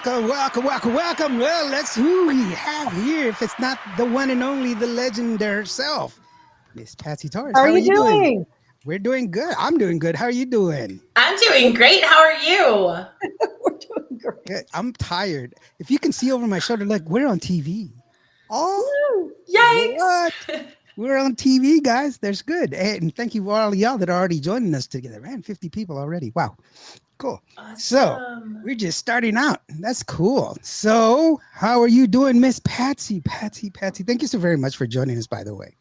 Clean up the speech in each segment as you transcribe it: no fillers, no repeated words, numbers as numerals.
Welcome. Well, let's who we have here. If it's not the one and only, the legend herself, Miss Patsy Torres. How are How are you you doing? doing? We're doing good. I'm doing good. How are you doing? I'm doing great. How are you? We're doing great. Good. I'm tired. If you can see over my shoulder, like we're on TV. Oh, Woo. what? Yikes. We're on TV, guys. There's good. And thank you for all of y'all that are already joining us together. Man, 50 people already. Wow. Cool. So Awesome. we're just starting out. That's cool. So how are you doing, Miss Patsy? Patsy. Thank you so very much for joining us, by the way.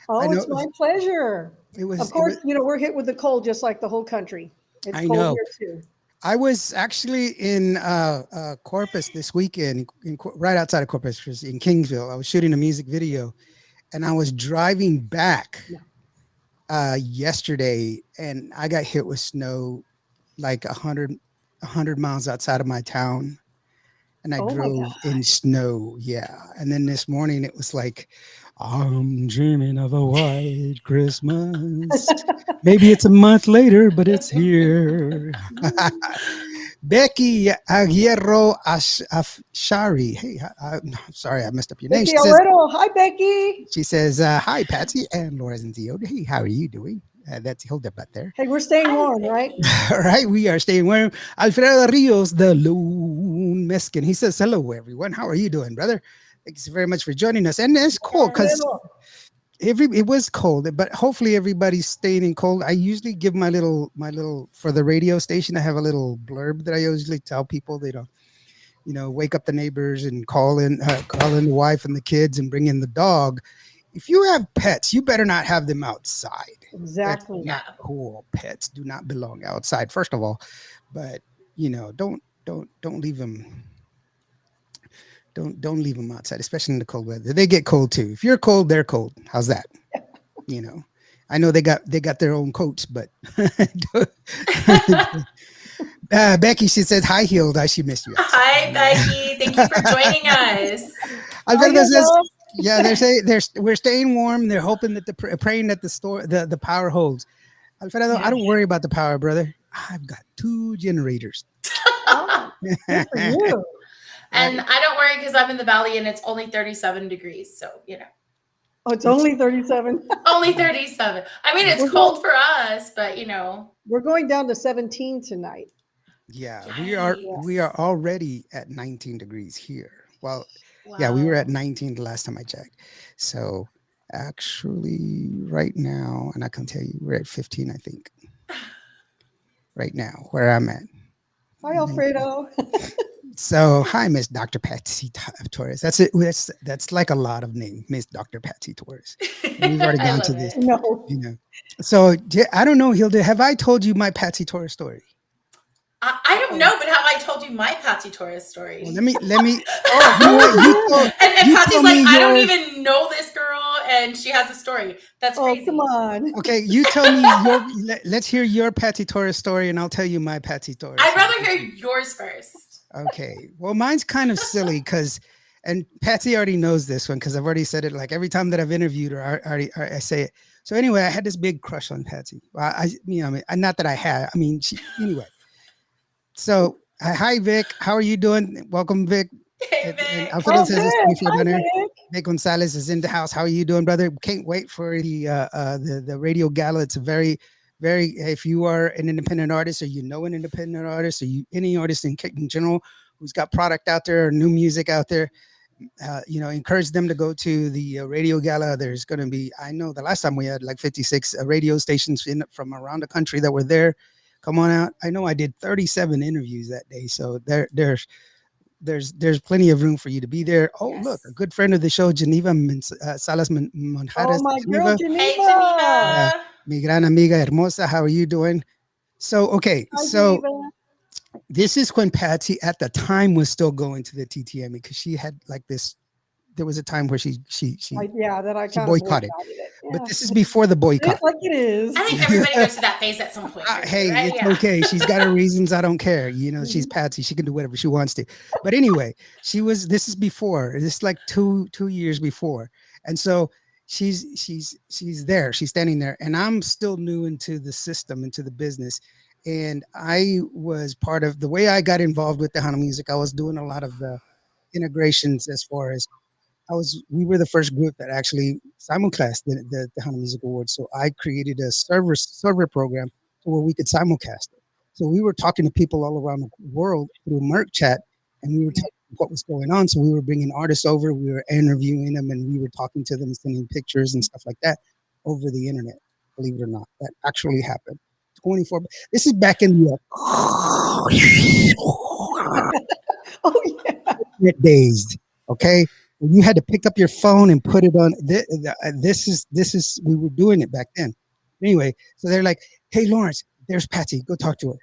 I Oh, know it's my pleasure. it was, Of course, we're hit with the cold just like the whole country. It's I cold know. here too. I was actually in Corpus this weekend, right outside of Corpus, in Kingsville. I was shooting a music video, and I was driving back yesterday, and I got hit with snow like 100 miles outside of my town, and I Oh my drove God. in snow. Yeah, and then this morning it was like, I'm dreaming of a white Christmas. Maybe it's a month later, but it's here. Becky Aguirre Ashari. Hey, I'm sorry, I messed up your name. Becky Alredo. Hi, Becky. She says, hi, Patsy and Lorenzo. Hey, how are you doing? That's hold up right there. Hey, we're staying warm, right? All right, we are staying warm. Alfredo Rios, the Lone Meskin. He says, hello, everyone. How are you doing, brother? Thanks very much for joining us. And it's cool because it was cold, but hopefully everybody's staying in cold. I usually give my little for the radio station. I have a little blurb that I usually tell people. They don't, wake up the neighbors and call in the wife and the kids and bring in the dog. If you have pets, you better not have them outside. Exactly. That's not cool. Pets do not belong outside, first of all. But don't leave them. Don't leave them outside, especially in the cold weather. They get cold too. If you're cold, they're cold. How's that? I know they got their own coats, but Becky, she says hi, Hilda. She missed you. Hi, Becky. Thank you for joining us. Alberto says, yeah, we're staying warm. They're hoping that praying that the power holds. Alfredo, I don't worry about the power, brother. I've got 2 generators. Oh, good for you. And I don't worry because I'm in the valley and it's only 37 degrees. So, Oh, it's only 37. only 37. I mean, it's cold for us, but, We're going down to 17 tonight. Yeah, Yikes. we are already at 19 degrees here. Well, Wow. yeah, we were at 19 the last time I checked. So actually right now, and I can tell you we're at 15, I think. Right now, where I'm at. Hi, Alfredo. So hi, Miss Dr. Patsy Torres. That's it. That's like a lot of names, Miss Dr. Patsy Torres. We've already I gone love to this. it. No. So I don't know, Hilda. Have I told you my Patsy Torres story? I don't know, but have I told you my Patsy Torres story? Well, let me. Oh, You know what? and you Patsy's told like, me I don't yours. even know this girl, and she has a story. That's crazy. come on. Okay, you tell me let's hear your Patsy Torres story, and I'll tell you my Patsy Torres. I'd rather hear yours first. Okay. Well, mine's kind of silly and Patsy already knows this one because I've already said it. Like every time that I've interviewed her, I say it. So anyway, I had this big crush on Patsy. Well, not that I had. I mean, anyway. So hi, Vic. How are you doing? Welcome, Vic. Hey, And Vic. Alfredo says Vic. if you're Hi, down there. Vic. Vic Gonzalez is in the house. How are you doing, brother? Can't wait for the radio gala. It's a very, very. If you are an independent artist, or an independent artist, or any artist in general who's got product out there or new music out there, encourage them to go to the radio gala. There's going to be. I know the last time we had like 56 radio stations from around the country that were there. Come on out. I know I did 37 interviews that day, so there's plenty of room for you to be there. Oh, Yes. look, a good friend of the show, Geneva Salas Monjares. Oh, my girl, Geneva. Hey, Geneva. Mi gran amiga hermosa. How are you doing? So, okay. Hi, So Geneva. this is when Patsy at the time was still going to the TTM because she had like this. There was a time where she That I she kind boycotted. of it. But this is before the boycott. It's like it is. I think everybody goes to that phase at some point. Hey, right? it's okay. She's got her reasons. I don't care. She's Patsy. She can do whatever she wants to. But anyway, this is before. This is like two years before. And so she's there. She's standing there. And I'm still new into the system, into the business. And I was part of the way I got involved with Tejano music. I was doing a lot of the integrations as far as we were the first group that actually simulcast the Tejano Music Awards. So I created a server program to where we could simulcast it. So we were talking to people all around the world through Merc Chat, and we were telling them what was going on. So we were bringing artists over, we were interviewing them, and we were talking to them, sending pictures and stuff like that over the internet. Believe it or not, that actually happened. 24. This is back in the Oh yeah. days. Okay, you had to pick up your phone and put it on. This is we were doing it back then. Anyway, so they're like, "Hey, Lawrence, there's Patsy. Go talk to her."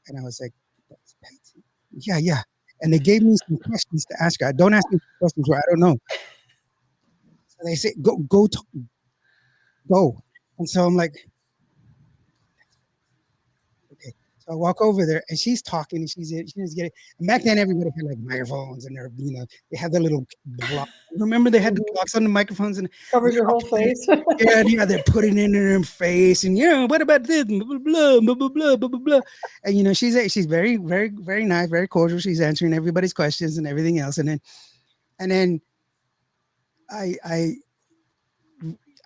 And I was like, "That's Patsy." Yeah, yeah. And they gave me some questions to ask her. Don't ask me questions where I don't know. So they say, go. And so I'm like, okay. So I walk over there, and she's talking, and she's getting. And back then, everybody had like microphones, and they had the little block. Remember, they had the blocks on the microphones, and Covers your whole face. yeah, they're putting it in their face, and what about this? Blah blah blah blah blah blah blah blah. And she's very very very nice, very cordial. She's answering everybody's questions and everything else, and then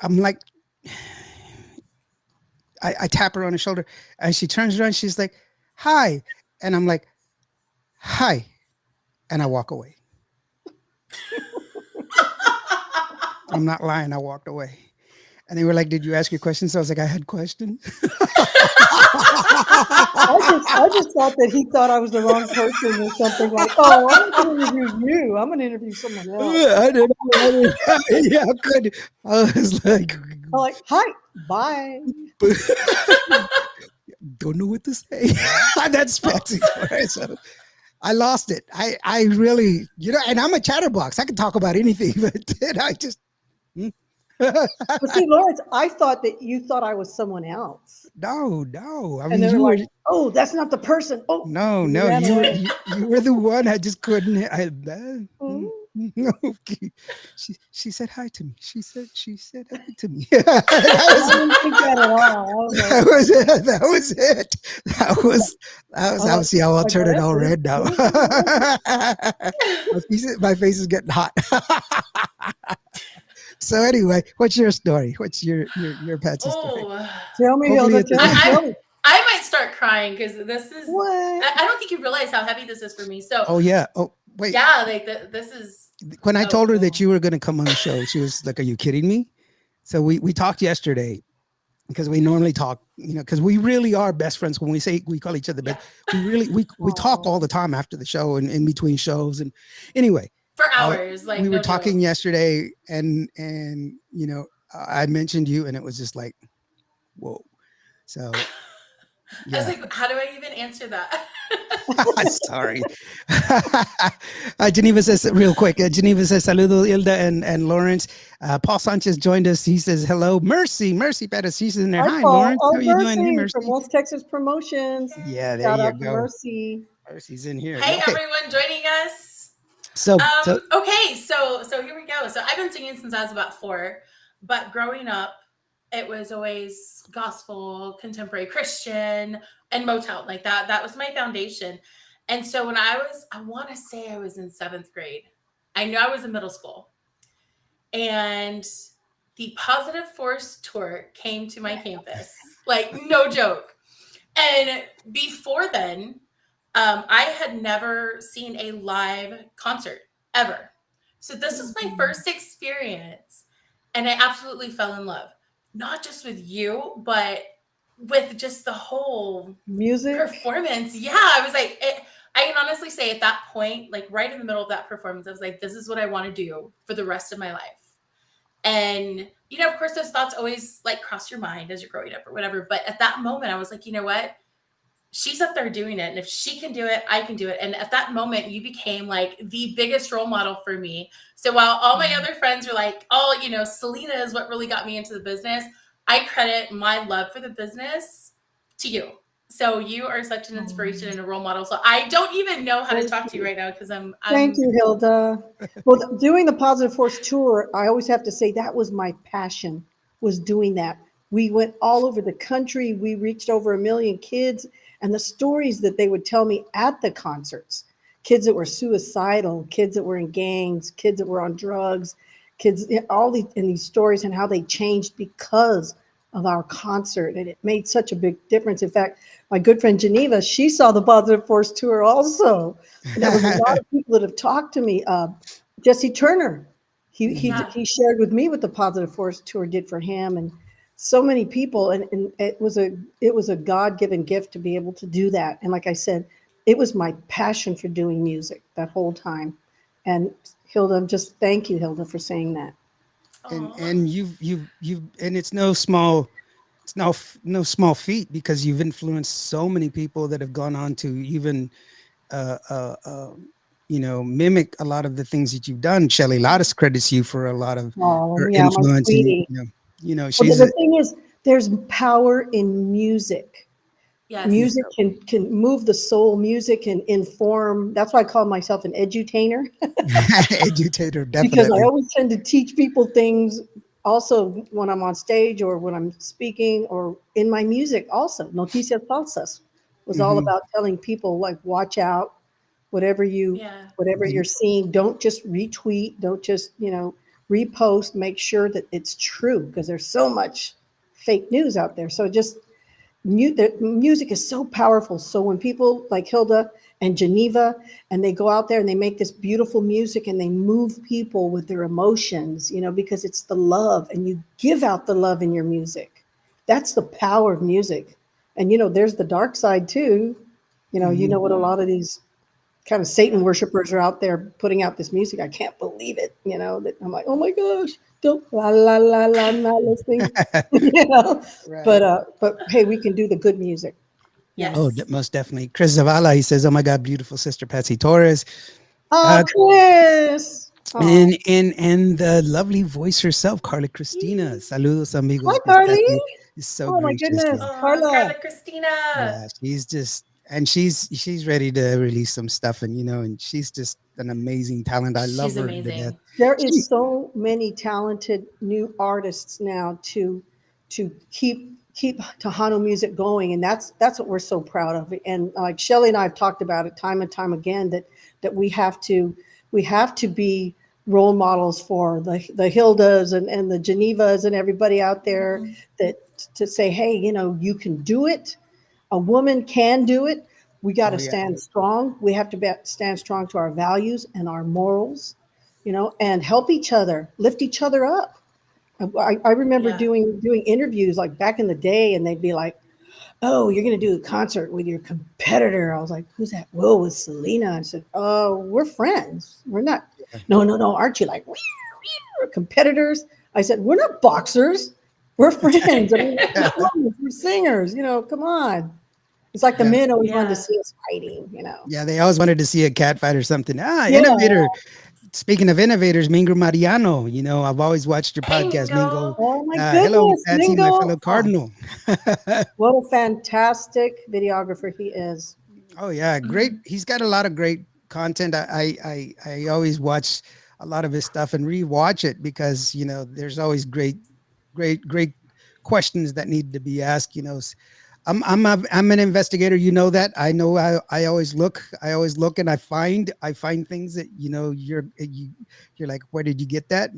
I'm like. I tap her on the shoulder, and she turns around. She's like, "Hi," and I'm like, "Hi," and I walk away. I'm not lying. I walked away, and they were like, "Did you ask your questions?" So I was like, "I had questions." I just thought that he thought I was the wrong person or something. Like, oh, I'm going to interview you. I'm going to interview someone else. I didn't know. Yeah, I could. I was like, I'm like, hi, bye. Don't know what to say. That's Patsy. So I lost it. I really, and I'm a chatterbox. I can talk about anything, but then I just. But see, Lawrence, I thought that you thought I was someone else. No. I mean, And they you were were. like, oh, that's not the person. Oh, No, you were the one. I just couldn't. Okay. She said hi to me. She said hi to me. I didn't think that at all. That was it. That was see how I'll turn it all red now. My face is getting hot. So anyway, what's your story? What's your Patsy story? Tell me, Hilda. Tell me. I might start crying because this is. What? I don't think you realize how heavy this is for me. So. Oh yeah. Oh wait. Yeah, like this is. When I told her that you were going to come on the show, she was like, "Are you kidding me?" So we talked yesterday because we normally talk, because we really are best friends. When we say we call each other best, we talk all the time after the show and in between shows. And anyway. For hours, we were talking yesterday, and I mentioned you, and it was just like, whoa. So yeah. I was like, how do I even answer that? Sorry. Geneva says real quick. Geneva says saludo Hilda and Lawrence. Paul Sanchez joined us. He says hello. Mercy Pettis. She's in there. Hi, Lawrence. How are you doing? Hey, Mercy. From West Texas Promotions. Yeah, there Shout you out go. To Mercy. Mercy's in here. Hey, everyone joining us. So okay, so here we go. So I've been singing since I was about 4, but growing up, it was always gospel, contemporary Christian, and Motown. Like that was my foundation. And so when I want to say I was in 7th grade. I know I was in middle school. And the Positive Force tour came to my campus. Like, no joke. And before then, I had never seen a live concert ever. So this was my first experience. And I absolutely fell in love. Not just with you, but with just the whole music performance. Yeah, I was like, I can honestly say at that point, like right in the middle of that performance, I was like, this is what I want to do for the rest of my life. And, of course, those thoughts always like cross your mind as you're growing up or whatever. But at that moment, I was like, you know what? She's up there doing it. And if she can do it, I can do it. And at that moment, you became like the biggest role model for me. So while all my other friends were like, oh, Selena is what really got me into the business, I credit my love for the business to you. So you are such an inspiration and a role model. So I don't even know how to talk to you right now because I'm Thank you, Hilda. Well, doing the Positive Force tour, I always have to say that was my passion, was doing that. We went all over the country. We reached over 1 million kids. And the stories that they would tell me at the concerts, kids that were suicidal, kids that were in gangs, kids that were on drugs, kids, all these stories and how they changed because of our concert. And it made such a big difference. In fact, my good friend Geneva, she saw the Positive Force tour also. And there was a lot of people that have talked to me. Jesse Turner, he shared with me what the Positive Force tour did for him, and so many people. And it was a God-given gift to be able to do that. And like I said, it was my passion for doing music that whole time. And Hilda, just thank you, Hilda, for saying that. And you've and it's no small feat, because you've influenced so many people that have gone on to even mimic a lot of the things that you've done. Shelley Lottis credits you for a lot of her Yeah, my influence, and sweetie. she's The thing is, there's power in music. Yes. Music can move the soul. Music can inform. That's why I call myself an edutainer. edutator, Because definitely. I always tend to teach people things also when I'm on stage or when I'm speaking or in my music also. Noticias Falsas was all about telling people, like, watch out, whatever you're seeing, don't just retweet, don't just, repost, make sure that it's true, because there's so much fake news out there. So just the music is so powerful. So when people like Hilda and Geneva, and they go out there and they make this beautiful music and they move people with their emotions, because it's the love, and you give out the love in your music. That's the power of music. And, there's the dark side too. What a lot of these kind of Satan worshipers are out there putting out this music. I can't believe it. That I'm like, oh my gosh, don't la la la la, I'm not listening. Right. But hey, we can do the good music. Yes. Oh, most definitely. Chris Zavala, he says, "Oh my God, beautiful sister Patsy Torres." Oh, Chris. And the lovely voice herself, Carla Cristina. Saludos, amigos. Hi, Carly. Is so Oh my gracious. goodness, Oh, Carla. Carla Cristina. Yeah, she's just, and she's ready to release some stuff, and she's just an amazing talent. I love She's her amazing. to death. There is so many talented new artists now to keep Tejano music going, and that's what we're so proud of. And like Shelley and I have talked about it time and time again, that we have to be role models for the Hildas and the Genevas and everybody out there, that to say, hey, you can do it. A woman can do it. We got to stand strong. We have to stand strong to our values and our morals, and help each other, lift each other up. I remember doing interviews like back in the day, and they'd be like, oh, you're going to do a concert with your competitor. I was like, who's that? Whoa, with Selena. I said, oh, we're friends. We're not. No. Aren't you like, we're competitors? I said, we're not boxers. We're friends. I mean, we're singers. Come on. It's like the men always wanted to see us fighting. Yeah, they always wanted to see a cat fight or something. Innovator. Speaking of innovators, Mingo Mariano, I've always watched your podcast, Mingo. Oh my Hello, goodness, Patsy, Mingo. my fellow Cardinal. What a fantastic videographer he is. Oh yeah, great. He's got a lot of great content. I always watch a lot of his stuff and rewatch it, because there's always great questions that need to be asked. I'm an investigator. That. I know I always look and I find things that you're like, where did you get that?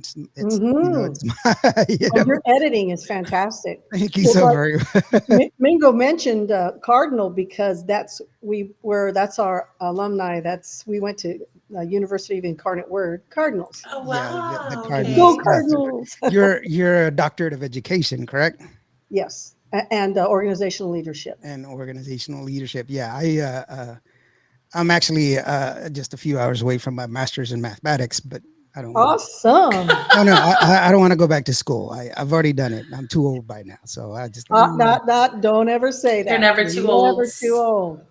Your editing is fantastic. Thank you so very much. Mingo mentioned Cardinal, because that's our alumni. We went to University of Incarnate Word, Cardinals. Oh wow! Yeah, the Cardinals. Go Cardinals! You're a doctorate of education, correct? Yes, and organizational leadership. Yeah, I'm actually just a few hours away from my master's in mathematics, but I don't. Awesome. No, I don't want to go back to school. I've already done it. I'm too old by now, so I just. Don't ever say that. You're never too old. Never too old.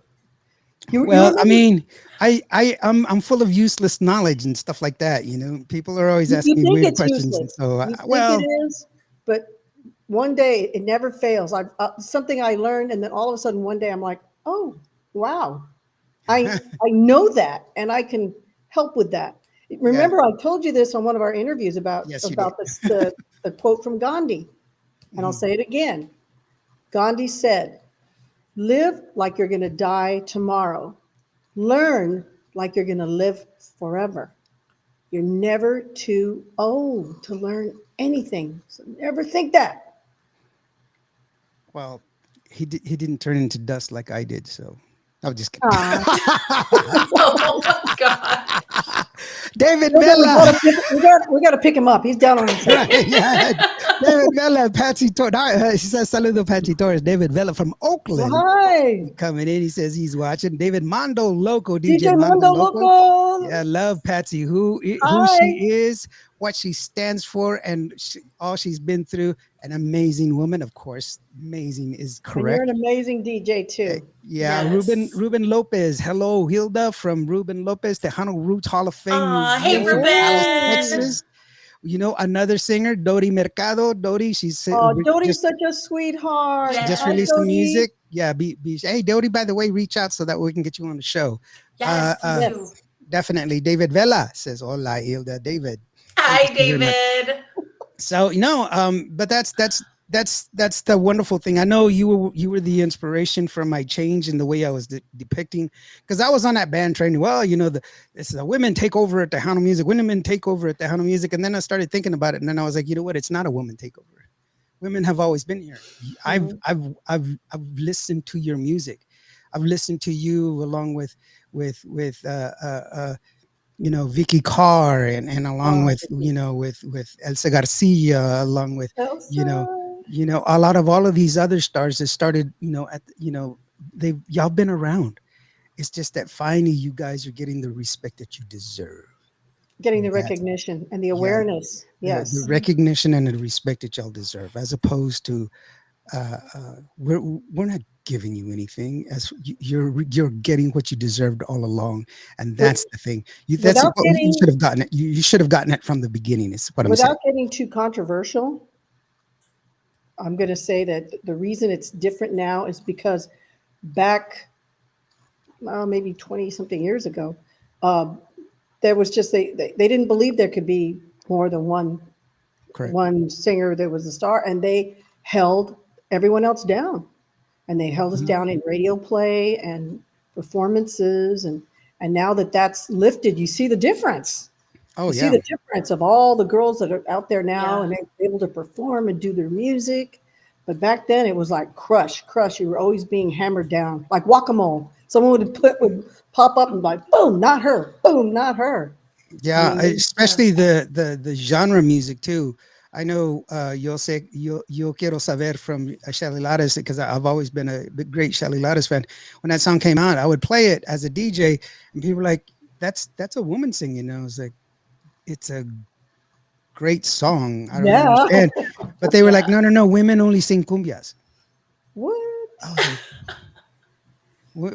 I mean, I'm full of useless knowledge and stuff like that. People are always asking me weird questions, useless. and so it is, but one day it never fails. Something I learned, and then all of a sudden one day I'm like, oh wow, I know that, and I can help with that. Remember, I told you this on one of our interviews about the quote from Gandhi. And I'll Mhm. say it again. Gandhi said, live like you're going to die tomorrow. Learn like you're going to live forever. You're never too old to learn anything. So never think that. Well, he didn't turn into dust like I did, so I was just kidding. Ah, Oh my god. David we Vela. gotta pick, we got to pick him up. He's down on himself. Right, yeah. David Vela, Patsy Torres. She says, saludo, Patsy Torres. David Vela from Well, Oakland. hi, Coming in, he says he's watching. David Mondo Loco, DJ DJ Mondo Mundo Loco. Loco. Yeah, love Patsy, who Hi. she is, what she stands for, and all she's been through. An amazing woman, of course. Amazing is And you're correct. an amazing DJ too. Yeah, Yes. Ruben Lopez. Hello, Hilda from Ruben Lopez, Tejano Roots Hall of Fame Aw, hey, Museum from Dallas, Ruben. Texas. You know, another singer, Dori Mercado. Dori, Oh, Doty's just such a sweetheart. Yes. just Hi, released some Dodie. music. Yeah, hey Dodi, by the way, reach out so that we can get you on the show. Yes, please Yes. do. Definitely. David Vela says, hola, Hilda. David. Thank you Hi, so very much. David. So, but that's the wonderful thing. I know you were the inspiration for my change in the way I was depicting, because I was on that band training. Well, this is a women take over at Tejano Music. Women take over at Tejano Music, and then I started thinking about it, and then I was like, you know what? It's not a woman takeover. Women have always been here. Mhm. I've listened to your music. I've listened to you along with Vicky Carr and along Oh, with with Elsa Garcia, along with you know Elsa. a lot of all of these other stars that started they y'all been around. It's just that finally you guys are getting the respect that you deserve. Getting the That recognition and the Yeah, awareness. the Yes. recognition and the respect that y'all deserve, as opposed to we're not giving you anything. As you're getting what you deserved all along, and Wi- that's the thing. That's Without what you getting should have gotten it. You should have gotten it from the beginning. Is what I'm saying. without getting too controversial, I'm going to say that the reason it's different now is because back maybe 20 something years ago, uh, there was just they didn't believe there could be more than Correct. one singer that was a star, and they held everyone else down, and they held us Mhm. down in radio play and performances, and now that that's lifted, you see the difference. Oh You see yeah, the difference of all the girls that are out there now Yeah. and they're able to perform and do their music. But back then it was like crush, crush. You were always being hammered down like whack-a-mole. Someone would pop up and like, boom, not her, boom, not her. I yeah. mean, Yeah. Especially the genre music too. I know yo quiero saber from Shelly Lares, because I've always been a great Shelly Lares fan. When that song came out, I would play it as a DJ, and people were like, "That's a woman singing." And I was like, "It's a great song. I don't yeah. understand." But they were like, Yeah. no, no, no, women only sing cumbias. What? I was like,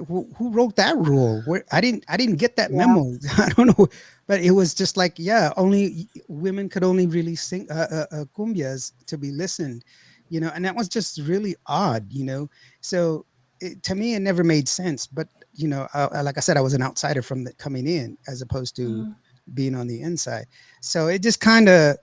who wrote that rule? Where I didn't get that Yeah. memo. I don't know, but it was just like, yeah, only women could only really sing cumbias to be listened, and that was just really odd, So to me, it never made sense. But like I said, I was an outsider from the coming in, as opposed to Mhm. being on the inside. So it just kind of,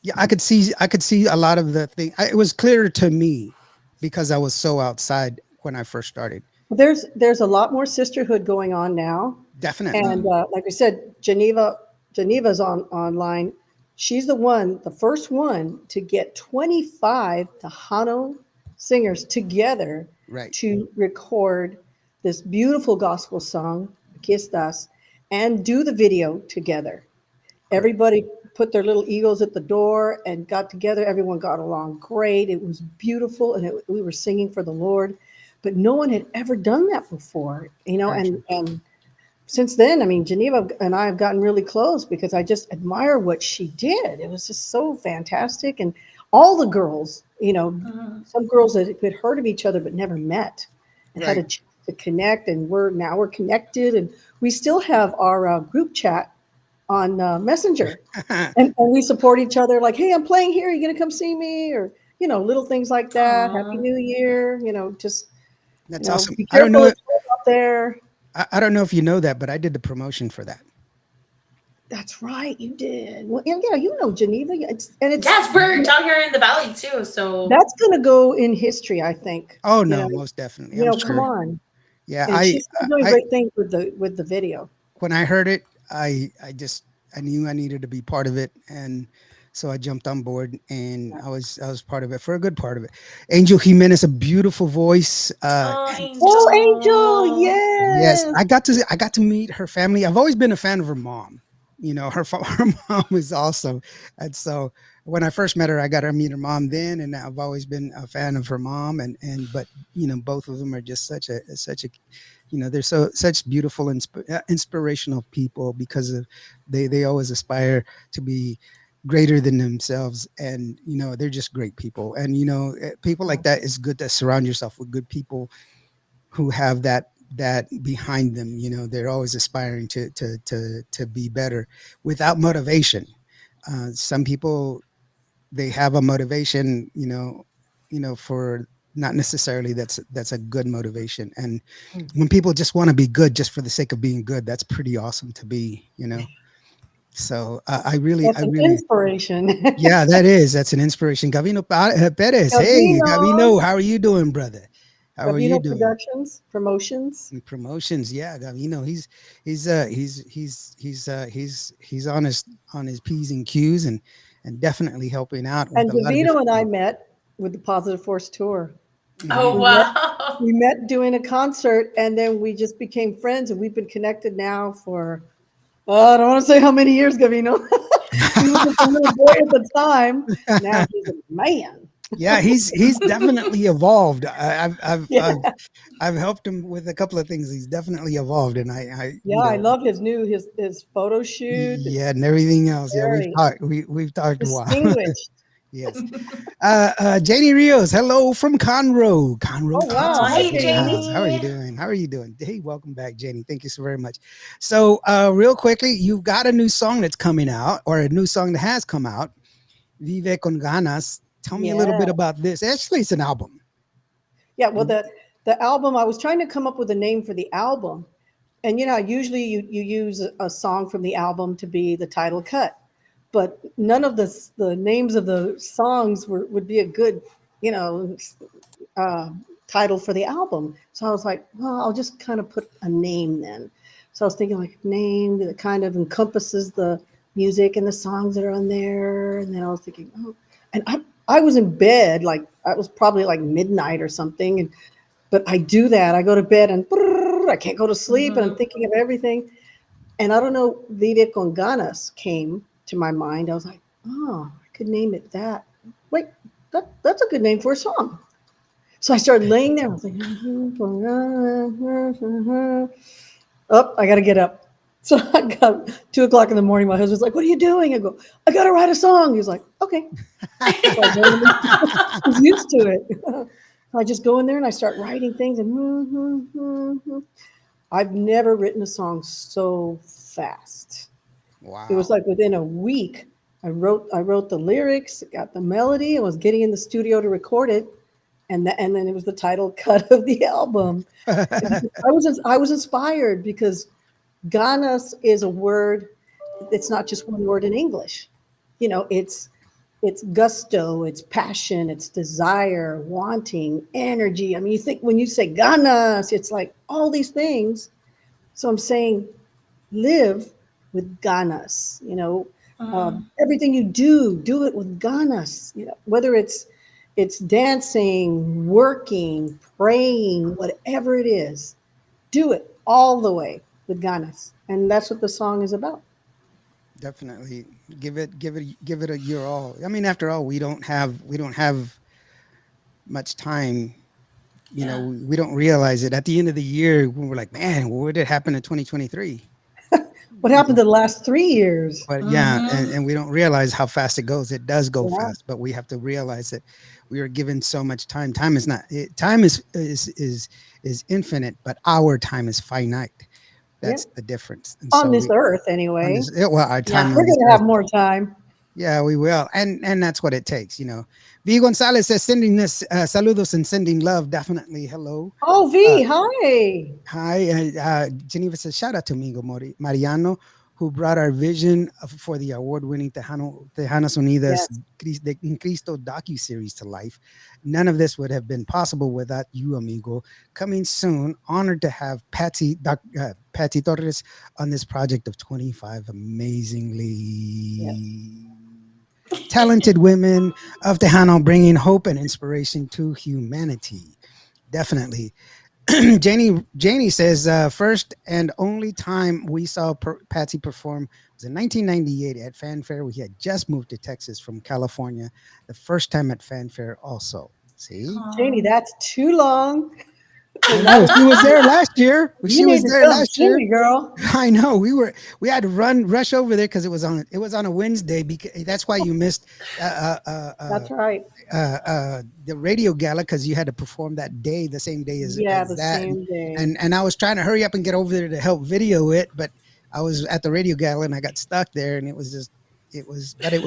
yeah, I could see a lot of the thing. It was clearer to me because I was so outside when I first started. Well, there's a lot more sisterhood going on now. Definitely. And like I said, Geneva's online. She's the first one to get 25 Tejano singers together Right. to record this beautiful gospel song, Aquí Estás, and do the video together. Correct. Everybody put their little egos at the door and got together. Everyone got along great. It was beautiful, and we were singing for the Lord. But no one had ever done that before, Gotcha. and since then, I mean, Geneva and I have gotten really close because I just admire what she did. It was just so fantastic. And all the girls, Mhm. some girls that had heard of each other but never met and had a Right. chance to connect. And we're connected. And we still have our group chat on Messenger. And we support each other like, hey, I'm playing here. Are you going to come see me? Or, little things like that. Happy Aw. New Year. Just, That's awesome. be I don't careful know. it's cold out there. I don't know if you know that, but I did the promotion for that. That's right, you did. Well, yeah, you know Geneva. Yeah, we're down here in the valley too. So that's going to go in history, I think. Oh You know, no, most definitely. I'm come sure. on. Yeah, And she's still doing I great things with the video. when I heard it, I just I knew I needed to be part of it, and so I jumped on board, and I was part of it for a good part of it. Angel Jimenez, a beautiful voice, oh, and Oh, Angel, Angel. yes, yes. I got to meet her family. I've always been a fan of her mom. Her mom is awesome, and so when I first met her, I got to meet her mom then, and I've always been a fan of her mom. And but both of them are just such a they're such beautiful inspirational people because of they always aspire to be greater than themselves, and they're just great people. And people like that, is good to surround yourself with good people who have that behind them. They're always aspiring to be better without motivation. Some people, they have a motivation, for not necessarily that's a good motivation. And when people just want to be good just for the sake of being good, that's pretty awesome to be. So That's I an really, inspiration. yeah, that's an inspiration. Gavino Perez, hey Gavino, Gavino, how are you doing, brother? How are you Gavino doing? Productions, promotions. And promotions, yeah, Gavino, he's on his p's and q's, and definitely helping out with And a lot of Gavino different and I things. met with the Positive Force Tour. Oh Hmm. We met wow. we met doing a concert, and then we just became friends, and we've been connected now for I don't want to say how many years, Gavino. He was just a little boy at the time. Now he's a man. Yeah, he's definitely evolved. Yeah, I've helped him with a couple of things. He's definitely evolved, and I yeah. I love his photo shoot. yeah, It's and everything else. Yeah, we've very talked. We've talked a while. distinguished. Yes. Janie Rios, hello from Oh Conroe, wow, Oh, Texas, hi is hey in the Janie. house. How are you Janie. doing? How are you doing? Hey, welcome back, Janie. Thank you so very much. So, real quickly, you've got a new song that's coming out, or a new song that has come out. Vive con ganas. Tell me a little Yeah, bit about this. Actually, it's an album. yeah. Well, the album. I was trying to come up with a name for the album, and usually you use a song from the album to be the title cut, but none of the names of the songs would be a good, you know, uh, title for the album. So I was like, well, I'll just kind of put a name then. So I was thinking like name that kind of encompasses the music and the songs that are on there. And then I was thinking, oh, and I was in bed, like I was probably like midnight or something. But I do that. I go to bed and I can't go to sleep and I'm Mhm. thinking of everything. And I don't know, Vive con ganas came to my mind. I was like, oh, I could name it that. Wait, that's a good name for a song. So I started laying there. I was like, oh, I got to get up. So I got 2 o'clock in the morning. My husband's like, what are you doing? I go, I got to write a song. He's like, okay. So I he's used to it. I just go in there and I start writing things. And I've never written a song so fast. It was Wow. like within a week, I wrote the lyrics, got the melody, and was getting in the studio to record it, and then it was the title cut of the album. I was inspired because ganas is a word. It's not just one word in English. It's gusto, it's passion, it's desire, wanting, energy. I mean, you think when you say ganas, it's like all these things. So I'm saying live with ganas. Mm. Everything you do it with ganas. Whether it's dancing, working, praying, whatever it is, do it all the way with ganas, and that's what the song is about. Definitely give it a your all. I mean, after all, we don't have much time. Yeah. We don't realize it at the end of the year when we're like, man, what did happen in 2023? What happened to the last 3 years? But yeah, and, Mhm. and we don't realize how fast it goes. It does go Yeah, fast, but we have to realize that we are given so much time. Time is not time is infinite, but our time is finite. yeah. That's the difference. And On so this we earth, on anyway. this well, our Yeah. time We're on this gonna earth. have more time. Yeah, we will, and that's what it takes. V Gonzalez says sending us saludos and sending love. Definitely, hello. Oh, Uh, V, hi. Hi, Geneva says shout out to Mingo Mariano, who brought our vision for the award-winning Tejanos Unidas Yes. In Cristo docu-series to life. None of this would have been possible without you, amigo. Coming soon, honored to have Patsy Torres on this project of 25 Yes. amazingly talented women of Tejano, bringing hope and inspiration to humanity. Definitely. Janie says first and only time we saw Patsy perform was in 1998 at Fanfare. We had just moved to Texas from California. The first time at Fanfare, also. See, Janie, that's too long. I know she was there last year. You She need was to there come last see year. me, girl. I know we had to rush over there because it was on a Wednesday. Because that's why you missed That's right. the radio gala, because you had to perform that day, the same day Yeah, as the that. same day. And I was trying to hurry up and get over there to help video it, but I was at the radio gala and I got stuck there, and it was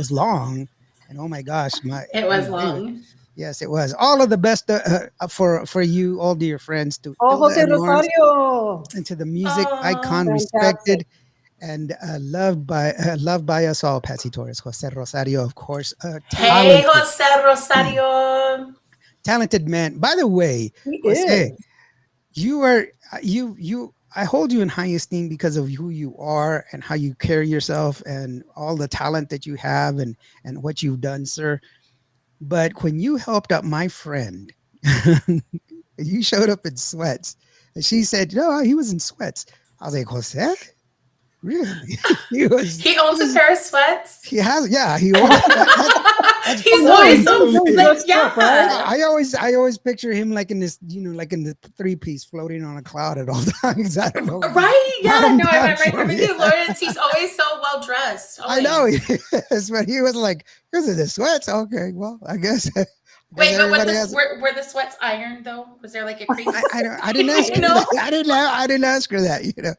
long, and oh my gosh, It was anyway, long. yes, it was. All of the best for you, all dear friends, to Oh, Hilda Jose and Lawrence, Rosario. and to the music Oh, icon, Fantastic. respected and loved by us all, Patsy Torres, Jose Rosario, of course, hey, Jose Rosario. talented man. By the way, He Jose, is. you are you. I hold you in high esteem because of who you are and how you carry yourself and all the talent that you have and what you've done, sir. But when you helped out my friend, you showed up in sweats, and she said, "No, he was in sweats." I was like, "Jose, really?" he was. He owns a pair of sweats. He has, yeah. He owns. That's He's fine. always so He's like, dressed up, right? yeah. I always picture him like in this, like in the three-piece floating on a cloud at all times. I don't know. Right? Yeah. I'm No, I'm not right sure, here with yeah. you, Lawrence. He's always so well dressed. I know he is, but he was like, "Because of the sweats." Okay, well, I guess. Wait, but Everybody has. were the sweats ironed though? Was there like a crease? I didn't ask her You know? that. I didn't ask her that.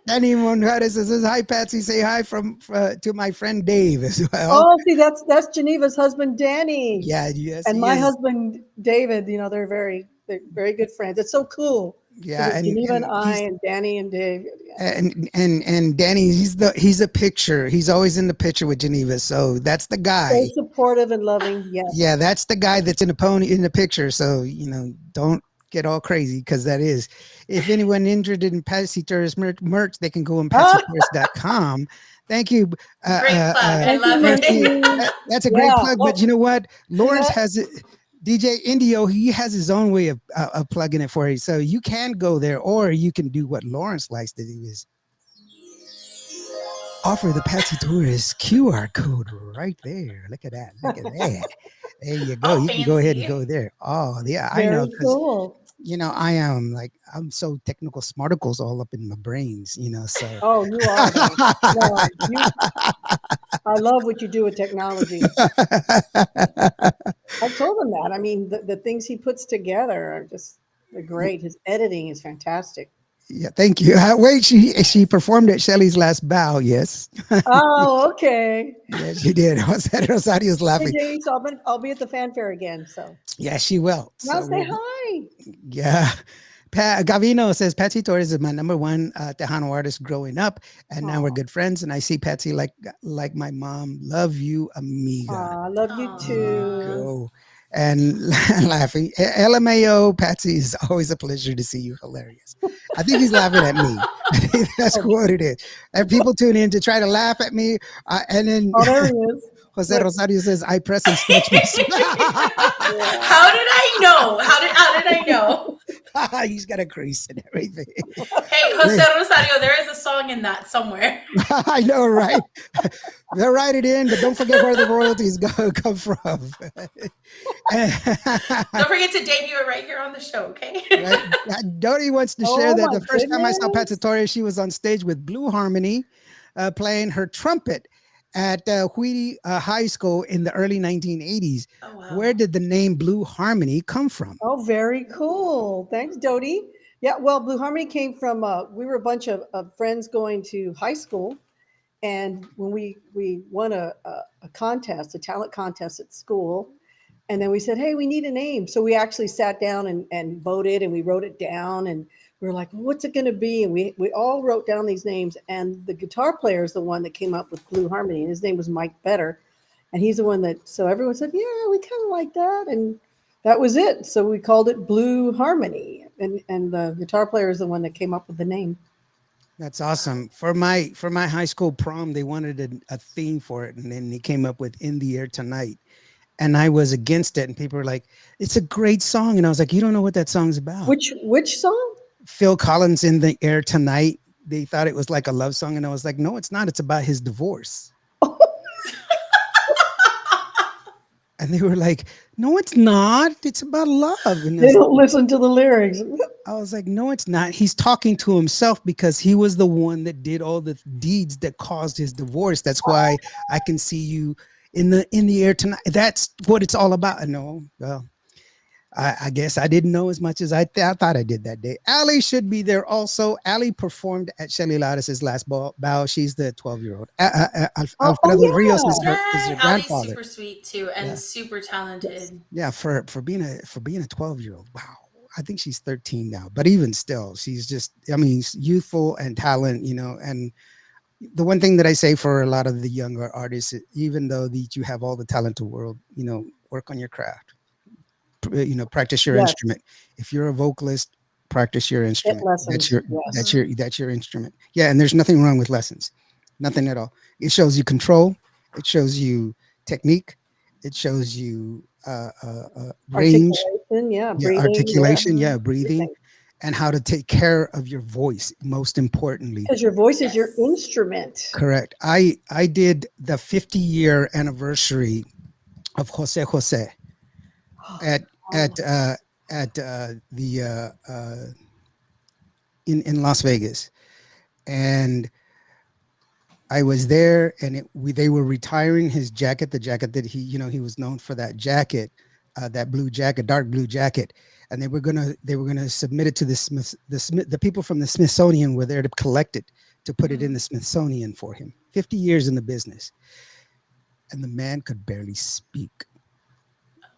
Danny Monreal says, "Hi, Patsy. Say hi to my friend Dave as well." Oh, see, that's Geneva's husband, Danny. Yeah, yes, And he my is. husband, David, they're very good friends. It's so cool. Yeah, It's Geneva and I he's and Danny and Dave. Yeah. and Danny, he's a picture. He's always in the picture with Geneva. So that's the guy. So supportive and loving. Yes. Yeah, that's the guy that's in the picture. So don't get all crazy, because that is. If anyone interested in Patsy Torres merch, they can go on patsytorres.com. Thank you. Great plug. I Thank you, love Mercy. it. That's a great Yeah. plug. But you know what? Lawrence that? has it. DJ Indio, he has his own way of plugging it for you. So you can go there, or you can do what Lawrence likes to do, is offer the Patsy Torres QR code right there. Look at that. Look at that. There you go. Oh, You can go ahead and fancy. go there. Oh, yeah, I Very know. 'Cause, cool. I am I'm so technical smarticles all up in my brains, so. Oh, you are. No, I love what you do with technology. I told him that. I mean, the things he puts together are just they're great. His editing is fantastic. Yeah, thank you. Wait, she performed at Shelley's last bow. Yes. Oh, okay. Yeah, she did. Rosario's Hey, laughing. Jay, so I'll be at the fanfare again. So Yeah, she will. now So say hi. yeah. Gavino says Patsy Torres is my number one Tejano artist growing up, and now we're Aw. good friends. And I see Patsy like my mom. Love you, amiga. I love you Aw. too. Go. And laughing. LMAO, Patsy, is always a pleasure to see you. Hilarious. I think he's laughing at me. I think that's what it is. And people tune in to try to laugh at me. And then Oh, there he is. Jose Look. Rosario says, I press and stretch myself. How did I know? How did I know? He's got a crease and everything. Hey, Jose Rosario, there is a song in that somewhere. I know, right? They'll write it in, but don't forget where the royalties come from. Don't forget to debut it right here on the show, okay? Right? Dodie wants to share Oh, that my the first time I saw goodness. Patsy Torres, she was on stage with Blue Harmony, playing her trumpet at Whitty High School in the early 1980s. Oh, wow. Where did the name Blue Harmony come from? Oh, very cool. Thanks, Dodie. Yeah, well, Blue Harmony came from, we were a bunch of friends going to high school. And when we won a contest, a talent contest at school, and then we said, hey, we need a name. So we actually sat down and voted, and we wrote it down, and we were like, what's it going to be? And we all wrote down these names. And the guitar player is the one that came up with Blue Harmony. And his name was Mike Better. And he's the one that, so everyone said, yeah, we kind of like that. And that was it. So we called it Blue Harmony. And the guitar player is the one that came up with the name. That's awesome. For my high school prom, they wanted a theme for it, and then they came up with "In the Air Tonight," and I was against it. And people were like, "It's a great song," and I was like, "You don't know what that song's about." Which song? Phil Collins' "In the Air Tonight." They thought it was like a love song, and I was like, "No, it's not. It's about his divorce." And they were like, "No, it's not. It's about love." And They don't listen to the lyrics. I was like, "No, it's not. He's talking to himself because he was the one that did all the deeds that caused his divorce. That's why I can see you in the air tonight." That's what it's all about. No, well, I guess I didn't know as much as I thought I did that day. Allie should be there also. Allie performed at Shelly Lattice's last bow. She's the 12-year-old. Alfredo Rios is her grandfather. Allie's super sweet too, and super talented. Yeah, for being a 12-year-old. Wow. I think she's 13 now, but even still, she's just, I mean, youthful and talent, you know. And the one thing that I say for a lot of the younger artists, even though that you have all the talent in the world, you know, work on your craft, you know, practice your instrument. If you're a vocalist, practice your instrument. That's your instrument. Yeah. And there's nothing wrong with lessons, nothing at all. It shows you control. It shows you technique. It shows you range, articulation, breathing, and how to take care of your voice, most importantly. Because your voice is your instrument. Correct. I did the 50-year anniversary of Jose Jose in Las Vegas, and I was there, and they were retiring his jacket, the jacket that he was known for, that jacket, that blue jacket, dark blue jacket, and they were gonna submit it to the people from the Smithsonian were there to collect it, to put it in the Smithsonian for him. 50 years in the business, and the man could barely speak.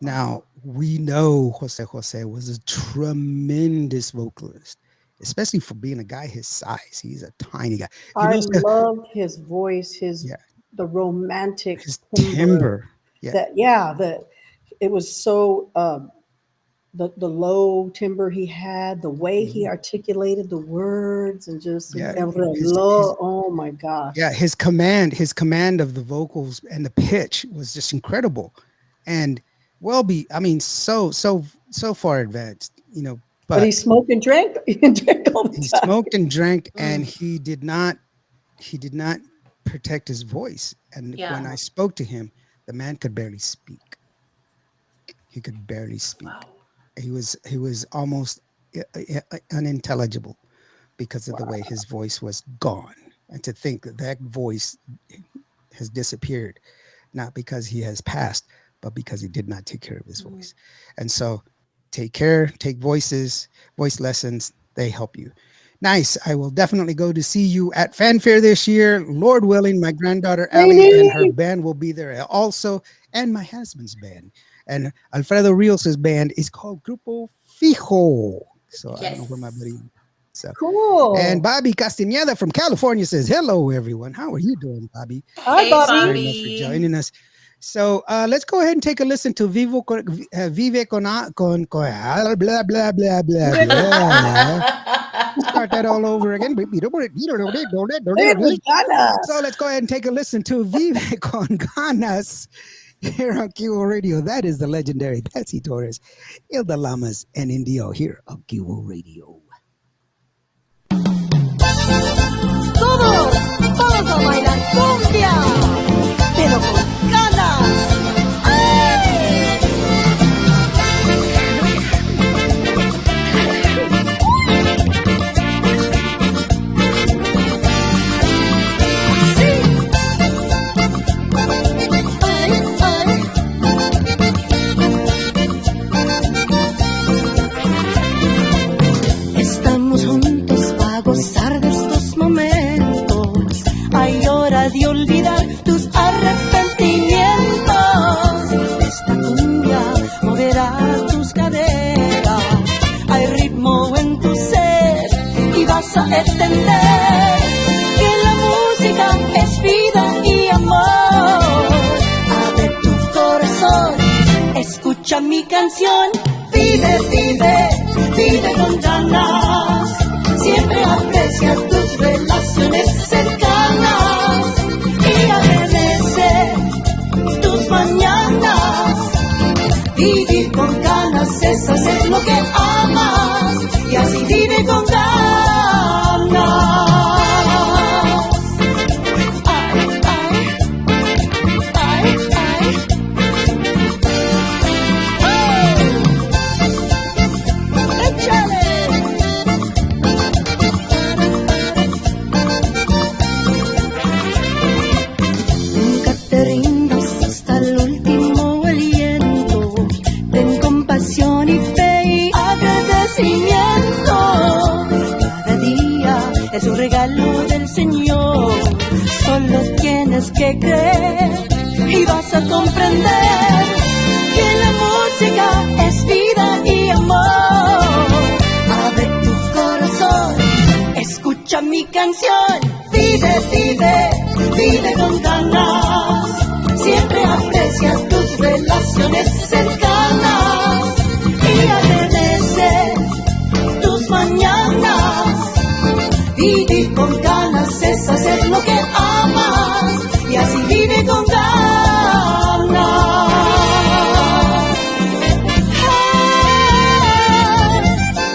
Now we know Jose Jose was a tremendous vocalist, especially for being a guy his size. He's a tiny guy. I loved his voice, the romantic timbre. It was so the low timbre he had, the way he articulated the words, and just oh my gosh. Yeah, his command of the vocals and the pitch was just incredible, and so far advanced, you know. But he smoked and drank. He smoked and drank, and he did not protect his voice. And when I spoke to him, the man could barely speak. He could barely speak. Wow. He was almost unintelligible because of the way his voice was gone. And to think that voice has disappeared, not because he has passed, but because he did not take care of his voice. And so take voice lessons. They help you. Nice. I will definitely go to see you at Fanfare this year. Lord willing, my granddaughter Allie and her band will be there also, and my husband's band. And Alfredo Rios' band is called Qvo Fijo. So I don't know where my buddy. So cool. And Bobby Castañeda from California says, "Hello, everyone. How are you doing, Bobby?" Hi, Bobby. Thanks very much for joining us. So let's go ahead and take a listen to Vive con blah, blah, blah, blah, blah. Start that all over again. So let's go ahead and take a listen to Vive con Ganas here on Qvo Radio. That is the legendary Patsy Torres, Hilda Lamas, and Indio here on Qvo Radio. Todos a bailar cumbia, pero con ganas. Estamos juntos para gozar de estos momentos. Hay hora de olvidar tus arrepentimientos. Esta cumbia moverá tus caderas. Hay ritmo en tu ser entender que la música es vida y amor. Abre tu corazón, escucha mi canción. Vive, vive, vive con ganas. Siempre aprecia tus relaciones cercanas y agradece tus mañanas. Vivir con ganas es hacer lo que amas y así vive con ganas. Ay, ay, ay, ay. ¡Échale! Nunca te rindas hasta el último aliento. Ten compasión y fe y agradecimiento. Cada día es un regalo del Señor. Solo tienes que creer y vas a comprender que la música es vida y amor. Abre tu corazón, escucha mi canción. Vive, vive, vive con ganas. Siempre aprecia tus relaciones cercanas y agradece tus mañanas. Vivir con ganas es hacer lo que amas y así vive con ganas.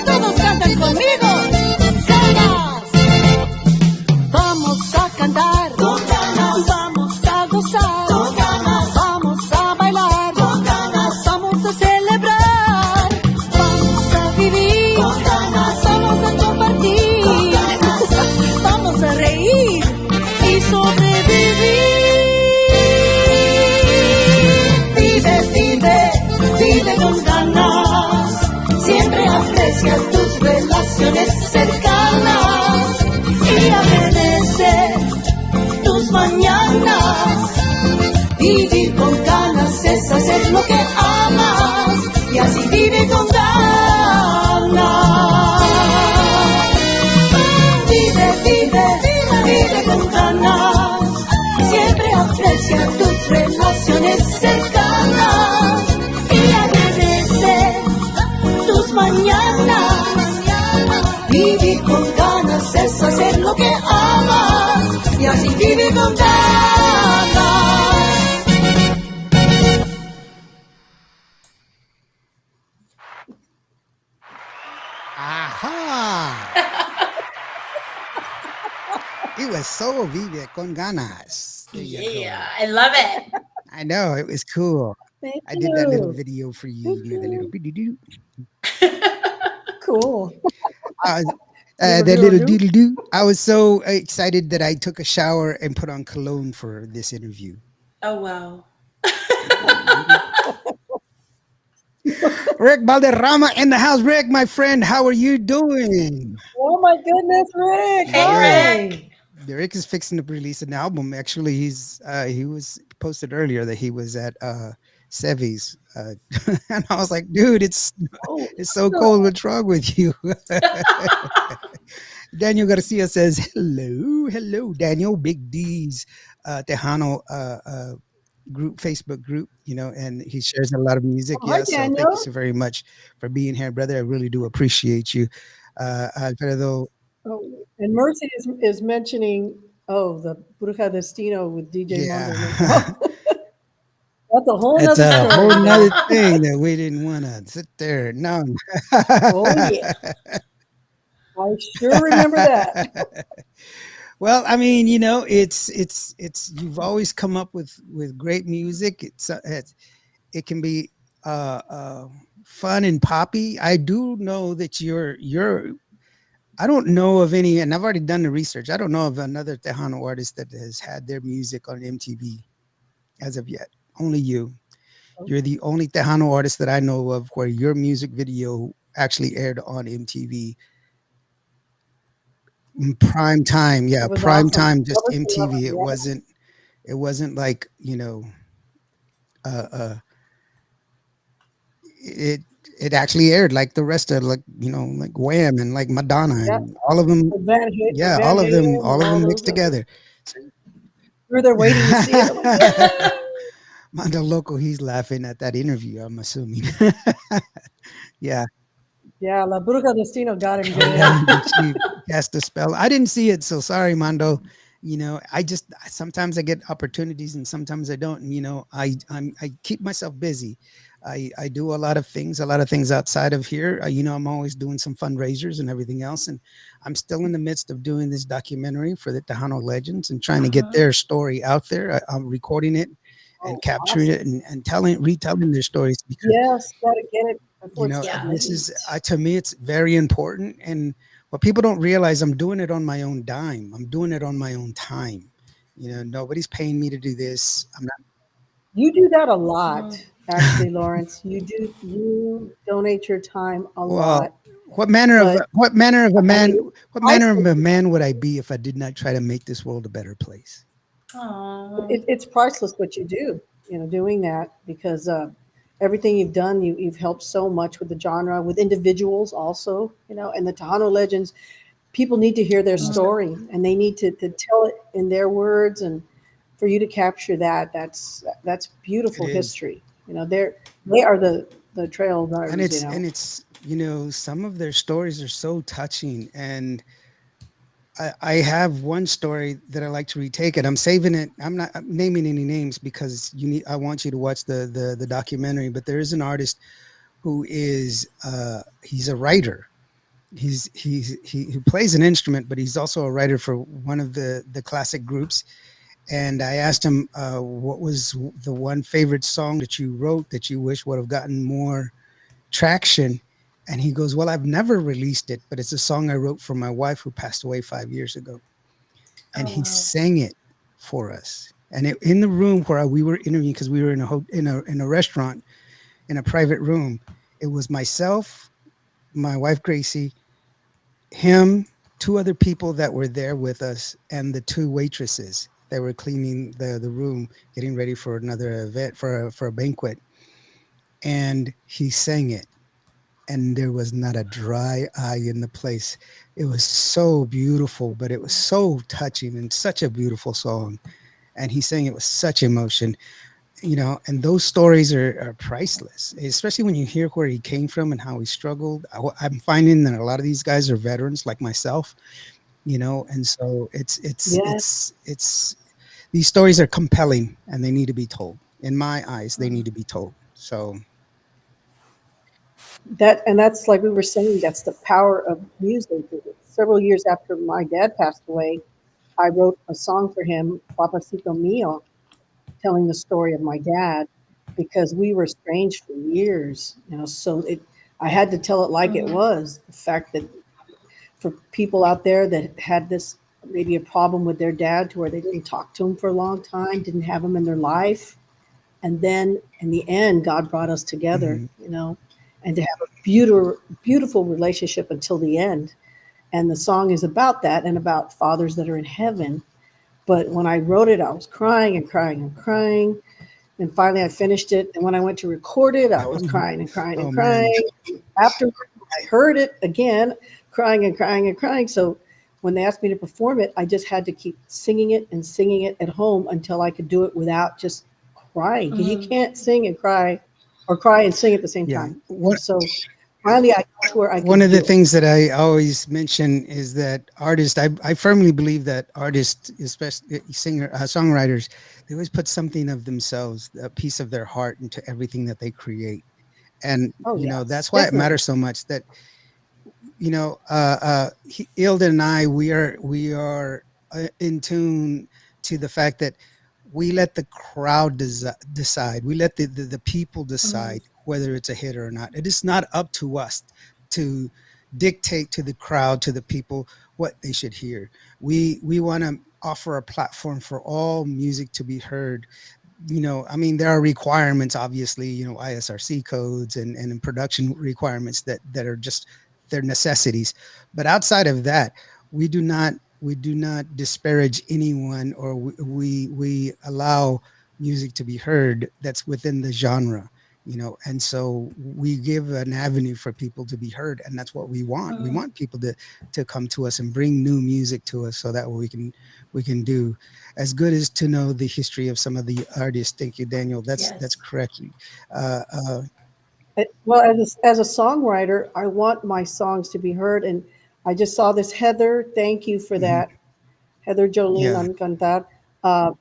Todos cantan conmigo. Ganas. Vamos a cantar con ganas. Vamos a gozar con ganas. Vamos a bailar con ganas. Vamos a celebrar. Vamos a vivir con ganas. Vamos a compartir con ganas. Vamos a reír y sobrevivir. Vive, vive, vive con ganas. Siempre aprecia tus relaciones cercanas y agradece tus mañanas. Vivir con ganas es hacer lo que amas y así vive con ganas. Vive, vive, vive con ganas. Siempre aprecia tus relaciones cercanas y agradece tus mañanas. Vivir con ganas es hacer lo que amas y así vive con ganas. Aha! It was so vive con ganas. There you Yeah, I love it. go. I know it was cool. Thank I did that little you. video for you. Thank You know, the little you. doo-doo-doo. Cool. Uh, Little that little doodle-doo. doodle-doo. I was so excited that I took a shower and put on cologne for this interview. Oh wow. Rick Valderrama in the house. Rick, my friend, how are you doing? Oh my goodness, Rick. Hey, Hi. Rick. Rick is fixing to release an album. Actually, he was posted earlier that he was at Sevy's, and I was like, dude, it's Oh, so cold. What's wrong with you? Daniel Garcia says, hello, Daniel, Big D's Tejano group, Facebook group, and he shares a lot of music. hi, Yeah, so thank you Daniel. so very much for being here, brother. I really do appreciate you. Alfredo, Oh, and Mercy is mentioning, the Bruja Destino with DJ Mondo. yeah. That's a whole It's nother a whole story. nother thing that we didn't want to sit there. No. Oh, yeah. I sure remember that. Well, I mean, it's you've always come up with great music. It can be fun and poppy. I do know that you're I don't know of any, and I've already done the research. I don't know of another Tejano artist that has had their music on MTV as of yet. Only you. You're the only Tejano artist that I know of where your music video actually aired on MTV. Prime time, yeah, It was prime awesome. time, That just was MTV. awesome. It Yeah. wasn't like, uh, uh, it it actually aired like the rest of, like, like Wham and like Madonna Yeah, and all of them. With Yeah, Van Halen all and of all them mixed those others. together. So, We're there waiting to see it. I'm like, yeah. Mondo Loco, he's laughing at that interview, I'm assuming. Yeah. Yeah, La Bruja Destino got him Yeah, good. she cast a spell. I didn't see it, so sorry, Mondo. I just sometimes I get opportunities and sometimes I don't. And I keep myself busy. I do a lot of things outside of here. I'm always doing some fundraisers and everything else, and I'm still in the midst of doing this documentary for the Tejano Legends and trying to get Uh-huh. their story out there. I'm recording it and Oh, capturing it awesome. and retelling their stories because Yes, gotta get it before it's Yeah. this is released. to me it's very important, and what people don't realize, I'm doing it on my own dime, I'm doing it on my own time. Nobody's paying me to do this. I'm not. You do that a Mhm. lot, actually, Lawrence. You donate your time a Well, lot, but I mean, it's what manner of priceless. a man would I be if I did not try to make this world a better place? Aw. It's priceless what you do, doing that because everything you've done, you've helped so much with the genre, with individuals also, and the Tejano legends. People need to hear their Mhm. story and they need to tell it in their words, and for you to capture that, that's It beautiful is. history. They are the And trailblazers. it's some of their stories are so touching, and I have one story that I like to retake it. I'm saving it. I'm not naming any names because I want you to watch the documentary. But there is an artist who is he's a writer. He plays an instrument, but he's also a writer for one of the classic groups. And I asked him, what was the one favorite song that you wrote that you wish would have gotten more traction? And he goes, well, I've never released it, but it's a song I wrote for my wife who passed away 5 years ago. And Oh he wow. sang it for us. And in the room where we were interviewing, because we were in a restaurant in a private room, it was myself, my wife Gracie, him, two other people that were there with us, and the two waitresses that were cleaning the room, getting ready for another event for a banquet. And he sang it, and there was not a dry eye in the place. It was so beautiful, but it was so touching and such a beautiful song. And he sang it with such emotion, and those stories are priceless, especially when you hear where he came from and how he struggled. I'm finding that a lot of these guys are veterans like myself, and so Yes, it's these stories are compelling and they need to be told. In my eyes, they Mhm. need to be told. So that's like we were saying, that's the power of music. Several years after my dad passed away, I wrote a song for him, Papacito Mio, telling the story of my dad because we were estranged for years, so I had to tell it like it Mhm. was. The fact that for people out there that had this maybe a problem with their dad to where they didn't talk to him for a long time, didn't have him in their life, and then in the end, God brought us together, mhm. and to have a beautiful relationship until the end. And the song is about that and about fathers that are in heaven. But when I wrote it, I was crying and crying and crying. And finally, I finished it. And when I went to record it, I was crying and crying and Oh man. crying. Afterward, I heard it again, crying and crying and crying. So when they asked me to perform it, I just had to keep singing it at home until I could do it without just crying. Because you Mhm. can't sing and cry or cry and sing at the same Yeah. time. So finally, I got to where I One could of the do it. things that I always mention is that artists, I firmly believe that artists, especially songwriters, they always put something of themselves, a piece of their heart into everything that they create. And, Oh, yes, that's why it definitely. matters so much that, Ilda and I, we are in tune to the fact that we let the crowd decide. We let the people Mhm. decide whether it's a hit or not. It is not up to us to dictate to the crowd, to the people, what they should hear. We want to offer a platform for all music to be heard. I mean, there are requirements, obviously, ISRC codes and production requirements that are just, they're necessities. But outside of that, we do not disparage anyone, or we allow music to be heard that's within the genre. And so we give an avenue for people to be heard, and that's what we want. We want people to come to us and bring new music to us, so that we can do as good as to know the history of some of the artists. Thank you, Daniel. That's Yes. correct. uh, uh, Well, as a songwriter, I want my songs to be heard. And I just saw this, Heather. Thank you for mhm. that, Heather Jolene Yeah, on Cantar. Uh,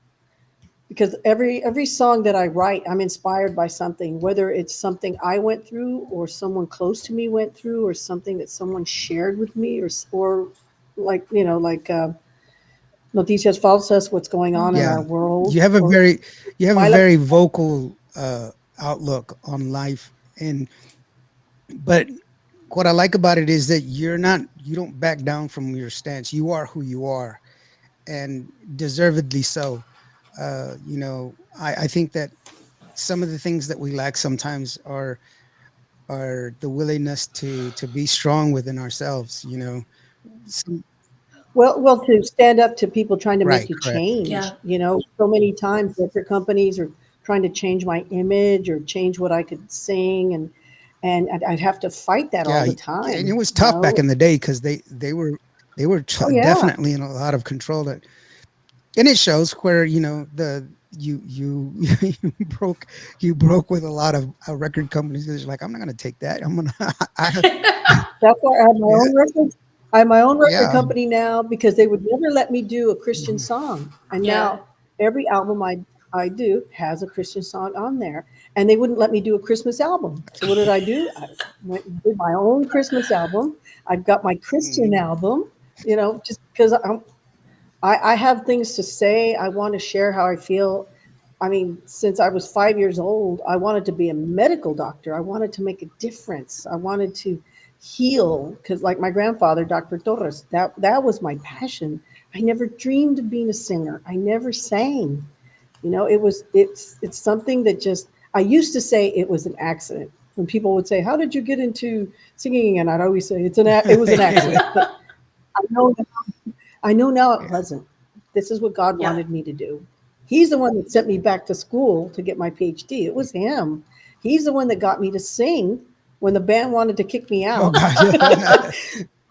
because every song that I write, I'm inspired by something, whether it's something I went through, or someone close to me went through, or something that someone shared with me, or like noticias falsas, what's going on in Mm-hmm. yeah. our world, You have a or very you have a my life. very vocal outlook on life, and but what I like about it is that you don't back down from your stance. You are who you are, and deservedly so. I think that some of the things that we lack sometimes are the willingness to be strong within ourselves. Some, Well, to stand up to people trying to make right, you correct. change. Yeah. So many times record companies are trying to change my image or change what I could sing, and I'd have to fight that all Yeah, the and it time. was tough back in the day because they were Oh yeah, definitely in a lot of control. And it shows where the you you broke you broke with a lot of record companies, because you're like, I'm not gonna take that. I'm gonna I that's why I have my yeah, own records. I have my own record yeah. company now because they would never let me do a Christian Mhm. song, and Yeah. now every album I do has a Christian song on there, and they wouldn't let me do a Christmas album. So what did I do? I went and did my own Christmas album. I've got my Christian Mhm. album. Just because I have things to say. I want to share how I feel. I mean, since I was 5 years old, I wanted to be a medical doctor. I wanted to make a difference. I wanted to heal because, like my grandfather, Dr. Torres, that was my passion. I never dreamed of being a singer. I never sang. It's something that just I used to say it was an accident. When people would say, "How did you get into singing?" and I'd always say it was an accident. But I know I know now it Yeah. wasn't. This is what God Yeah. wanted me to do. He's the one that sent me back to school to get my PhD. It was him. He's the one that got me to sing when the band wanted to kick me Oh out. gosh.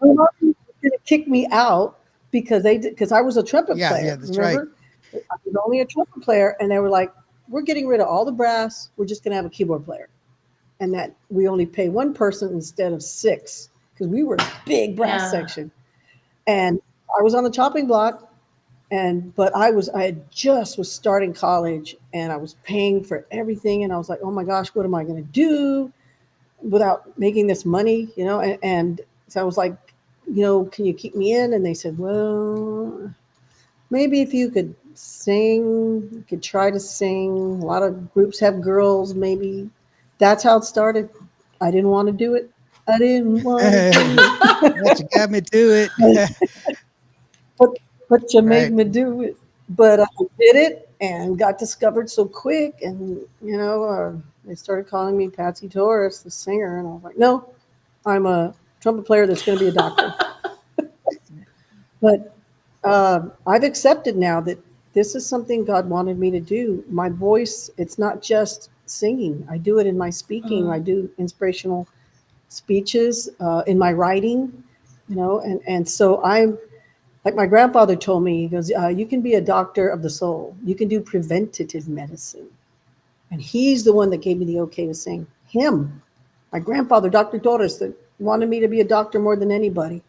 They wanted to kick me out because I was a trumpet Yeah, yeah, player. that's right. Remember, I was only a trumpet player, and they were like, "We're getting rid of all the brass. We're just going to have a keyboard player, and that we only pay one person instead of six because we were a big brass Yeah. section." And I was on the chopping block, but I had just was starting college, and I was paying for everything, and I was like, oh my gosh, what am I going to do without making this money, and so I was like, can you keep me in? And they said, well, maybe if you could sing, you could try to sing. A lot of groups have girls, maybe. That's how it started. I didn't want to do it. I didn't want to do But you got me to it. it. but but you made Right. me do it. But I did it and got discovered so quick, and they started calling me Patsy Torres, the singer, and I was like, no, I'm a trumpet player that's going to be a doctor. But I've accepted now that this is something God wanted me to do. My voice, it's not just singing. I do it in my speaking. I Mm. do inspirational speeches in my writing, and so I'm like my grandfather told me, he goes, you can be a doctor of the soul. You can do preventative medicine. And he's the one that gave me the okay to sing. Him, my grandfather, Dr. Torres, that wanted me to be a doctor more than anybody.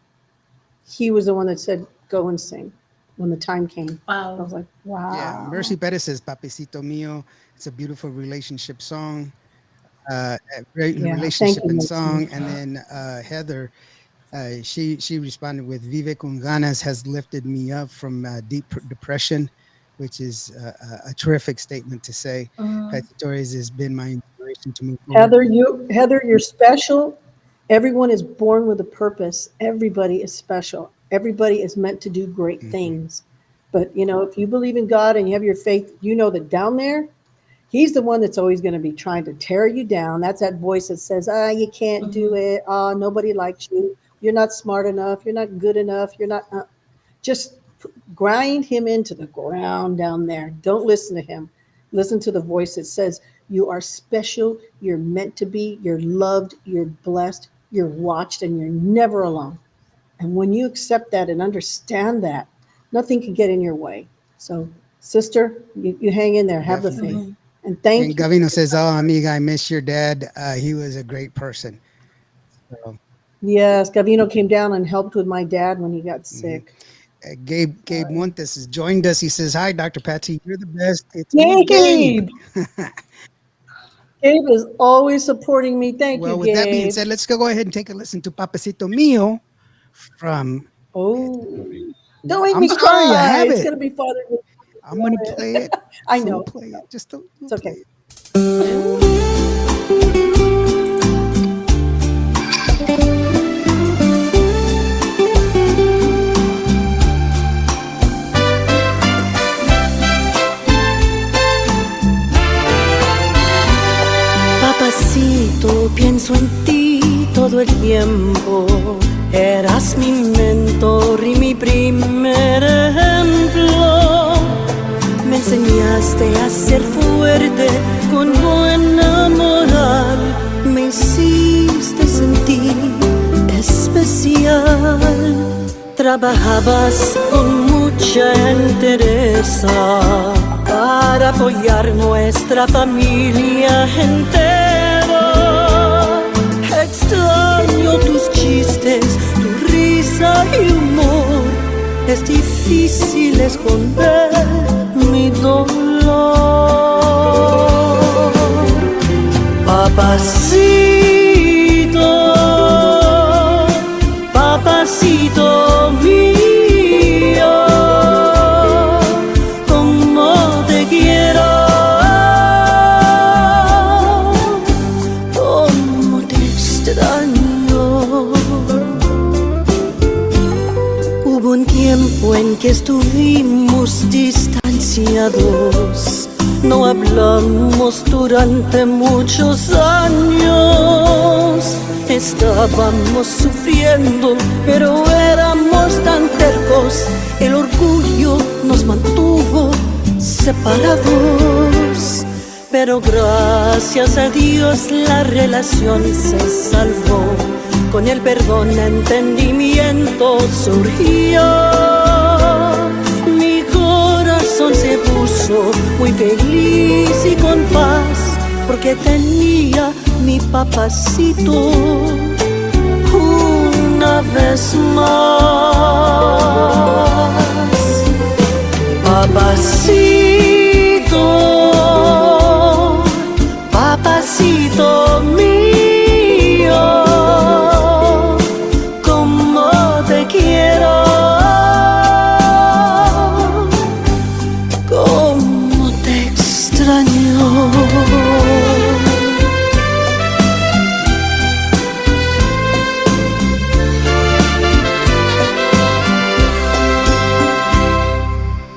He was the one that said, go and sing when the time came. I Wow. was like, Yeah. Mercy wow. Perez says Papecito Mio. It's a beautiful relationship song. A great Yeah, thank relationship you, and Maxine. song. And then Heather, she responded with Vive con ganas has lifted me up from deep depression, which is a terrific statement to say. Mm. Patsy Torres has been my inspiration to move forward. Heather, you're special. Everyone is born with a purpose. Everybody is special. Everybody is meant to do great Mhm. things. But if you believe in God and you have your faith, you know that down there, He's the one that's always going to be trying to tear you down. That's that voice that says, you can't do Mm-hmm. it. Nobody likes you. You're not smart enough. You're not good enough. You're not. Just grind him into the ground down there. Don't listen to him. Listen to the voice that says, you are special, you're meant to be, you're loved, you're blessed, you're watched, and you're never alone. And when you accept that and understand that, nothing can get in your way. So, sister, you hang in there, have the Definitely. faith. Mhm. And And thank you. Gavino says, "Oh, amiga, I miss your dad. He was a great person." So, Yes, Gavino came down and helped with my dad when he got mhm. sick. Gabe Montes has joined us. He says, "Hi, Dr. Patsy. You're the best. It's me, Yay, Gabe." Gabe! Gabe is always supporting me. Thank you, Well, with that being Gabe. said, let's go ahead and take a listen to Papacito Mio from. Oh, don't make I'm me sorry, I cry. have It's it. going to be Father. I'm gonna play it. I Just a little know. play it. Just a It's little play okay. it. Papacito, pienso en ti todo el tiempo. Eras mi mentor y mi primer ejemplo. Me enseñaste a ser fuerte con buena moral. Me hiciste sentir especial. Trabajabas con mucha entereza para apoyar nuestra familia entera. Extraño tus chistes, tu risa y humor. Es difícil esconder mi dolor. Papacito, papacito mío, cómo te quiero, cómo te extraño. Hubo un tiempo en que estuvimos distanciados. No hablamos durante muchos años. Estábamos sufriendo, pero éramos tan tercos. El orgullo nos mantuvo separados. Pero gracias a Dios la relación se salvó. Con el perdón, entendimiento surgió. Mi corazón se puso muy feliz y con paz, porque tenía mi papacito una vez más. Papacito, papacito mío, cómo te quiero, cómo te extraño.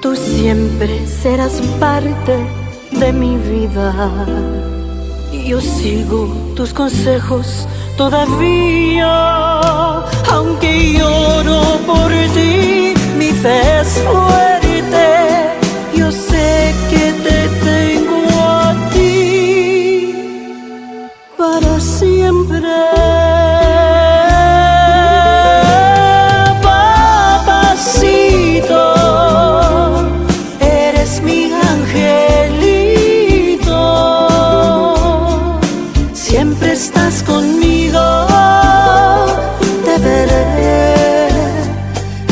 Tú siempre serás parte de mi vida. Yo sigo tus consejos todavía. Aunque lloro por ti, mi fe es fuerte. Yo sé que te tengo a ti para siempre. Papacito, eres mi angelito. Siempre estás conmigo. Te veré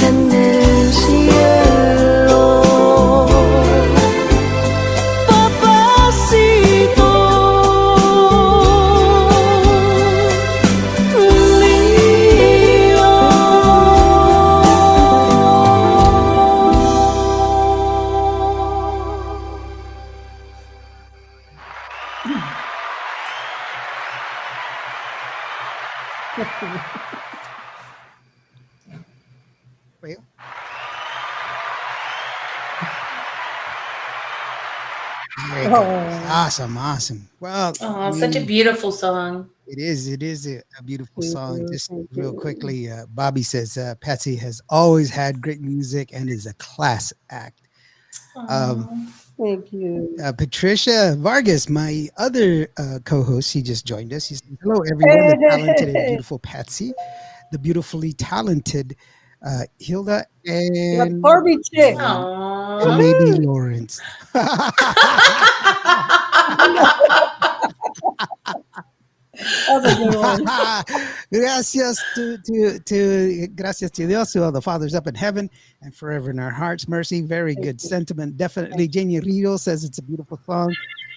en el cielo. Papacito Well, there you go. Oh, Awesome, awesome. Well, Oh, such a beautiful song. it is a beautiful thank song. you. Just Thank real you. quickly, Bobby says Patsy has always had great music and is a class act. Um, Aw. Thank you. Patricia Vargas, my other co-host, she just joined us. She said, "Hello, everyone. The talented and Hey, beautiful Patsy, the beautifully talented Hilda, the and Barbie chick. Aw. maybe Woohoo! Lawrence." That's a good one. Gracias gracias to Dios, to all the fathers up in heaven and forever in our hearts. Mercy, very Thank good you. sentiment. Thank Definitely. Janie Rios says it's a beautiful song.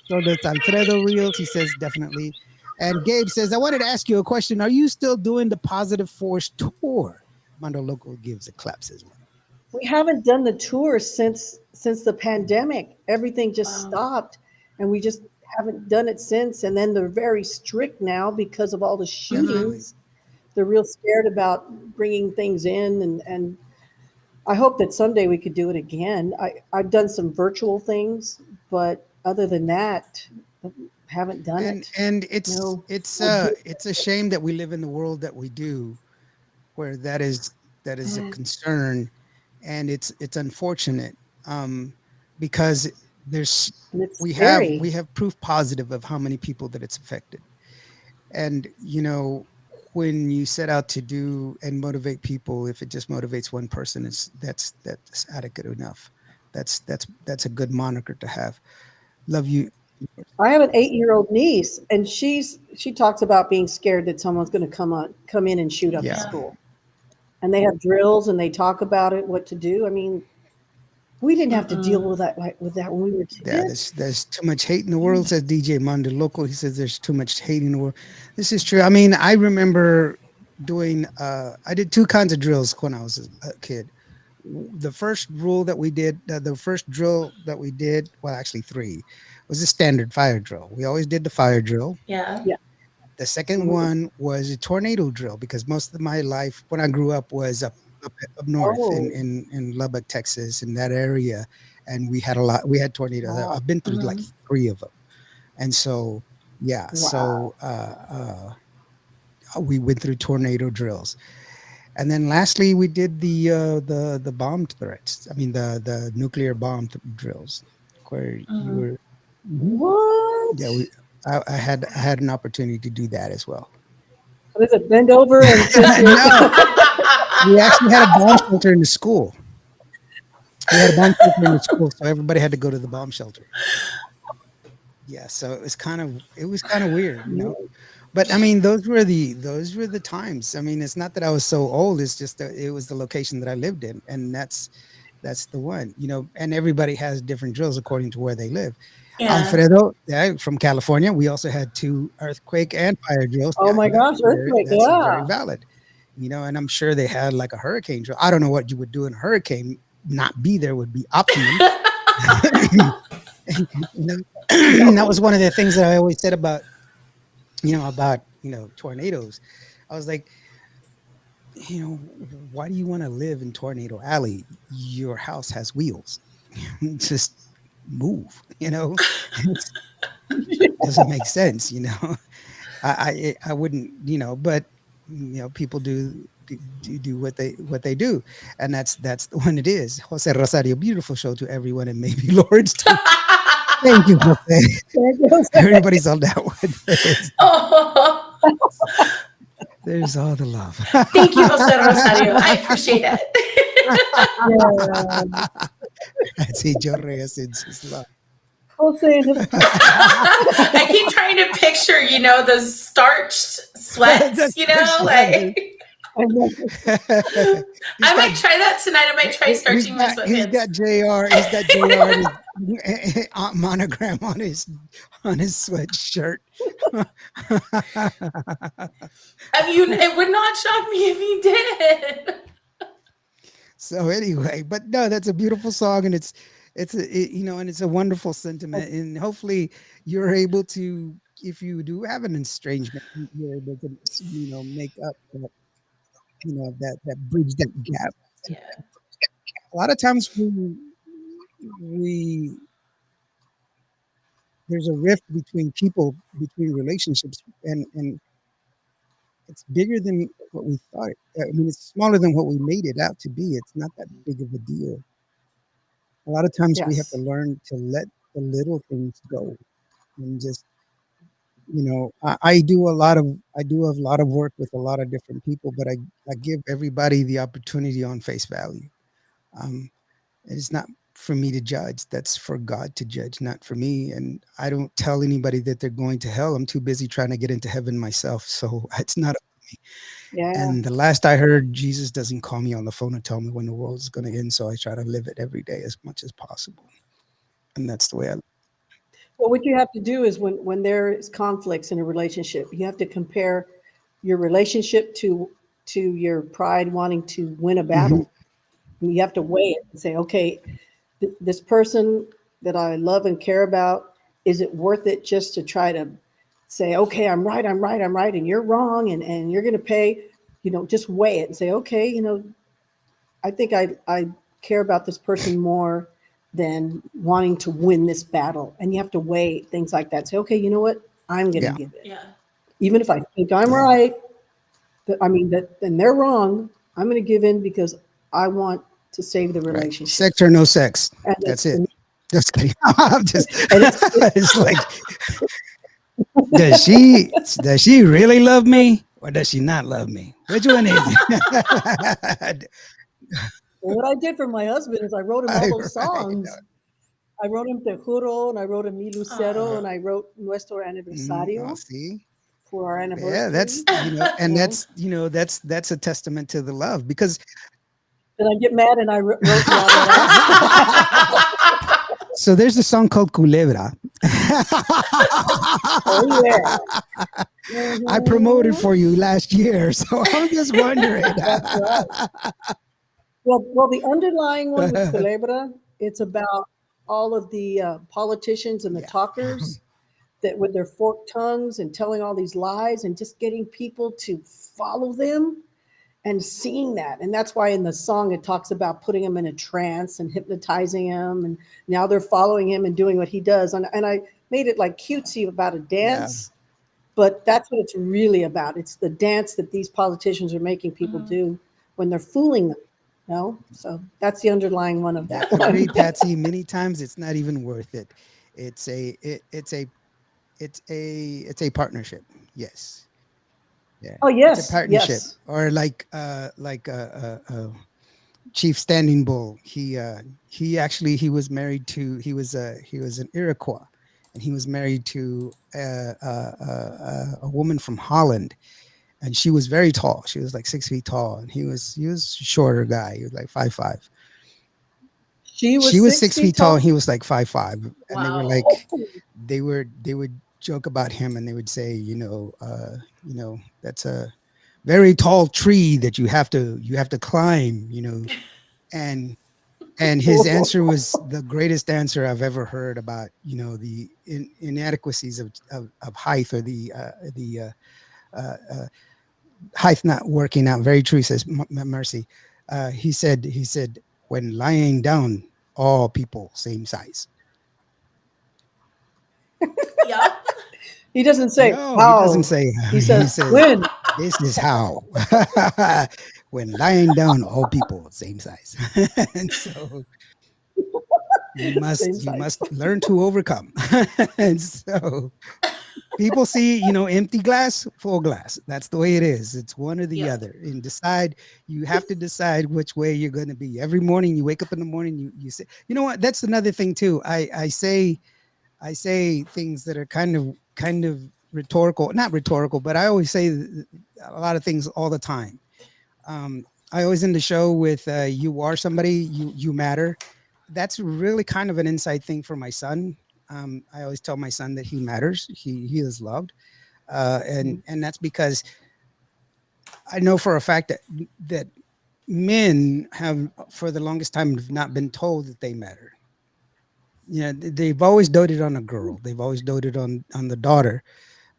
So does Alfredo Rios. He says definitely. And Gabe says, I wanted to ask you a question. Are you still doing the Positive Force tour? Mondo Loco gives a clap, says one. We haven't done the tour since the pandemic. Everything just Wow. stopped, and we just haven't done it since. And then they're very strict now because of all the Definitely. shootings. They're real scared about bringing things in, and I hope that someday we could do it again. I've done some virtual things, but other than that, haven't done And it. and it's No. it's uh it's a shame that we live in the world that we do, where that is a Mm. concern, and it's unfortunate, um, because there's And it's we have scary. we have proof positive of how many people that it's affected, and when you set out to do and motivate people, if it just motivates one person, it's that's adequate enough. That's a good moniker to have. Love you. I have an 8-year-old niece, and she talks about being scared that someone's going to come in and shoot up the Yeah. Yeah. school. And they have drills, and they talk about it, what to do. I mean, we didn't have to deal Mm-mm. with that when we were Yeah, kids. there's too much hate in the world, says DJ Mondo Local. He says there's too much hate in the world. This is true. I mean, I remember I did two kinds of drills when I was a kid. The first rule that we did, the first drill that we did, well, actually three, was a standard fire drill. We always did the fire drill. Yeah. Yeah. The second Mhm. one was a tornado drill, because most of my life when I grew up was up north in, Oh, in Lubbock, Texas, in that area, and we had tornadoes. wow. I've been through like Mm-hmm. three of them, and so yeah, Wow. we went through tornado drills, and then lastly we did the bomb threats. I mean the nuclear bomb drills, where you Mm-hmm. were. Mhm. Yeah, What? I had an opportunity to do that as well. What is it? Bend over and kiss your. No, we actually had a bomb shelter in the school. We had a bomb shelter in the school, so everybody had to go to the bomb shelter. Yeah, so it was kind of weird. But I mean, those were the times. I mean, it's not that I was so old. It's just that it was the location that I lived in, and that's the one. And everybody has different drills according to where they live. Yeah. Alfredo, yeah, from California, we also had two earthquake and fire drills. Oh Yeah, my gosh, earthquake! that's very Yeah. valid. And I'm sure they had like a hurricane drill. I don't know what you would do in a hurricane. Not be there would be optimum. you know, and that was one of the things that I always said about tornadoes. I was like, why do you want to live in Tornado Alley? Your house has wheels. Just move. It doesn't make sense. I wouldn't, but people do what they do, and that's the one it is. Jose Rosario, beautiful show to everyone, and maybe Lawrence too. Thank you, Jose. There goes. Everybody's on that one. Oh, There's all the love. thank you, Jose Rosario. I appreciate it. Yeah. I see Joe Reyes in his love. Jose and his. I keep trying to picture, those starched sweats, That's such letters. like I know. He's I got might try that tonight. I might try he's starching my got he's sweatpants. got JR. He's got JR monogram on his sweatshirt. I mean, it would not shock me if he did. So anyway, but no, that's a beautiful song, and and it's a wonderful sentiment, and hopefully you're able to, if you do have an estrangement, you're able to make up that bridge, that gap. Yeah. A lot of times we there's a rift between people, between relationships, and it's bigger than what we thought. I mean, it's smaller than what we made it out to be. It's not that big of a deal. A lot of times we have to Yes. learn to let the little things go and just, I do a lot of work with a lot of different people, but I give everybody the opportunity on face value. Um, it's not for me to judge. That's for God to judge, not for me. And I don't tell anybody that they're going to hell. I'm too busy trying to get into heaven myself. So it's not. Yeah. And the last I heard, Jesus doesn't call me on the phone and tell me when the world is going to end. So I try to live it every day as much as possible. And that's the way I. Well, what you have to do is when there is conflicts in a relationship, you have to compare your relationship to your pride wanting to win a Mhm. battle. And you have to weigh it and say, okay, this person that I love and care about, is it worth it just to try to say, okay, I'm right, and you're wrong, and you're going to pay, just weigh it and say, okay, I think I care about this person more than wanting to win this battle. And you have to weigh things like that. Say, okay, you know what? I'm going to Yeah. give it. Yeah. Even if I think I'm Yeah. right, then they're wrong. I'm going to give in because I want to save the Right. relationship. Sex or no sex. And That's it's it. Just kidding. I'm just, and it's it's like, does she really love me or does she not love me? Which one is it? what I did for my husband is I wrote him all those Right. songs. I wrote him Te Juro, and I wrote him Mi Lucero, Aw. and I wrote Nuestro Oh, Aniversario see, for our yeah, anniversary. that's and You know, that's a testament to the love because then I get mad and I wrote Ya Verás. so there's a song called Culebra. Oh yeah. I promoted Mhm. for you last year, so I'm just wondering. That's right. Well, the underlying one with Culebra, it's about all of the politicians and the Yeah. talkers that with their forked tongues and telling all these lies and just getting people to follow them and seeing that. And that's why in the song it talks about putting them in a trance and hypnotizing them. And now they're following him and doing what he does. And I made it like cutesy about a Yeah. dance, but that's what it's really about. It's the dance that these politicians are making people Mhm. do when they're fooling them. So that's the underlying one of Yeah, that one. agreed, Patsy. Many times it's not even worth it. It's a it's a partnership. Yes. Yeah. Oh It's a yes, partnership. yes. Or Chief Standing Bull. He actually he was an Iroquois, and he was married to a woman from Holland, and she was very tall. She was like 6 feet tall, and he was a shorter guy. He was like 5'5". She She was was six 6 feet feet tall, and tall. he was like 5'5", and they were Wow. like they would joke about him, and they would say, that's a very tall tree that you have to climb, and his answer was the greatest answer I've ever heard about the inadequacies of height, or the height not working out. Very true, says Mercy. He said when lying down, all people same size. Yeah. He doesn't say No, he doesn't how. say He he says says when. this is how. When lying down, all people same size. And so you must Same you size. must learn to overcome. And so people see, empty glass, full glass. That's the way it is. It's one or the Yep. other. And you have to decide which way you're going to be. Every morning you wake up in the morning, you say, you know what? That's another thing too. I say things that are kind of rhetorical, not rhetorical, but I always say a lot of things all the time. I always end the show with "You are somebody, you matter." That's really kind of an inside thing for my son. I always tell my son that he matters. He is loved, and that's because I know for a fact that men have for the longest time have not been told that they matter. They've always doted on a girl. They've always doted on the daughter.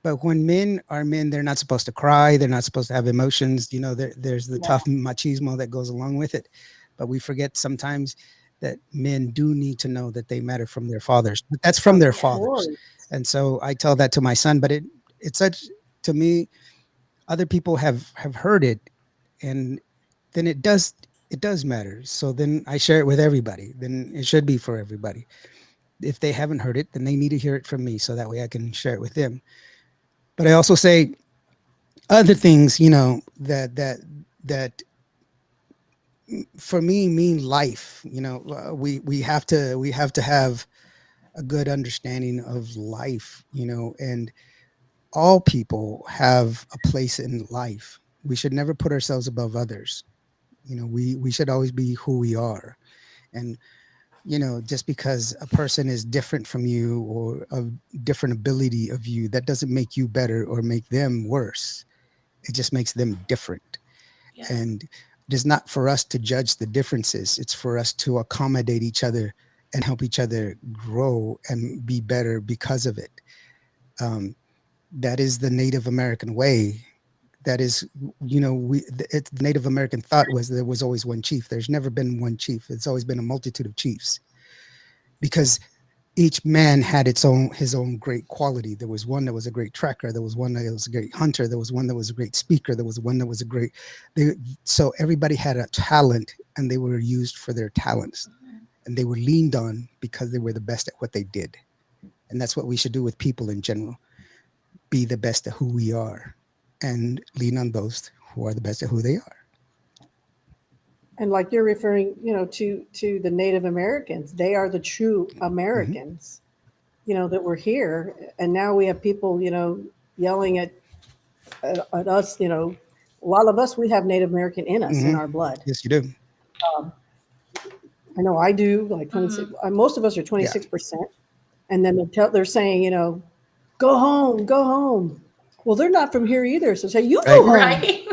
But when men are men, they're not supposed to cry. They're not supposed to have emotions. There's the Yeah, tough machismo that goes along with it. But we forget sometimes that men do need to know that they matter from their fathers. But that's from of their Yeah. fathers. course. And so I tell that to my son. But it's such to me. Other people have heard it, and then it does. It does matter. So then I share it with everybody. Then it should be for everybody. If they haven't heard it, then they need to hear it from me so that way I can share it with them. But I also say other things, that for me mean life. We have to have a good understanding of life, and all people have a place in life. We should never put ourselves above others. We should always be who we are. And just because a person is different from you or of different ability of you, that doesn't make you better or make them worse. It just makes them different. Yeah. And it is not for us to judge the differences. It's for us to accommodate each other and help each other grow and be better because of it. That is the Native American way. That is, the Native American thought was there was always one chief. There's never been one chief. It's always been a multitude of chiefs, because each man had his own great quality. There was one that was a great tracker. There was one that was a great hunter. There was one that was a great speaker. There was one that was a great. So everybody had a talent, and they were used for their talents, and they were leaned on because they were the best at what they did. And that's what we should do with people in general. Be the best at who we are, and lean on those who are the best at who they are. And like you're referring, to the Native Americans, they are the true Americans, that were here. And now we have people, yelling at us, a lot of us, we have Native American in us, in our blood. Yes, you do. I know I do, like 26, most of us are 26%. And then they're saying, go home, go home. Well, they're not from here either. So say, you go home. Right.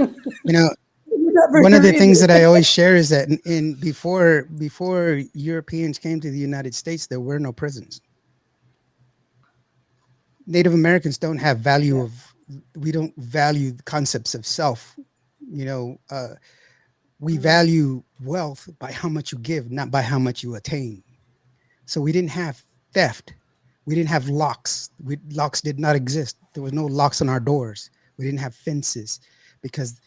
One of the things that I always share is that before Europeans came to the United States, there were no prisons. Native Americans don't have value we don't value the concepts of self. We value wealth by how much you give, not by how much you attain. So we didn't have theft. We didn't have locks. Locks did not exist. There was no locks on our doors. We didn't have fences, because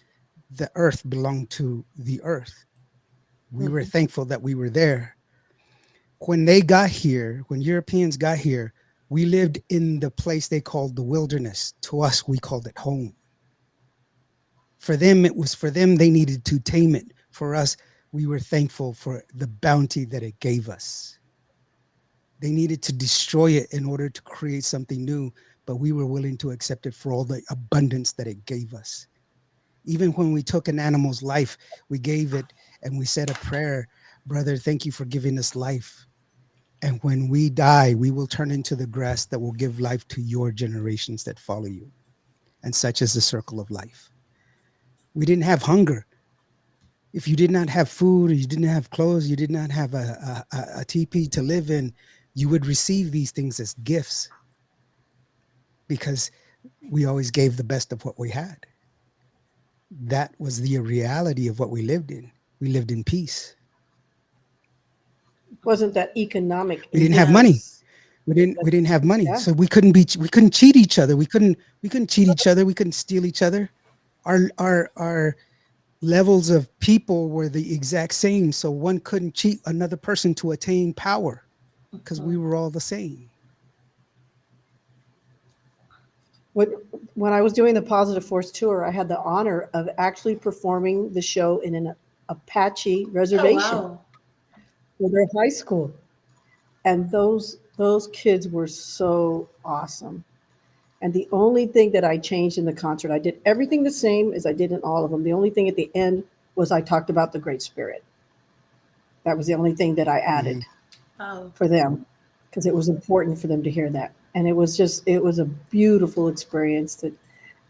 the earth belonged to the earth. We were thankful that we were there. When they got here, when Europeans got here, we lived in the place they called the wilderness. To us, we called it home. For them, they needed to tame it. For us, we were thankful for the bounty that it gave us. They needed to destroy it in order to create something new, but we were willing to accept it for all the abundance that it gave us. Even when we took an animal's life, we gave it and we said a prayer, brother, thank you for giving us life. And when we die, we will turn into the grass that will give life to your generations that follow you. And such is the circle of life. We didn't have hunger. If you did not have food, or you didn't have clothes, you did not have a teepee to live in, you would receive these things as gifts, because we always gave the best of what we had. That was the reality of what we lived in. We lived in peace. Wasn't that economic? We didn't have money. We didn't have money. Yeah. So we couldn't cheat each other. We couldn't cheat each other. We couldn't steal each other. Our levels of people were the exact same. So one couldn't cheat another person to attain power, because we were all the same. When I was doing the Positive Force tour, I had the honor of actually performing the show in an Apache reservation for their high school. And those kids were so awesome. And the only thing that I changed in the concert, I did everything the same as I did in all of them. The only thing at the end was I talked about the Great Spirit. That was the only thing that I added for them, because it was important for them to hear that. And it was a beautiful experience,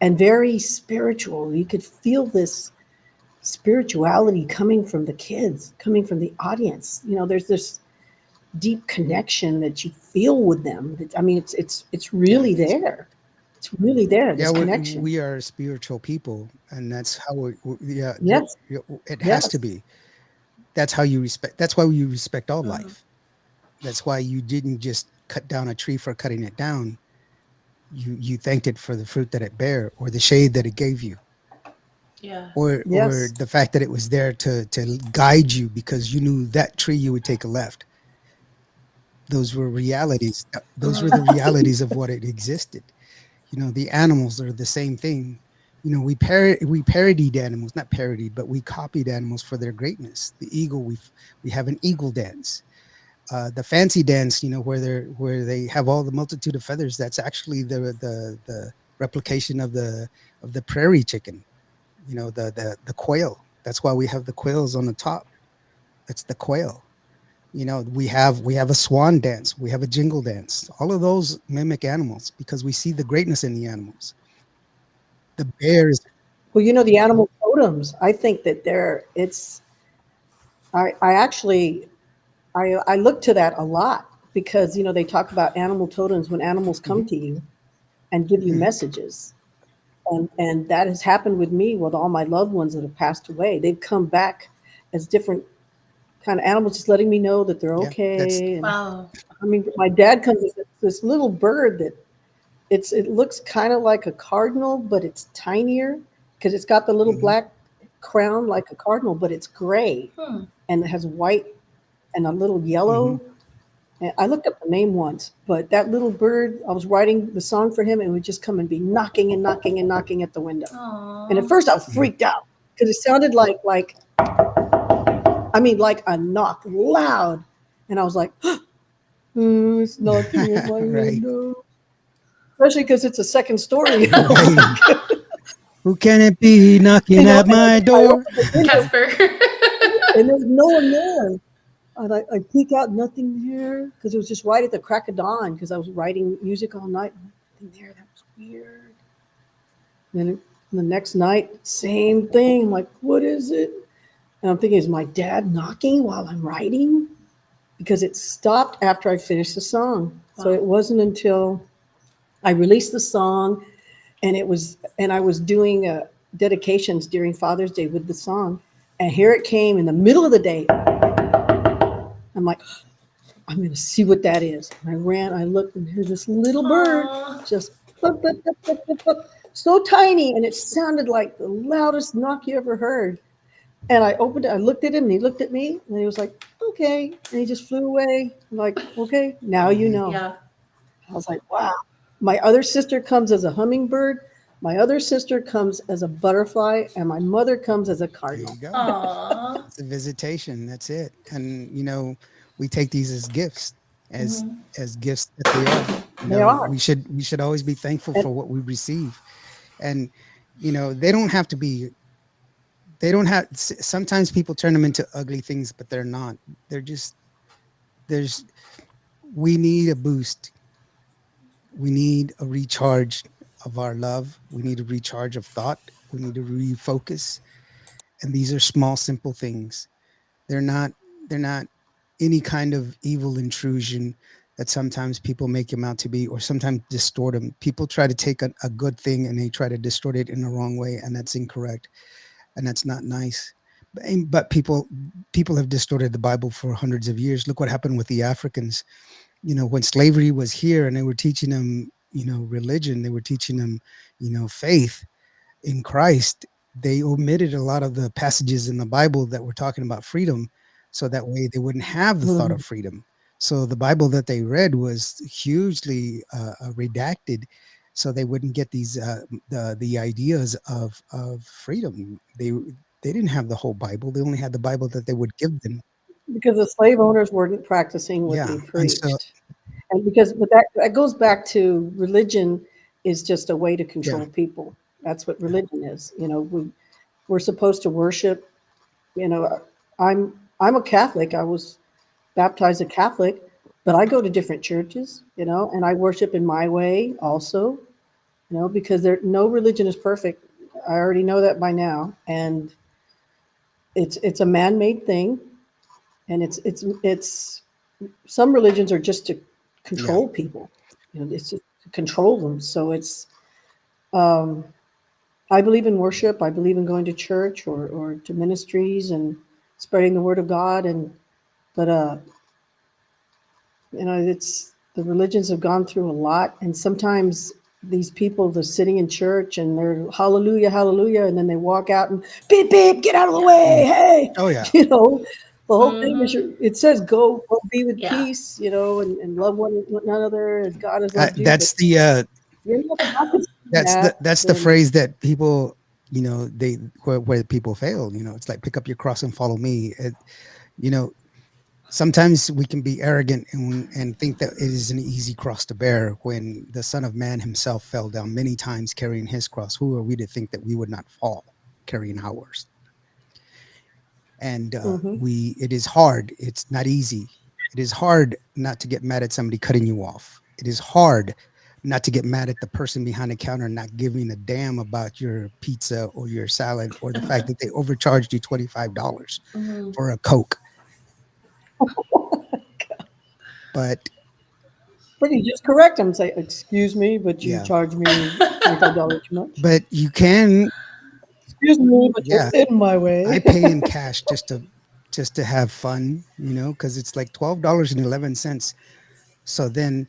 and very spiritual. You could feel this spirituality coming from the kids, coming from the audience. There's this deep connection that you feel with them. I mean, it's really there. It's really there. This connection. We are spiritual people, and that's how Yes. It has to be. That's how you respect. That's why you respect all life. That's why you didn't just cut down a tree for cutting it down. You thanked it for the fruit that it bare, or the shade that it gave you. Yeah. or Yes. the fact that it was there to guide you because you knew that tree you would take a left. Those were realities. Those were the realities of what it existed. The animals are the same thing. We parodied animals, not parodied, but we copied animals for their greatness. The eagle, we have an eagle dance. The fancy dance, where they have all the multitude of feathers. That's actually the replication of the prairie chicken. The quail. That's why we have the quails on the top. That's the quail. We have a swan dance. We have a jingle dance. All of those mimic animals because we see the greatness in the animals. The bears. Well, the animal totems. I think that it's. I actually I look to that a lot because they talk about animal totems when animals come Mhm, to you and give you mhm. messages. And that has happened with me with all my loved ones that have passed away. They've come back as different kind of animals, just letting me know that they're Yeah, that's okay. And Wow. I mean, my dad comes as this little bird that it looks kind of like a cardinal, but it's tinier because it's got the little mhm, black crown like a cardinal, but it's gray Hmm. and it has white and a little mhm. yellow. And I looked up the name once, but that little bird, I was writing the song for him and would just come and be knocking and knocking and knocking at the window. And at Aw. first I was Mhm. freaked out because it sounded like I mean like a knock, loud. And I was like, "Oh, it's knocking at my Right, window." Especially because it's a second story. right. Who can it be knocking at And my I door? opened the window Casper. and there's no one there. I peek out, nothing there, because it was just right at the crack of dawn. Because I was writing music all night, nothing there. That was weird. Then the next night, same thing. I'm like, what is it? And I'm thinking, is my dad knocking while I'm writing? Because it stopped after I finished the song. So Wow. it wasn't until I released the song, and I was doing dedications during Father's Day with the song, and here it came in the middle of the day. I'm like, I'm going to see what that is. And I ran, I looked, and here's this little bird Aw. just bup, bup, bup, bup, bup, bup, so tiny, and it sounded like the loudest knock you ever heard. And I opened it, I looked at him, and he looked at me, and he was like, okay. And he just flew away. I'm like, okay, now you Mhm. know. Yeah. I was like, wow. My other sister comes as a hummingbird. My other sister comes as a butterfly, and my mother comes as a There you cardinal. go. Aw. It's a visitation. That's it. And we take these as gifts, as Mhm. as gifts that they are. They are. We should always be thankful And for what we receive. And they don't have to be. They don't have. Sometimes people turn them into ugly things, but they're not. They're just there's. We need a boost. We need a recharge of our love. We need a recharge of thought. We need to refocus. And these are small, simple things. They're not they're not any kind of evil intrusion that sometimes people make them out to be, or sometimes distort them. People try to take a good thing and they try to distort it in the wrong way, and that's incorrect, and that's not nice. But people have distorted the Bible for hundreds of years. Look what happened with the Africans. When slavery was here and they were teaching them, religion, they were teaching them, faith in Christ. They omitted a lot of the passages in the Bible that were talking about freedom, so that way they wouldn't have the thought mm, of freedom. So the Bible that they read was hugely redacted, so they wouldn't get these the ideas of freedom. They didn't have the whole Bible. They only had the Bible that they would give them. because the slave owners weren't practicing what Yeah, they and so preached. And because but that goes back to religion is just a way to yeah, control people. That's what religion is. We're supposed to worship. You know, I'm a Catholic. I was baptized a Catholic, but I go to different churches. And I worship in my way also. Because no religion is perfect. I already know that by now, and it's a man-made thing, and it's some religions are just to yeah, control people. It's just to control them. So um, I believe in worship. I believe in going to church or to ministries and spreading the word of God. But it's the religions have gone through a lot, and sometimes these people that's sitting in church and they're hallelujah, hallelujah, and then they walk out and beep beep, get out of the way, hey, Oh yeah. you know. The whole thing is, Mm-hmm. it says go be with Yeah. peace, and love one another as God has loved you. But That's the you're not considering that, that's the then phrase that people, they where people fail. It's like pick up your cross and follow me. You know, sometimes we can be arrogant and think that it is an easy cross to bear when the Son of Man himself fell down many times carrying his cross. Who are we to think that we would not fall carrying ours? And mhm. it is hard. It's not easy. It is hard not to get mad at somebody cutting you off. It is hard not to get mad at the person behind the counter not giving a damn about your pizza or your salad or the fact that they overcharged you $25 Mm-hmm. for a Coke. But But you just correct them, say, excuse me, but you yeah, charge me $25 too much. but you can, Excuse me, but you're yeah, in my I way. pay in cash just to have fun, because it's like $12.11. So then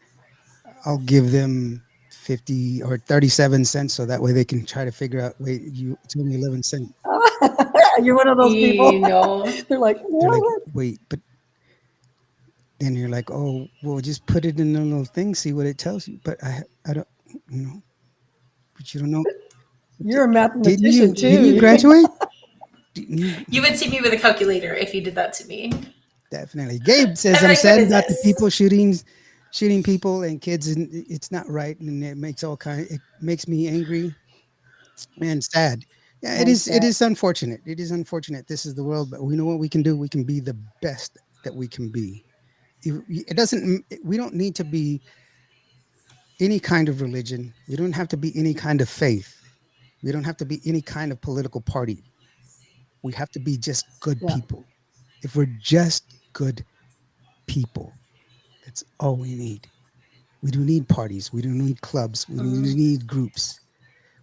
I'll give them 50 or 37 cents so that way they can try to figure out, wait, it's only 11 cents. You're one of those You people. know. They're like, They're like, what? wait, but then you're like, oh, well, just put it in a little thing, see what it tells you. But I don't, but you don't know. You're a Didn't you, mathematician didn't you too. graduate? Didn't you? You would see me with a calculator if you did that to me. Definitely. Gabe says, I'm I'm like, what sad is about the this? people shooting people and kids, and it's not right. And it makes me angry and sad. Yeah, it And is. It sad. is unfortunate. It is unfortunate. This is the world, but we know what we can do. We can be the best that we can be. It doesn't. We don't need to be any kind of religion. We don't have to be any kind of faith. We don't have to be any kind of political party. We have to be just good Yeah. people. If we're just good people, that's all we need. We don't need parties. We don't need clubs. We don't Mm, need groups.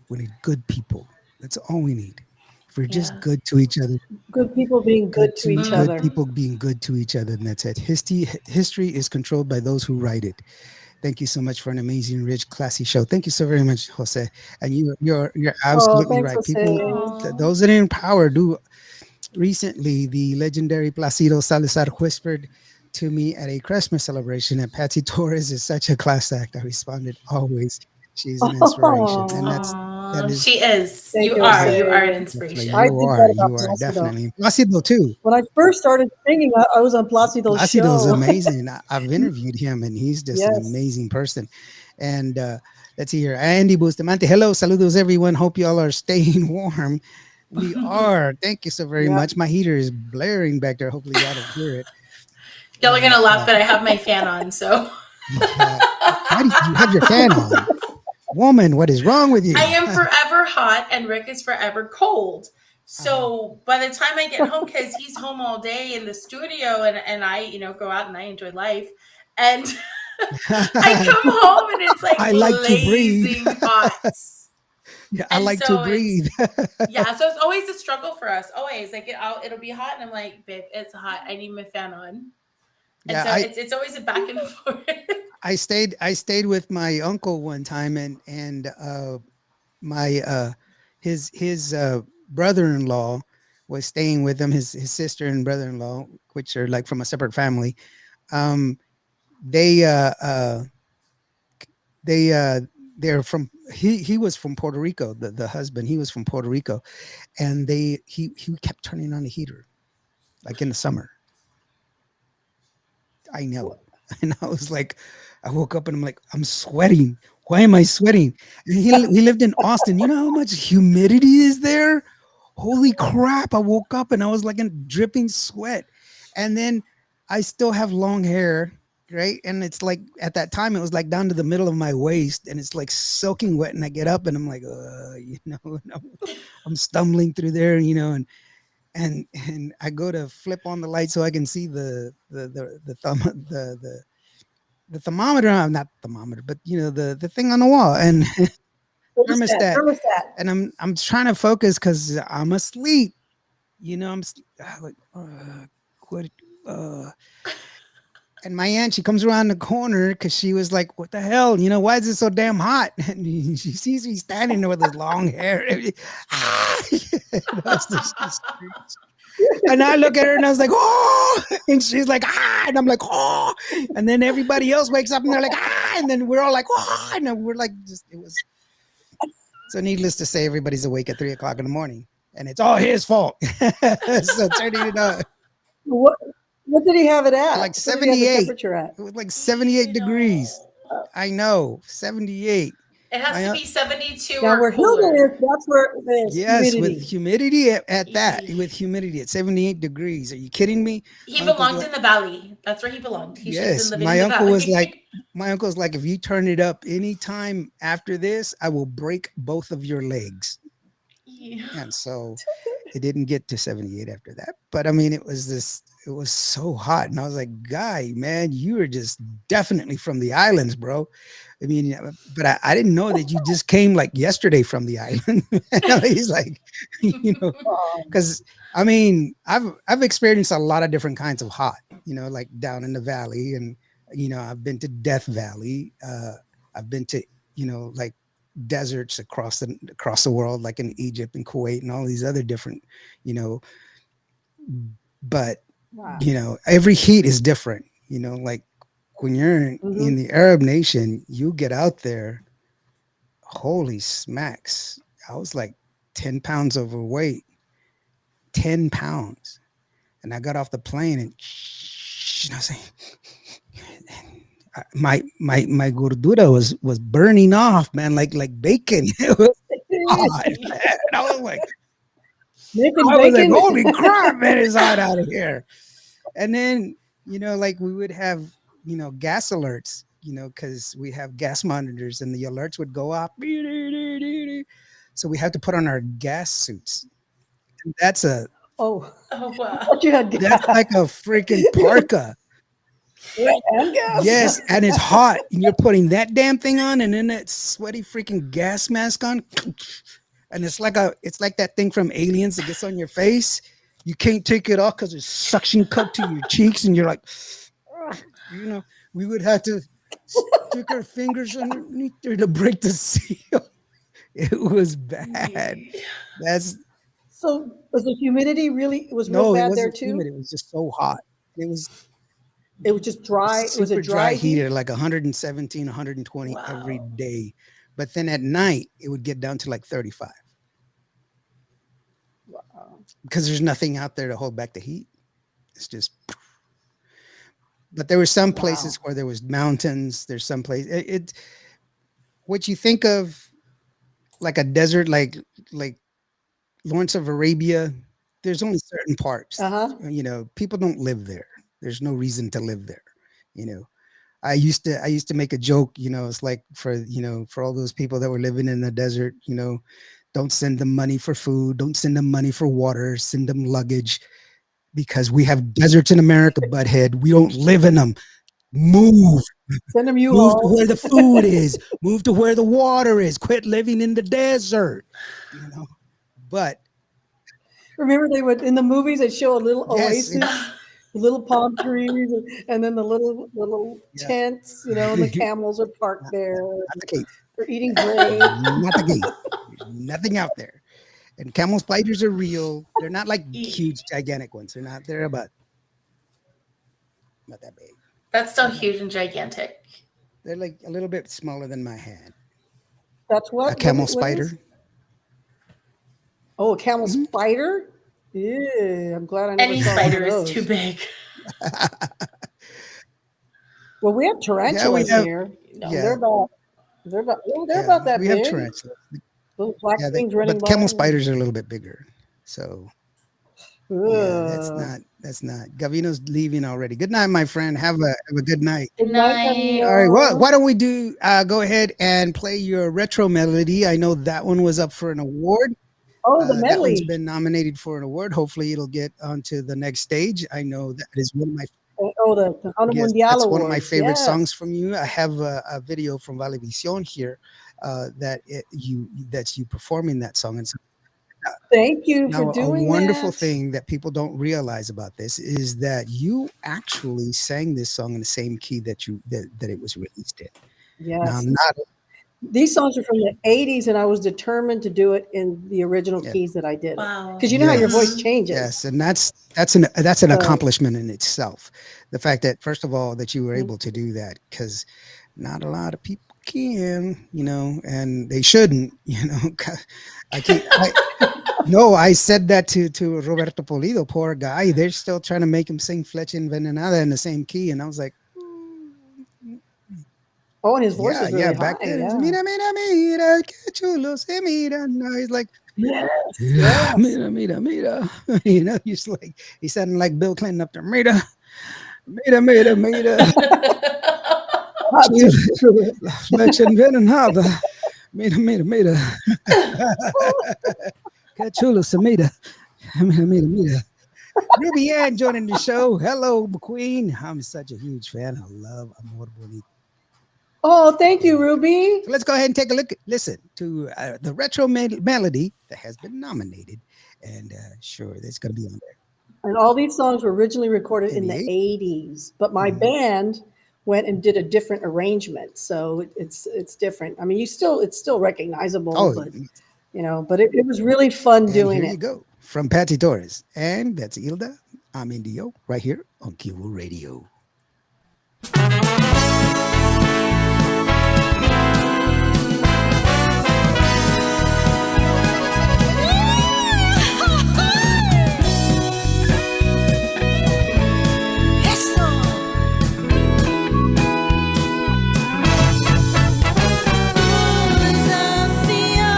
We need good people. That's all we need. If we're just yeah. good to each other, Good people being good to each good other. Mm-hmm. people being good to each other, and that's it. History is controlled by those who write it. Thank you so much for an amazing, rich, classy show. Thank you so very much, Jose. And you're Oh, absolutely thanks, right. People, Jose. Aw. those that are in power do. Recently, the legendary Placido Salazar whispered to me at a Christmas celebration that Patsy Torres is such a class act. I responded, always. She's an inspiration. And Oh, that Aw. is She is. thank You you, are. def- You are Jose. an definitely, I inspiration. think that about you are Placido. definitely. Placido, too. When I first started singing, I was on Placido's Placido's show. amazing. I've interviewed him, and he's just an Yes. amazing person. And let's see here. Andy Bustamante. Hello, saludos, everyone. Hope you all are staying warm. We are. Thank you so very Yeah. much. My heater is blaring back there. Hopefully, y'all don't hear it. Y'all are And gonna laugh that I have my fan on, so yeah, why do you have your fan on? Woman, what is wrong with I you? am forever hot and Rick is forever cold. Uh-huh. So by the time I get home, because he's home all day in the studio and I, go out and I enjoy life. And I come home and it's like I like to breathe. blazing hot. Yeah, I And like to so it's breathe. yeah, so it's always a struggle for us. Always like it'll be hot and I'm like, babe, it's hot. I need my fan on. And Yeah, so it's always a back and forth. I stayed with my uncle one time, and my his brother-in-law was staying with him. His sister and brother-in-law, which are like from a separate family. Um, they they they're from he was from Puerto Rico. The husband, he was from Puerto Rico, and he kept turning on the heater like in the summer. I know. And I was like, I woke up and I'm like, I'm sweating. Why am I sweating? And he lived in Austin. You know how much humidity is there? Holy crap. I woke up and I was like in dripping sweat. And then I still have long hair, right? And it's like at that time, it was like down to the middle of my waist and it's like soaking wet. And I get up and I'm like, and I'm stumbling through there, and I go to flip on the light so I can see the thumb the thermometer, not thermometer, but the thing on the wall and Thermostat. thermostat, Thermostat. and I'm trying to focus because I'm asleep. I'm like what, uh, And my aunt, she comes around the corner because she was like, "What the hell? You know, why is it so damn hot?" And she sees me standing there with his long hair. Ah! And I look at her and I was like, "Oh!" And she's like, "Ah!" And I'm like, "Oh!" And then everybody else wakes up and they're like, "Ah!" And then we're all like, "Oh!" And then we're like, just it was. So needless to say, everybody's awake at 3:00 in the morning, and it's all his fault. So turning it on. What did he have it at? Like What did he have the 78. temperature at? It was like 78 degrees. I know, 78. It has to be 72 Now or where Hilda cooler. is, that's where there's Yes, humidity. with humidity at that, with humidity at 78 degrees. Are you kidding me? He My uncle's belonged like- in the valley. That's where he belonged. He should have Yes, been living my in the uncle was valley. like, if you turn it up anytime after this, I will break both of your legs. Yeah. And so it didn't get to 78 after that. But I mean, it was so hot. And I was like, "Guy, man, you are just definitely from the islands, bro." I mean, but I didn't know that you just came like yesterday from the island. He's like, because I mean, I've experienced a lot of different kinds of hot, like down in the valley, and I've been to Death Valley. I've been to like deserts across the world, like in Egypt and Kuwait and all these other different, but every heat is different. Like when you're in the Arab nation, you get out there, holy smacks, I was like 10 pounds overweight, 10 pounds, and I got off the plane and I was saying, my gordura was burning off, man, like bacon. It was hot, man. I was like, holy crap, man, it's hot out of here. And then like we would have gas alerts, because we have gas monitors, and the alerts would go off. So we have to put on our gas suits. And that's wow. That's like a freaking parka. Yes, and it's hot, and you're putting that damn thing on, and then that sweaty freaking gas mask on, and it's like that thing from Aliens that gets on your face. You can't take it off because it's suction cup to your cheeks, and you're like, we would have to stick our fingers underneath there to break the seal. It was bad. So was the humidity really? It was real bad there too. Humid. It was just so hot. It was just dry. It was a dry heat at like 117, 120 every day. But then at night, it would get down to like 35. Wow. Because there's nothing out there to hold back the heat. It's just. But there were some places where there was mountains. There's some place. What you think of like a desert, like Lawrence of Arabia, there's only certain parts. People don't live there. There's no reason to live there. I used to make a joke, it's like for all those people that were living in the desert, don't send them money for food, don't send them money for water, send them luggage, because we have deserts in America, butthead. We don't live in them. Move. Send them move to where the food is. Move to where the water is. Quit living in the desert. But remember, they would in the movies they'd show a little oasis. Little palm trees, and then the little tents, and the camels are parked there. Not the case. They're eating grain. Not the case. There's nothing out there. And camel spiders are real. They're not like huge, gigantic ones. They're about not that big. That's still huge and gigantic. They're like a little bit smaller than my hand. That's what? A camel spider. Oh, a camel spider? Yeah, I'm glad I never Any saw spider one of is too those. big. Well, we have tarantulas here. They're about that we big. have tarantulas. Little black things running but by. camel spiders are a little bit bigger. So that's not. Gavino's leaving already. Good night, my friend. Have a good night. Good night. All right. Well, why don't we do go ahead and play your retro melody? I know that one was up for an award. Oh, the medley. That one's been nominated for an award. Hopefully, it'll get onto the next stage. I know that is one of my. The Tejano Mundial that's Awards. one of my favorite songs from you. I have a video from Valevisión here that's you performing that song, and so Thank you for Now, a doing wonderful that. thing that people don't realize about this is that you actually sang this song in the same key that it was released in. Now, Yes. not These songs are from the 80s, and I was determined to do it in the original yeah, keys that I did it. Wow. Because you know how your voice yes, Mhm. changes. yes, and that's an So, accomplishment in itself. The fact that first of all that you were mm, able to do that because not a lot of people can, and they shouldn't, 'cause I keep I no, I said that to Roberto Polido, poor guy. They're still trying to make him sing Flecha Envenenada in the same key, and I was like, "Mm, oh, and his voice yeah, is yeah. really Back high. then, it's Yeah. mira, mira, mira, que chulo se mira. Now he's like, Yes. mira, Yes. mira, mira. He's like he sounding like Bill Clinton up there. Mira, mira, mira, mira. Hot too true. La Flecha Envenenada. Mira, mira, mira. Que chulo se mira. Mira, mira, mira. Ruby Ann joining the show. Hello, McQueen. I'm such a huge fan. I love Amor Bonito. Oh, thank Yeah. you, Ruby. So let's go ahead and take a listen to the retro melody that has been nominated. And sure, that's going to be on there And all these songs were originally recorded in in the the 8th. 80s, but my Mhm. band went and did a different arrangement. So it's different. I mean, it's still recognizable, Oh, but it was really fun and here doing you it. go from Patsy Torres. And that's Hilda. I'm Indio right here on Qvo Radio. Eso. Todavía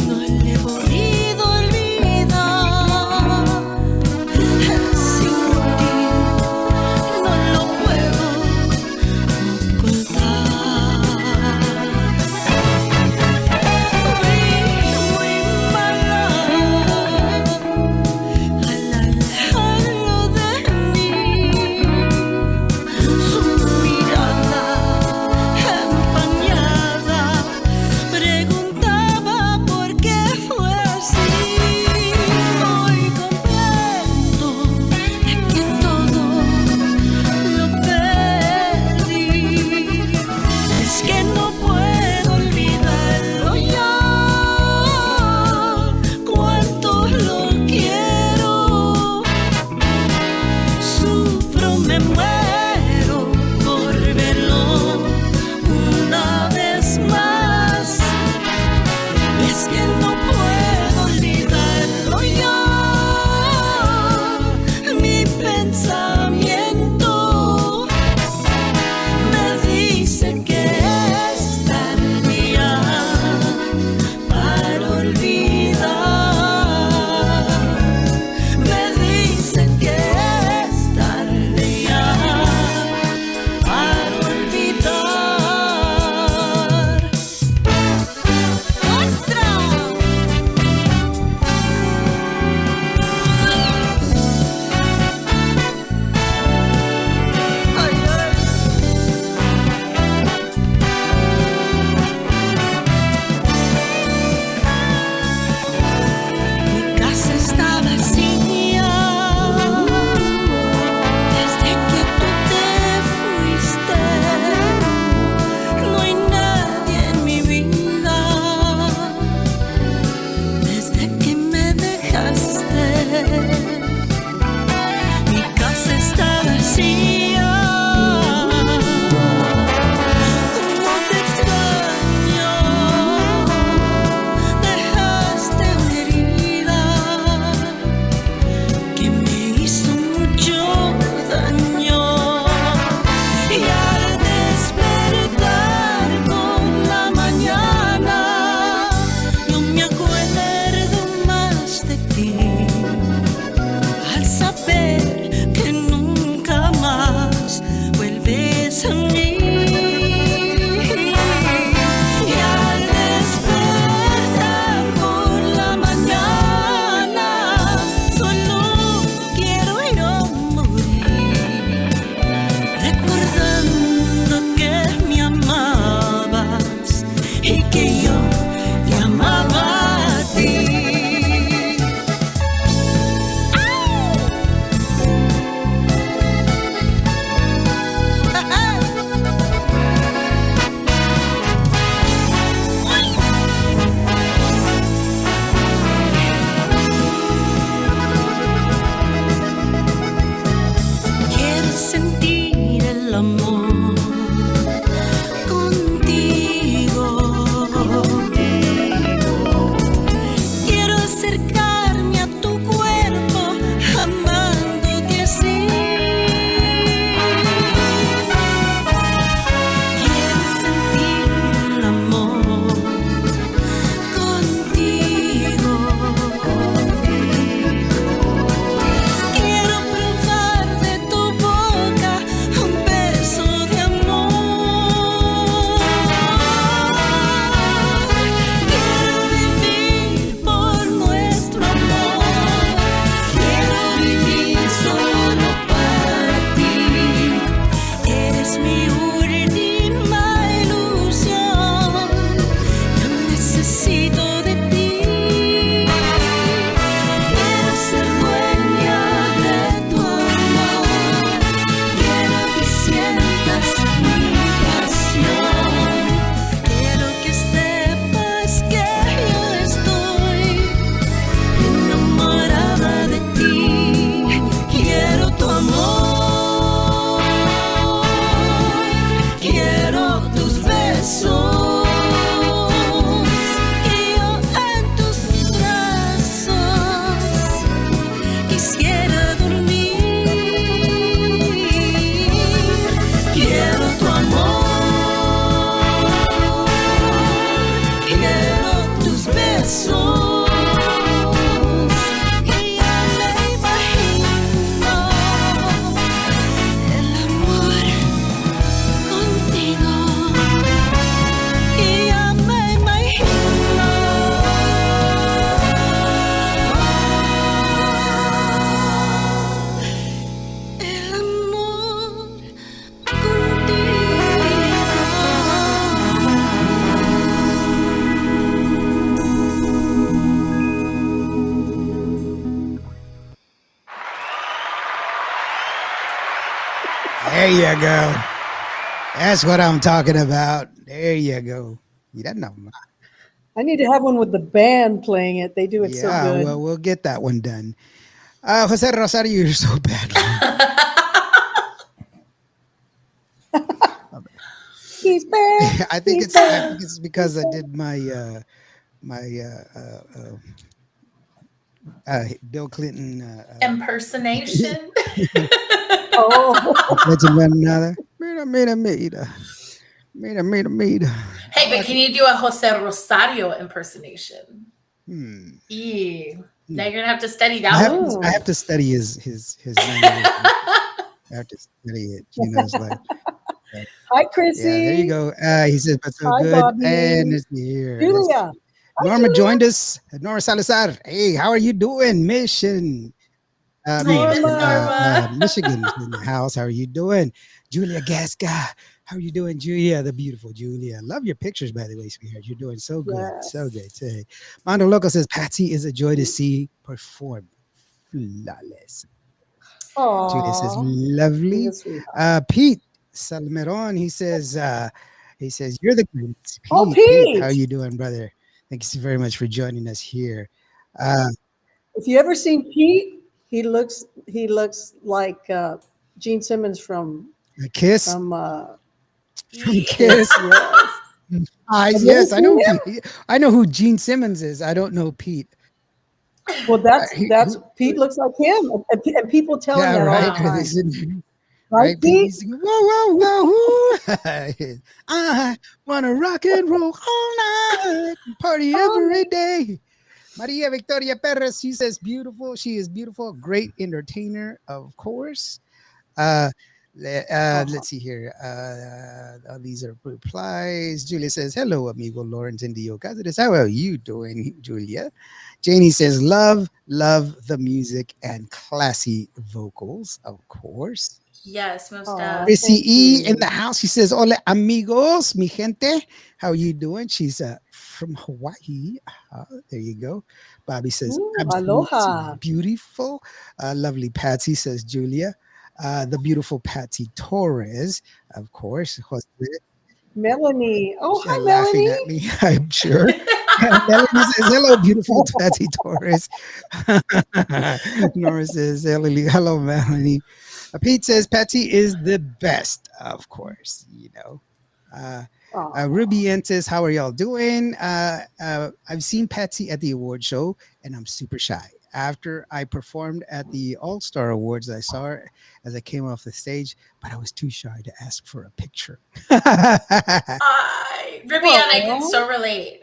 no le he podido olvidar. Sin ti no lo puedo ocultar. Muy mala al alejarlo de mí. Su mirada empañada preguntaba por qué fue así. Hoy comprendo que todo lo perdí. Es que no puedo olvidarlo ya. Cuánto lo quiero. Sufro, me muero por verlo una vez más. Y es que no puedo olvidarlo ya. Mi pensamiento me dice que esta There you go. That's what I'm talking about. There you go. Mira nomás. I need to have one with the band playing it. They do it so Yeah, good. well, we'll get that one done. Jose Rosario, you're so bad. He's bad. I think He's it's bad. because I did my Bill Clinton Impersonation. Oh, let's one another. Mira. Hey, but can you do a Jose Rosario impersonation? Hmm. Now you're gonna have to study that one. I have to study his language. I have to study it. It's like hi, yeah. Chrissy. There you go. He says, but so Hi, good. Bobby. And it's here. Julia. Hi, Norma Julia. joined us. Norma Salazar. Hey, how are you doing, Mission? Hey, Miss Norma. Michigan is in the house. How are you doing? Julia Gasca. How are you doing, Julia? The beautiful Julia. Love your pictures, by the way, sweetheart. You're doing so good. Yes. So good. Say. Mondo Loco says, Patsy is a joy to see perform. Flawless. Julia says, Aw, lovely. he's a sweetheart. Pete Salmeron, he says, you're the greatest. Pete, Oh, Pete, how are Pete. you doing, brother? Thanks very much for joining us here. Uh, If you ever seen Pete, he looks like Gene Simmons from Kiss. from Kiss. yes. Have you Yes, I ever know. seen him? Pete. I know who Gene Simmons is. I don't know Pete. Well, that's He- Pete looks like him, and people tell him yeah, that all right. the time. Right, Right, Pete? Pete? He's singing, whoa, whoa, whoa. I wanna rock and roll all night, party every day. Maria Victoria Perez, she says beautiful. She is beautiful, great entertainer, of course. Let's see here. These are replies. Julia says, hello, amigo Lawrence Indio Cáceres. How are you doing, Julia? Janie says, love the music and classy vocals, of course. Yes, most Aw, Chrissy thank E in you. the house. She says, hola, amigos, mi gente. How are you doing? She's from Hawaii. There you go. Bobby says, Ooh, absolutely aloha. beautiful. Lovely Patsy, says Julia. The beautiful Patsy Torres, of course. Jose, Melanie. Oh, hi, laughing Melanie. at me, I'm sure. Melanie says, hello, beautiful Patsy Torres. Nora says, hello, Melanie. Pete says, Patsy is the best, of course, Aw. Ruby Entes, how are y'all doing? I've seen Patsy at the award show, and I'm super shy. After I performed at the All-Star Awards, I saw her as I came off the stage, but I was too shy to ask for a picture. Rubian, I can Aw. so relate.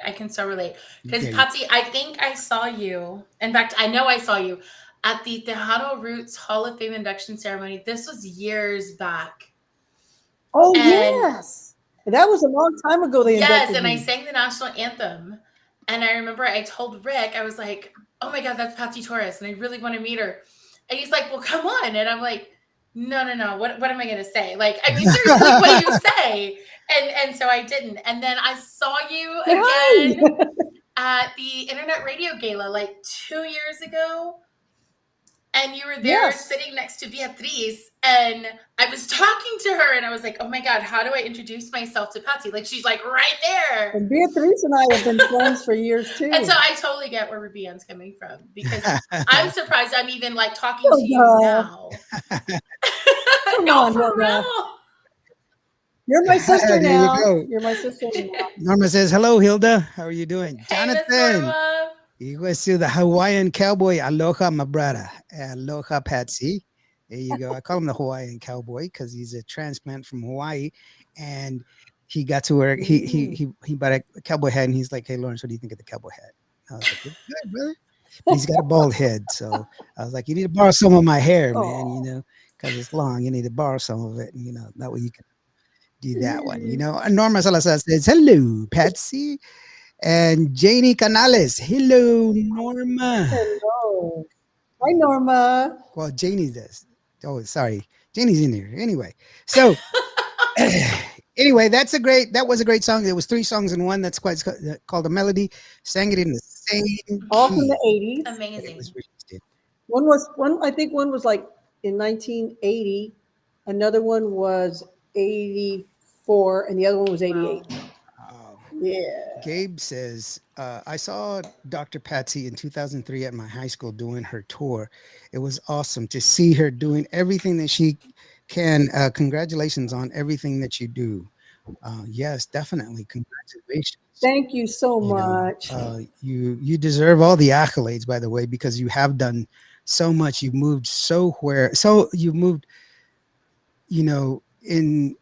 Because Okay. Patsy, I think I saw you. In fact, I know I saw you at the Tejano Roots Hall of Fame induction ceremony. This was years back. Oh, And- yes. That was a long time ago they Yes, inducted and I me. sang the national anthem. And I remember I told Rick, I was like, oh my God, that's Patsy Torres, and I really want to meet her. And he's like, well, come on. And I'm like, no. What am I going to say? Like, I mean, seriously, like, what do you say? And so I didn't. And then I saw you Hi. again at the Internet Radio Gala like 2 years ago. And you were there Yes. sitting next to Beatriz, and I was talking to her, and I was like, oh my God, how do I introduce myself to Patsy? Like, she's like right there. And Beatriz and I have been friends for years too. And so I totally get where Rubian's coming from, because I'm surprised I'm even like talking Oh, to you God. now. Come No, on, for Hilda. real. You're my sister There you now. go. You're my sister now. Norma says, hello, Hilda. How are you doing? Hey, Miss Jonathan. Norma. You go to the Hawaiian cowboy. Aloha, my brother. Aloha, Patsy. There you go. I call him the Hawaiian cowboy because he's a transplant from Hawaii, and he got to work. He bought a cowboy hat, and he's like, "Hey, Lawrence, what do you think of the cowboy hat?" I was like, "It's good, brother." But he's got a bald head, so I was like, "You need to borrow some of my hair, man. Aw. Because it's long. You need to borrow some of it, and that way you can do that one." And Norma Salazar says, "Hello, Patsy." And Janie Canales. Hello, Norma. Hello. Hi, Norma. Well, Janie does. Oh, sorry. Janie's in here. Anyway. So anyway, that was a great song. There was 3 songs in one. That's quite called A Melody. Sang it in the same All key from the 80s. it Amazing. was released in. I think one was like in 1980, Another one was 84, and the other one was 88. Wow. Yeah. Gabe says, I saw Dr. Patsy in 2003 at my high school doing her tour. It was awesome to see her doing everything that she can. Congratulations on everything that you do. Yes, definitely. Congratulations. Thank you so You know, much. you deserve all the accolades, by the way, because you have done so much. You've moved so you've moved, in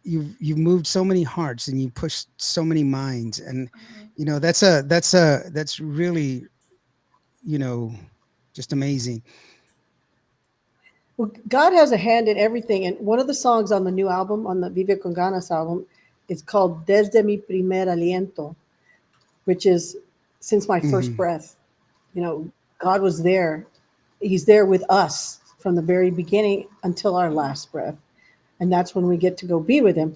you've moved so many hearts and you pushed so many minds, and Mhm. that's really, you know just amazing. Well, God has a hand in everything. And one of the songs on the new album, on the Vive con Ganas album, is called Desde mi primer aliento, which is since my first Hmm. breath. You know, God was there. He's there with us from the very beginning until our last breath. And that's when we get to go be with him.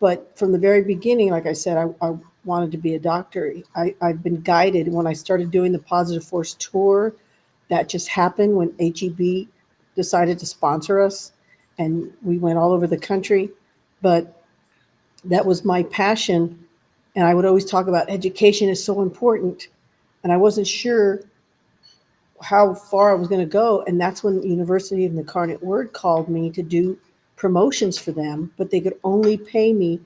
But from the very beginning, like I said, I wanted to be a doctor. I've been guided when I started doing the Positive Force tour. That just happened when HEB decided to sponsor us, and we went all over the country. But that was my passion, and I would always talk about education is so important, and I wasn't sure how far I was going to go. And that's when the University of the Incarnate Word called me to do promotions for them, but they could only pay me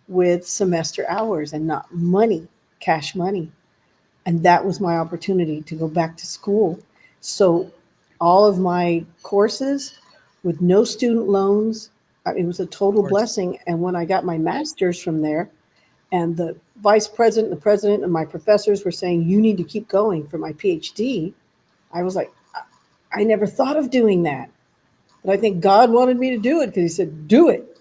with semester hours and not money, cash money. And that was my opportunity to go back to school. So all of my courses with no student loans, it was a Of total course. blessing. And when I got my master's from there, and the vice president, the president, and my professors were saying, you need to keep going for my PhD, I was like, I never thought of doing that. But I think God wanted me to do it because He said, do it.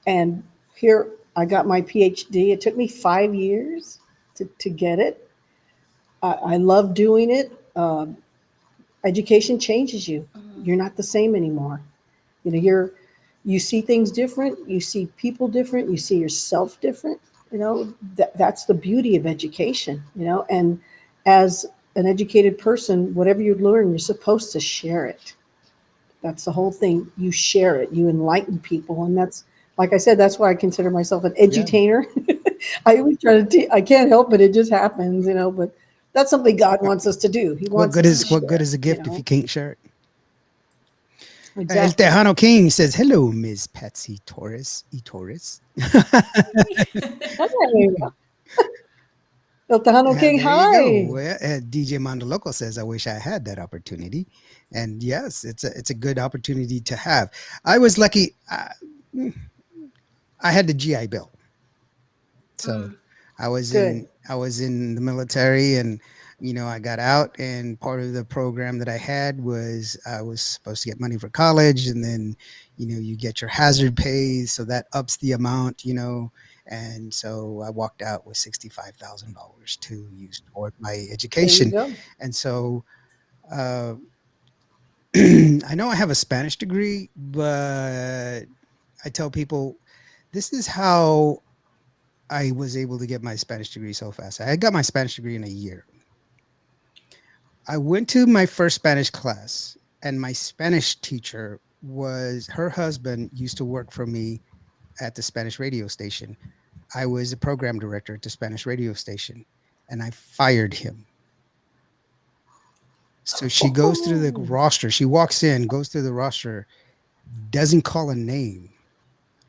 And here I got my PhD. It took me 5 years to get it. I love doing it. Education changes you. Mhm. You're not the same anymore. You see things different. You see people different. You see yourself different. That's the beauty of education. And as an educated person, whatever you learn, you're supposed to share it. That's the whole thing. You share it. You enlighten people, and that's, like I said, that's why I consider myself an Yeah. edutainer. I always try to. I can't help it. It just happens. But that's something God Uh, wants us to do. He what wants good us to is what good share. is a You gift if know you can't share it? El exactly. Tejano King says, "Hello, Ms. Patsy Torres, Torres." Hey, El Tejano King. There you go. Hi. Well, DJ Mandaloco says, "I wish I had that opportunity," and yes, it's a good opportunity to have. I was lucky. I had the GI Bill, so Mm. Good. I was in the military, and I got out, and part of the program that I had was I was supposed to get money for college, and then you get your hazard pay, so that ups the amount, and so I walked out with $65,000 to use toward my There you education. go. And so uh, I know I have a Spanish degree, but I tell people this is how I was able to get my Spanish degree so fast. I got my Spanish degree in a year. I went to my first Spanish class, and my Spanish teacher was her husband used to work for me at the Spanish radio station. I was a program director at the Spanish radio station, and I fired him. So she goes through the Oh, roster. She walks in, goes through the roster, doesn't call a name,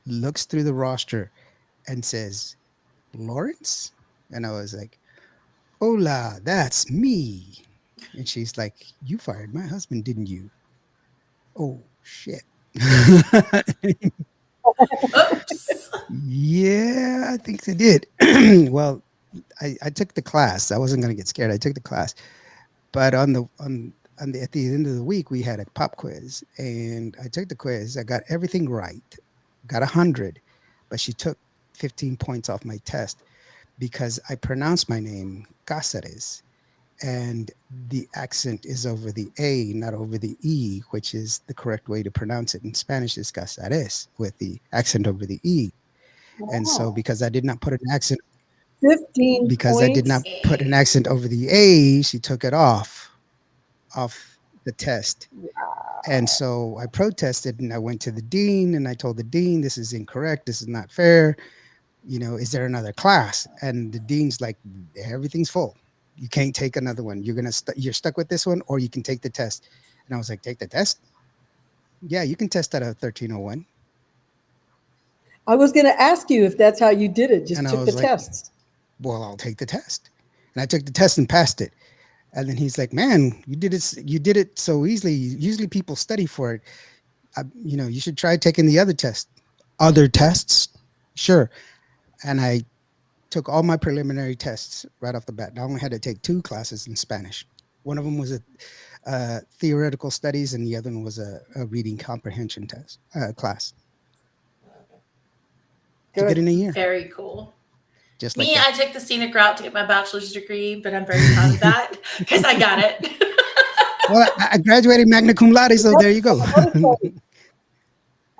looks through the roster, and says, Lawrence? And I was like, Hola, that's me. And she's like, You fired my husband, didn't you? Oh, shit. Oops. Yeah, I think they did. Well, I took the class. I wasn't going to get scared. I took the class. But at the end of the week, we had a pop quiz, and I took the quiz. I got everything right, got 100, but she took 15 points off my test because I pronounced my name Cáceres, and the accent is over the A, not over the E, which is the correct way to pronounce it in Spanish is Cáceres with the accent over the E. And so wow. because I did not put an accent 15 because I did not points. put an Hey. accent over the A, she took it off the test. And so I protested and I went to the dean and I told the dean, this is incorrect. This is not fair. Is there another class? And the dean's like, everything's full. You can't take another one. You're stuck with this one, or you can take the test. And I was like, take the test? Yeah, you can test out of 1301. I was going to ask you if that's how you did it. Just And I took the was like, tests. well, I'll take the test. And I took the test and passed it. And then he's like, man, you did it so easily. Usually people study for it. You should try taking the other test. Other tests? Sure. And I took all my preliminary tests right off the bat. I only had to take 2 classes in Spanish. One of them was a theoretical studies, and the other one was a reading comprehension test class. To get in a year. Very cool. Just Me, like I took the scenic route to get my bachelor's degree, but I'm very proud of that because I got it. Well, I graduated magna cum laude, so there you go. I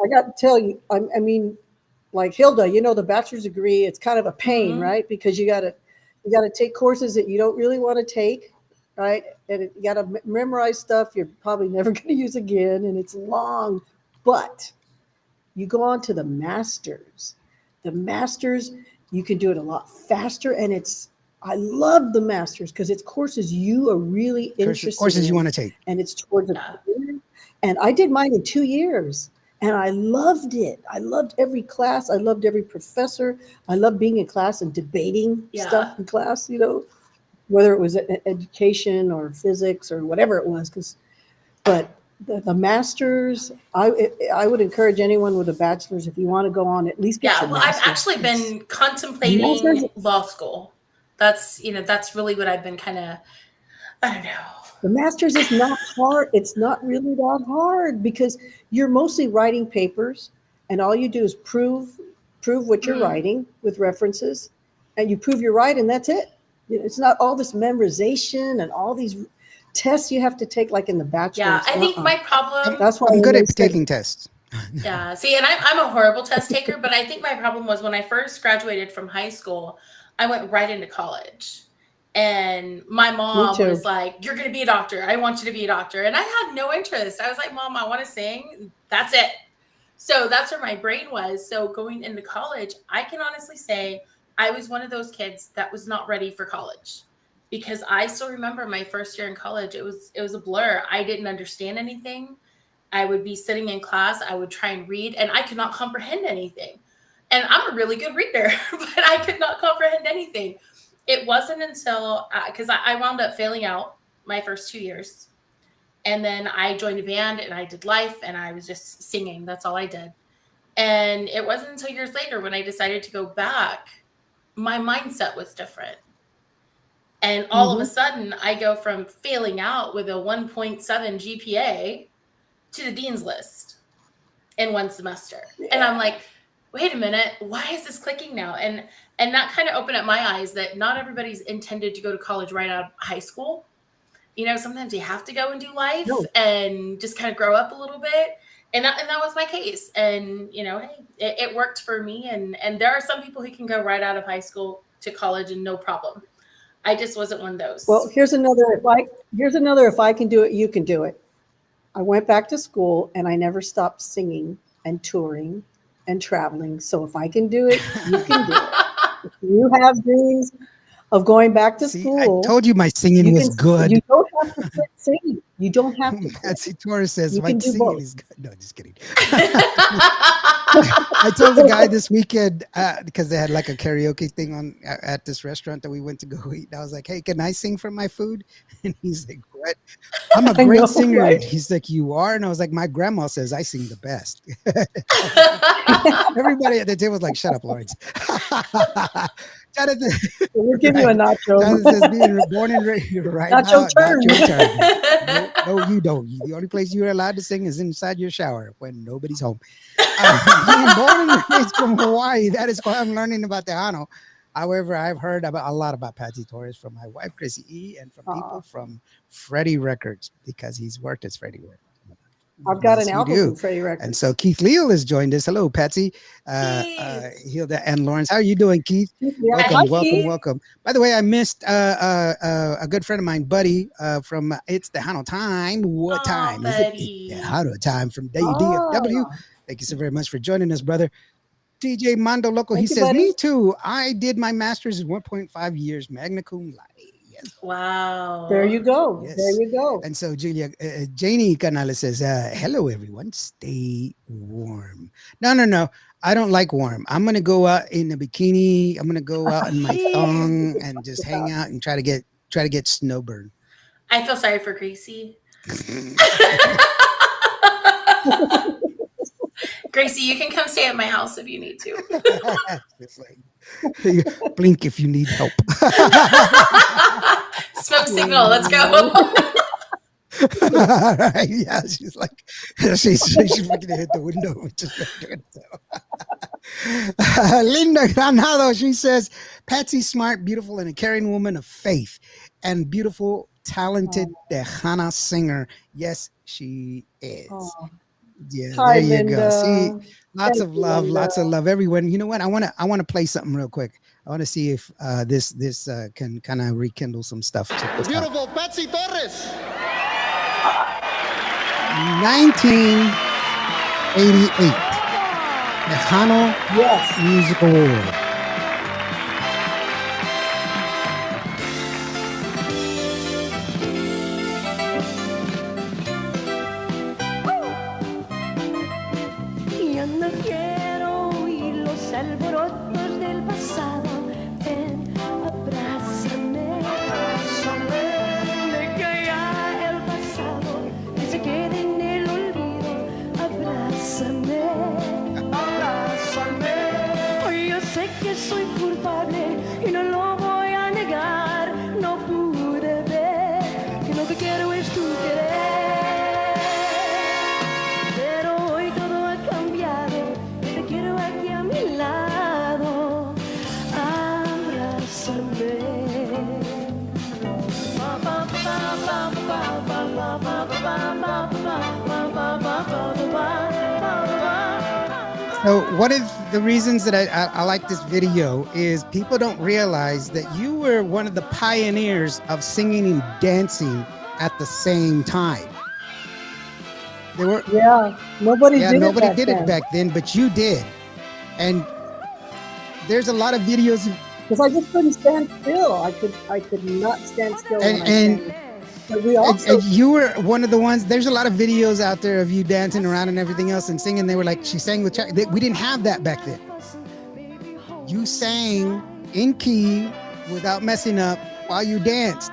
got to tell you, I mean, like Hilda, the bachelor's degree, it's kind of a pain, right? Because you got to take courses that you don't really want to take, right? And you got to memorize stuff you're probably never going to use again, and it's long. But you go on to the masters. The masters, you can do it a lot faster, and I love the masters because it's courses you are really interested in. Courses you want to take. And it's towards a career. And I did mine in 2 years. And I loved it. I loved every class. I loved every professor. I loved being in class and debating stuff in class, whether it was education or physics or whatever it was. But the masters, I would encourage anyone with a bachelor's, if you want to go on, at least get your master's. I've actually been contemplating law school. That's really what I've been kind of, I don't know. The master's is not hard. It's not really that hard because you're mostly writing papers, and all you do is prove what you're writing with references, and you prove you're right, and that's it. It's not all this memorization and all these tests you have to take like in the bachelor's. Yeah, I think my problem. That's why I'm good at taking tests. Yeah, see, and I'm a horrible test taker, but I think my problem was when I first graduated from high school, I went right into college. And my mom was like, you're going to be a doctor. I want you to be a doctor. And I had no interest. I was like, Mom, I want to sing. That's it. So that's where my brain was. So going into college, I can honestly say I was one of those kids that was not ready for college because I still remember my first year in college. It was a blur. I didn't understand anything. I would be sitting in class. I would try and read, and I could not comprehend anything. And I'm a really good reader, but I could not comprehend anything. It wasn't until, because I wound up failing out my first 2 years. And then I joined a band and I did life and I was just singing. That's all I did. And it wasn't until years later when I decided to go back, my mindset was different. And all of a sudden I go from failing out with a 1.7 GPA to the dean's list in one semester. Yeah. And I'm like, wait a minute, why is this clicking now? And that kind of opened up my eyes that not everybody's intended to go to college right out of high school. Sometimes you have to go and do life and just kind of grow up a little bit. And that was my case. And, hey, it worked for me. And there are some people who can go right out of high school to college and no problem. I just wasn't one of those. Well, here's another, if I can do it, you can do it. I went back to school and I never stopped singing and touring and traveling. So if I can do it, you can do it. If you have dreams of going back to school. I told you my singing was good. You don't have to quit singing. You don't have to quit. Patsy Torres says my singing is good. No, just kidding. I told the guy this weekend because they had like a karaoke thing on at this restaurant that we went to go eat. I was like, hey, can I sing for my food? And he's like, what? I'm a great singer. Right? He's like, you are? And I was like, my grandma says I sing the best. Everybody at the table was like, shut up, Lawrence. We'll give you a nacho. Jonathan says being born and raised right nacho now. Not your turn. No, you don't. The only place you're allowed to sing is inside your shower when nobody's home. Being born and raised from Hawaii, that is why I'm learning about Tejano. However, I've heard a lot about Patsy Torres from my wife, Chrissy E., and from people from Freddie Records because he's worked as Freddie Records. I've got Yes, an you album do. from Freddie Records. And so Keith Leal has joined us. Hello, Patsy, Keith. Hilda, and Lawrence. How are you doing, Keith? Yeah, Welcome, hi, welcome, Keith. welcome. By the way, I missed a good friend of mine, Buddy, from It's Tejano Time. What Aw, time is it? buddy. It's Tejano Time from DFW. Ah, Thank you so very much for joining us, brother. TJ Mondo Loco, he thank you, says, me buddy. too. I did my master's in 1.5 years, magna cum laude. Yes. Wow. There you go. Yes. There you go. And so Julia, Janie Canales says, hello, everyone. Stay warm. No. I don't like warm. I'm going to go out in a bikini. I'm going to go out in my thong and just hang out and try to get snowburn. I feel sorry for Gracie. Gracie, you can come stay at my house if you need to. It's like, blink if you need help. Smoke signal, let's go. All right, yeah, she's like, she's looking to hit the window. Linda Granado, she says, Patsy's smart, beautiful, and a caring woman of faith, and beautiful, talented Tejana singer. Yes, she is. Oh. Yeah, Hi, there you Linda. go. See, lots Thank of you, love, Linda. lots of love. Everyone, you know what? I want to play something real quick. I want to see if this can kind of rekindle some stuff. Check this out. Beautiful Patsy Torres. 1988, Tejano Yes. Music Award. Ya no quiero oír los alborotos del pasado. Ven, abrázame, deja ya el pasado que se quede en el olvido. Abrázame. Hoy yo sé que soy culpable y no lo voy a negar. No pude ver que lo que quiero es tu querer. Pero hoy todo ha cambiado y te quiero aquí a mi lado. Abrázame. So one of the reasons that I like this video is people don't realize that you were one of the pioneers of singing and dancing at the same time. There were Yeah. Nobody did nobody it back did then. it back then, but you did. And there's a lot of videos Because I just couldn't stand still. I could not stand still when I And- sang. But we also and you were one of the ones. There's a lot of videos out there of you dancing around and everything else and singing. They were like, she sang with we didn't have that back then. You sang in key without messing up while you danced.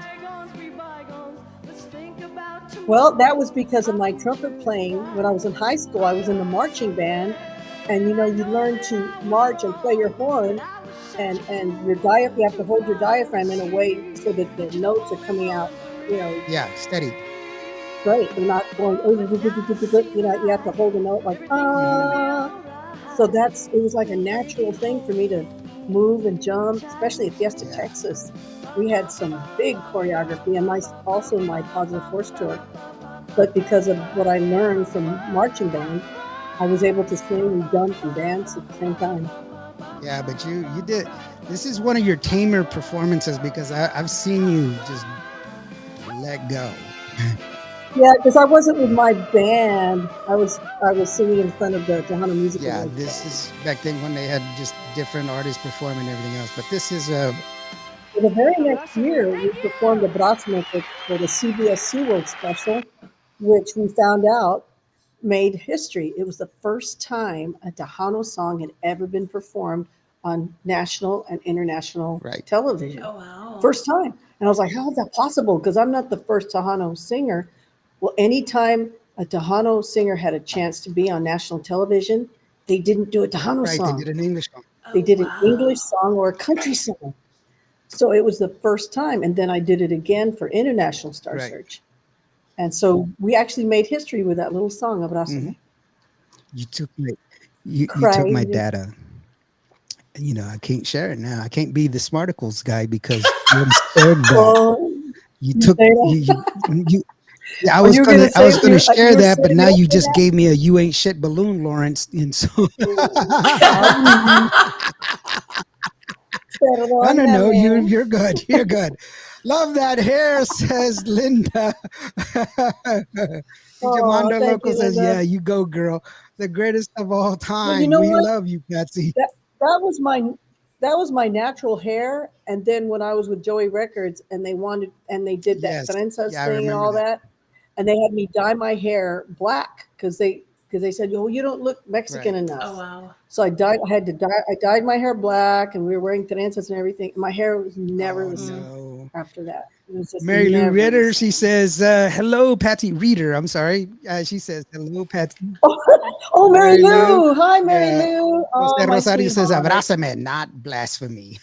Well, that was because of my trumpet playing. When I was in high school, I was in the marching band, and you learn to march and play your horn, and your you have to hold your diaphragm in a way so that the notes are coming out, Yeah, steady. straight. They're not going, you have to hold a note like ah. So it was like a natural thing for me to move and jump, especially at Fiesta, Yeah. Texas. We had some big choreography, and also my Positive Force tour. But because of what I learned from marching band, I was able to sing and jump and dance at the same time. Yeah, but you did. This is one of your tamer performances because I've seen you just let go. Yeah, because I wasn't with my band. I was singing in front of the Tejano Music Yeah, Awards. this is back then when they had just different artists performing and everything else. But this is For the very next year, we performed a Brasmo for the CBS SeaWorld special, which we found out made history. It was the first time a Tejano song had ever been performed on national and international Right. television. Oh, wow. First time. And I was like, how is that possible? Because I'm not the first Tejano singer. Well, anytime a Tejano singer had a chance to be on national television, they didn't do a Tejano right. song. They did an English song. They did wow. an English song or a country song. So it was the first time. And then I did it again for International Star Right. Search. And so we actually made history with that little song, Abrazo. Mhm. You took my Crazy. data. I can't share it now. I can't be the Smarticles guy because you already shared that. Oh, You took say that? Yeah, Are you gonna I say was gonna share you're that, but saving now up you for just that? gave me a "you ain't shit" balloon, Lawrence, and so Sorry. no, Perdóname. you're good, you're good. Love that hair, says Linda. Oh, Jamanda thank Loco you, says, Linda. "Yeah, you go, girl, the greatest of all Well, you time. know We what? love you, Patsy." That that was my that was my natural hair. And then when I was with Joey Records and they did that Yes, trenzas yeah, I thing and remember all that. that, and they had me dye my hair black because they said, "Oh, you don't look Mexican Right. Oh enough." wow. So I dyed my hair black, and we were wearing trenzas and everything. My hair was never Oh the same no. after that. It was just Mary Lou never the Ritter, she same. says, "Hello, Patsy Reader." I'm sorry. She says, "Hello, Patsy." Oh, Mary Mary Lou. Lou. Hi, Mary Yeah. Lou. Oh, Jose my Rosario says, sweetheart. "Abrázame," not blasphemy.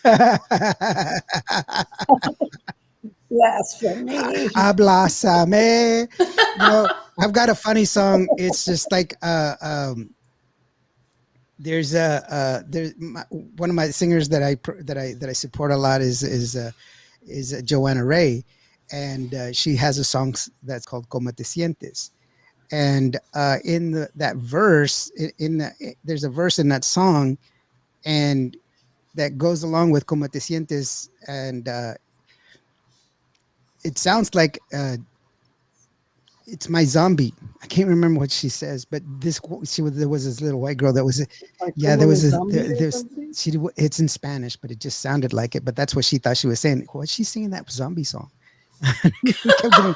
Blasphemy. Ablásame. You know, I've got a funny song. It's just like there's one of my singers that I support a lot is Joanna Ray, and she has a song that's called "Como Te Sientes." And in that verse, there's a verse in that song, and that goes along with "Como Te Sientes," and it sounds like it's my zombie. I can't remember what she says, but there was this little white girl that was, Like yeah, there como was mi a, zombie or there's something. it's in Spanish, but it just sounded like it. But that's what she thought she was saying. Was she singing that zombie song? We kept going,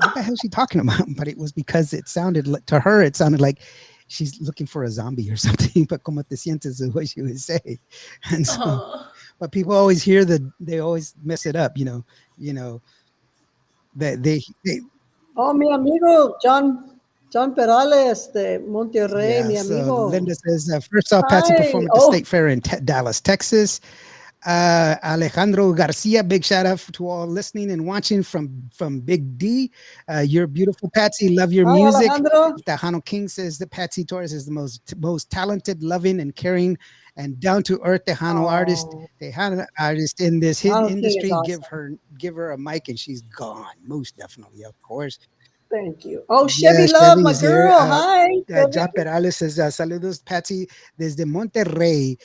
what the hell is she talking about? But it was because it sounded to her, it sounded like she's looking for a zombie or something. But como te sientes is what she would say, and so, Oh. but people always hear they always mess it up. You know that they Oh, mi amigo John Perales de Monterrey, Yeah, mi so amigo. Linda says, first off, Patsy Hi. performed at the Oh, State Fair in Dallas, Texas. Alejandro Garcia, big shout out to all listening and watching from Big D. You're beautiful, Patsy. Love your hi, music. Alejandro. Tejano King says that Patsy Torres is the most talented, loving, and caring and down to earth Oh, Tejano artist in this his Tejano King is industry. awesome. Give her a mic and she's gone. Most definitely, of course. Thank you. Oh, Yeah, Chevy Love, Chevy my is here. girl. Hi, John Chevy. Perales says, saludos, Patsy, desde Monterrey,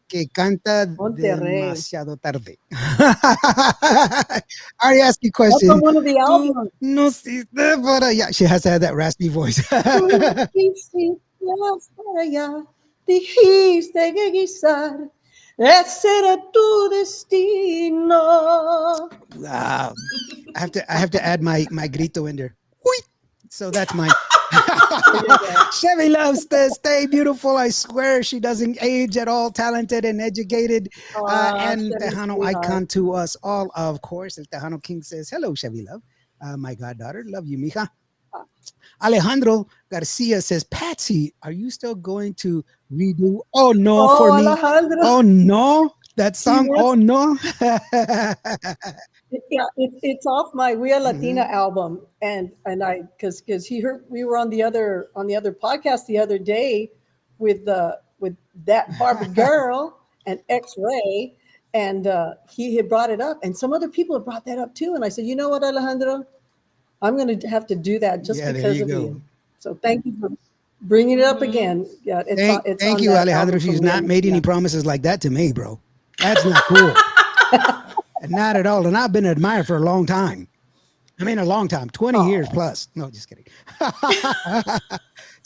que canta Monterrey. demasiado tarde. I already asked you a That's on question. one of the Tú albums. no hiciste para yeah, she has to have that raspy voice. Tú quisiste para allá, dijiste que quizás ese era tu destino. Wow. I have to add my grito in there. Wheat. So that's mine. There you go. Chevy loves to stay beautiful. I swear she doesn't age at all. Talented and educated, and Chevy, Tejano sweetheart. icon to us all, of course. El Tejano King says, "Hello, Chevy love, my goddaughter. Love you, mija." Alejandro Garcia says, "Patsy, are you still going to redo? Oh no, Oh, for me. Alejandro. Oh no, that He song. Oh wants, no." yeah, it's off my We Are Latina Mhm. album, and I because he heard we were on the other podcast the other day with that Barbie girl and X Ray, and he had brought it up, and some other people have brought that up too, and I said, you know what, Alejandro, I'm going to have to do that just Yeah, there because you of go. you. So thank you for bringing it up Mhm. again. Yeah, it's Thank on you, that Alejandro. album from She's We Are not made any Latina. promises like that to me, bro. That's not cool. Not at all. And I've been admired for a long time. I mean, a long time, 20 years Oh, plus. No, just kidding.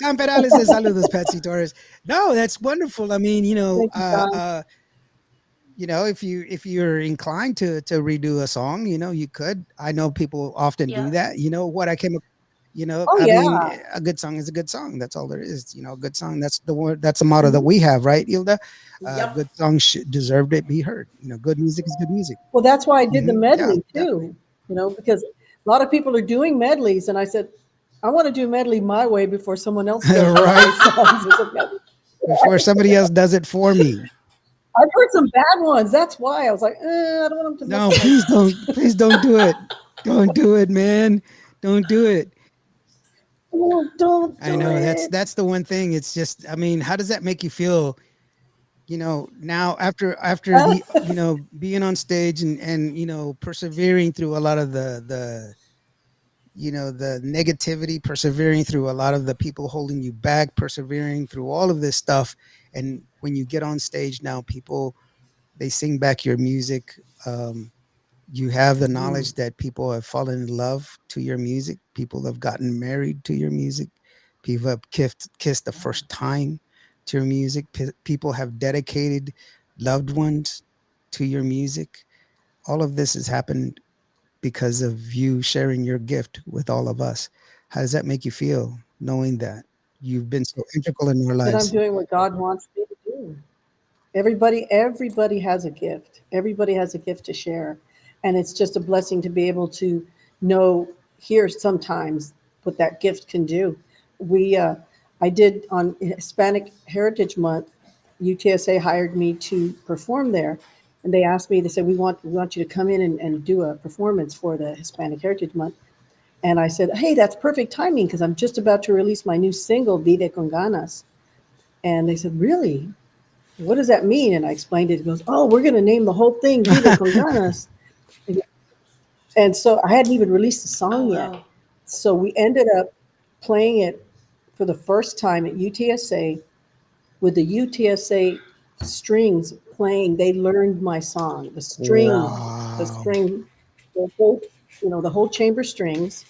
Tom Perales says, saludos, Patsy Torres. No, that's wonderful. I mean, thank you, John. if you're inclined to redo a song, you could. I know people often do Yeah. that. You know what I came up, Oh I yeah, mean, a good song is a good song. That's all there is. A good song. That's the word. That's the motto that we have, right, Ilda? Yep. Good songs should deserve to be heard. Good music is good music. well, that's why I did the Yeah, medley definitely. too. Because a lot of people are doing medleys, and I said, I want to do medley my way before someone else does one of my Right songs as a medley. before somebody else does it for me. I've heard some bad ones. That's why I was like, I don't want them to mess No, up my please song. don't. Please don't do it. Don't do it, man. Don't do it. Oh, don't I do know it. that's the one thing. It's just, I mean, how does that make you feel? Now after the being on stage and persevering through a lot of the the negativity, persevering through a lot of the people holding you back, persevering through all of this stuff. And when you get on stage now, people, they sing back your music. You have the Mm. knowledge that people have fallen in love to your music. People have gotten married to your music. People have kissed the first time to your music. People have dedicated loved ones to your music. All of this has happened because of you sharing your gift with all of us. How does that make you feel knowing that you've been so integral in our That I'm lives? doing what God wants me to do. Everybody has a gift. Everybody has a gift to share. And it's just a blessing to be able to know here sometimes what that gift can do. We I did on Hispanic Heritage Month, UTSA hired me to perform there. And they asked me, they said, we want you to come in and do a performance for the Hispanic Heritage Month. And I said, hey, that's perfect timing because I'm just about to release my new single, Vive con Ganas. And they said, really? What does that mean? And I explained it. He goes, oh, we're going to name the whole thing Vive con Ganas. And so I hadn't even released the Oh song yet. wow. So we ended up playing it for the first time at UTSA with the UTSA strings playing. They learned my song, Wow. the Wow. string, the whole, the whole chamber strings,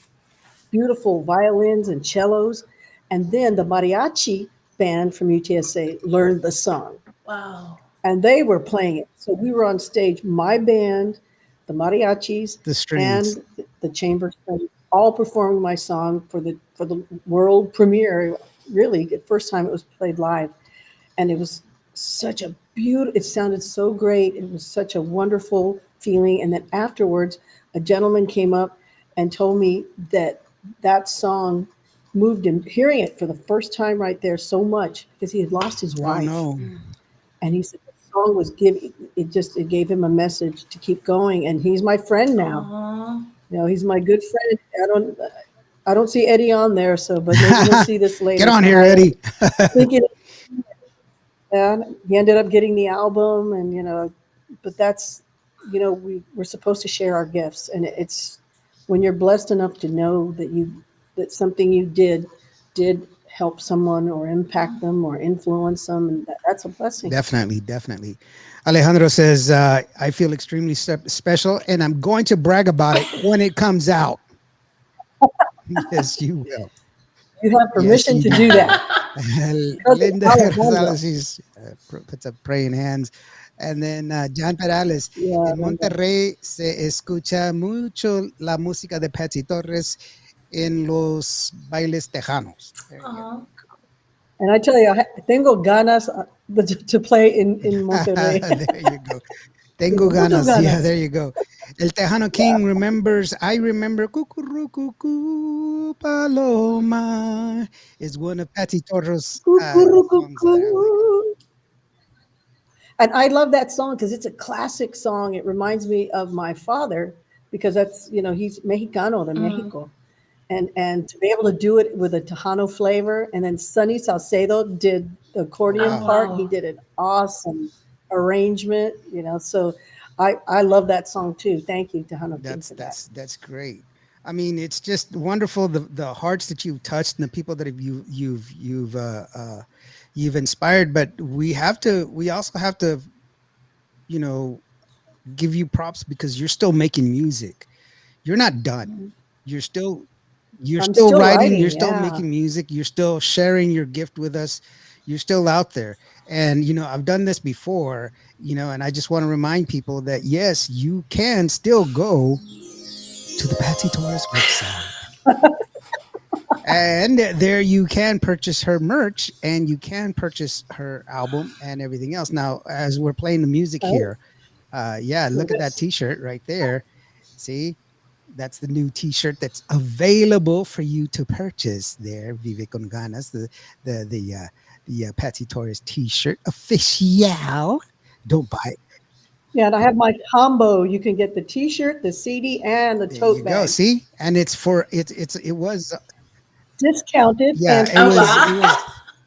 beautiful violins and cellos. And then the mariachi band from UTSA learned the song Wow. and they were playing it. So we were on stage, my band, the mariachis, The strings. and the chamber band, all performing my song for the world premiere. Really, the first time it was played live, and it was such a beautiful. It sounded so great. It was such a wonderful feeling. And then afterwards, a gentleman came up and told me that that song moved him. Hearing it for the first time right there so much because he had lost his Oh wife no. Mm. and he said the song was giving it gave him a message to keep going and he's my friend now. Aw. He's my good friend. I don't see Eddie on there, so but maybe he'll see this Get later. on So here, I am Eddie. thinking, and he ended up getting the album, and but that's we're supposed to share our gifts, and it's when you're blessed enough to know that something you did help someone or impact them or influence them, and that's a blessing. Definitely, definitely. Alejandro says, I feel extremely special and I'm going to brag about it when it comes out. Yes, you will. You have Yes, permission you to do. do that. Cousin Linda Alejandro. Gonzalez, she's puts up praying hands. And then John Perales, Yeah, en Linda. Monterrey se escucha mucho la música de Patsy Torres en los bailes tejanos. There you Aw. And I tell you, tengo ganas to play in go. Monterrey. There you go. Tengo Tengo muchas ganas. Yeah, ganas. there you go. El Tejano King remembers, I remember Cucurrucucú Paloma is one of Patsy Torres' songs Cucurucucú. that I like. And I love that song because it's a classic song. It reminds me of my father because he's Mexicano de Mm. Mexico. And to be able to do it with a Tejano flavor. And then Sonny Salcedo did the accordion Oh Wow. part. He wow. did an awesome arrangement, So I love that song too. Thank you, Tejano King, That's for that. that's that's great. I mean, it's just wonderful the hearts that you've touched and the people that you've inspired. But we also have to, you know, give you props because you're still making music. You're not done. Mhm. You're still you're I'm still still writing, you're writing. still Yeah. making music, you're still sharing your gift with us. You're still out there. And I've done this before, and I just want to remind people that yes, you can still go to the Patsy Torres website. And there you can purchase her merch and you can purchase her album and everything else. Now, as we're playing the music Oh, here, yeah, look at that yes. t-shirt right there. See, that's the new t-shirt that's available for you to purchase there. Vive con ganas, the Patsy Torres t-shirt official. Don't buy it. Yeah, and I have my combo. You can get the T-shirt, the CD, and the There you tote go. bag See, and it was discounted. yeah, And it Oh was wow. it was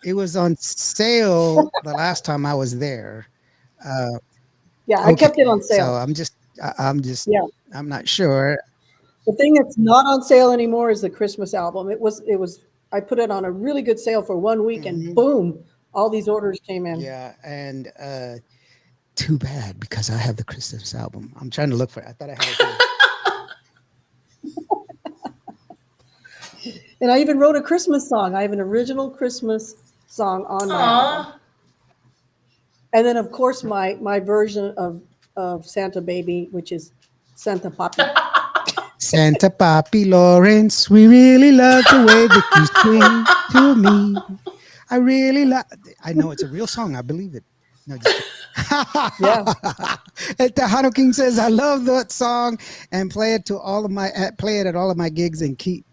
it was on sale the last time I was there. Uh, yeah, I okay, kept it on so sale. I'm just Yeah, I'm not sure. The thing that's not on sale anymore is the Christmas album. It was I put it on a really good sale for 1 week and Mhm. boom, all these orders came in. Yeah, and too bad because I have the Christmas album. I'm trying to look for it. I thought I had it here. And I even wrote a Christmas song. I have an original Christmas song on my album. Aw. And then of course my version of Santa Baby, which is Santa Papi. Santa Papi Lawrence, we really love the way that you sing to me. I really love. I know it's a real song. I believe it. No, just kidding. Yeah. And Tejano King says, "I love that song and play it to all of my play it at all of my gigs and keeping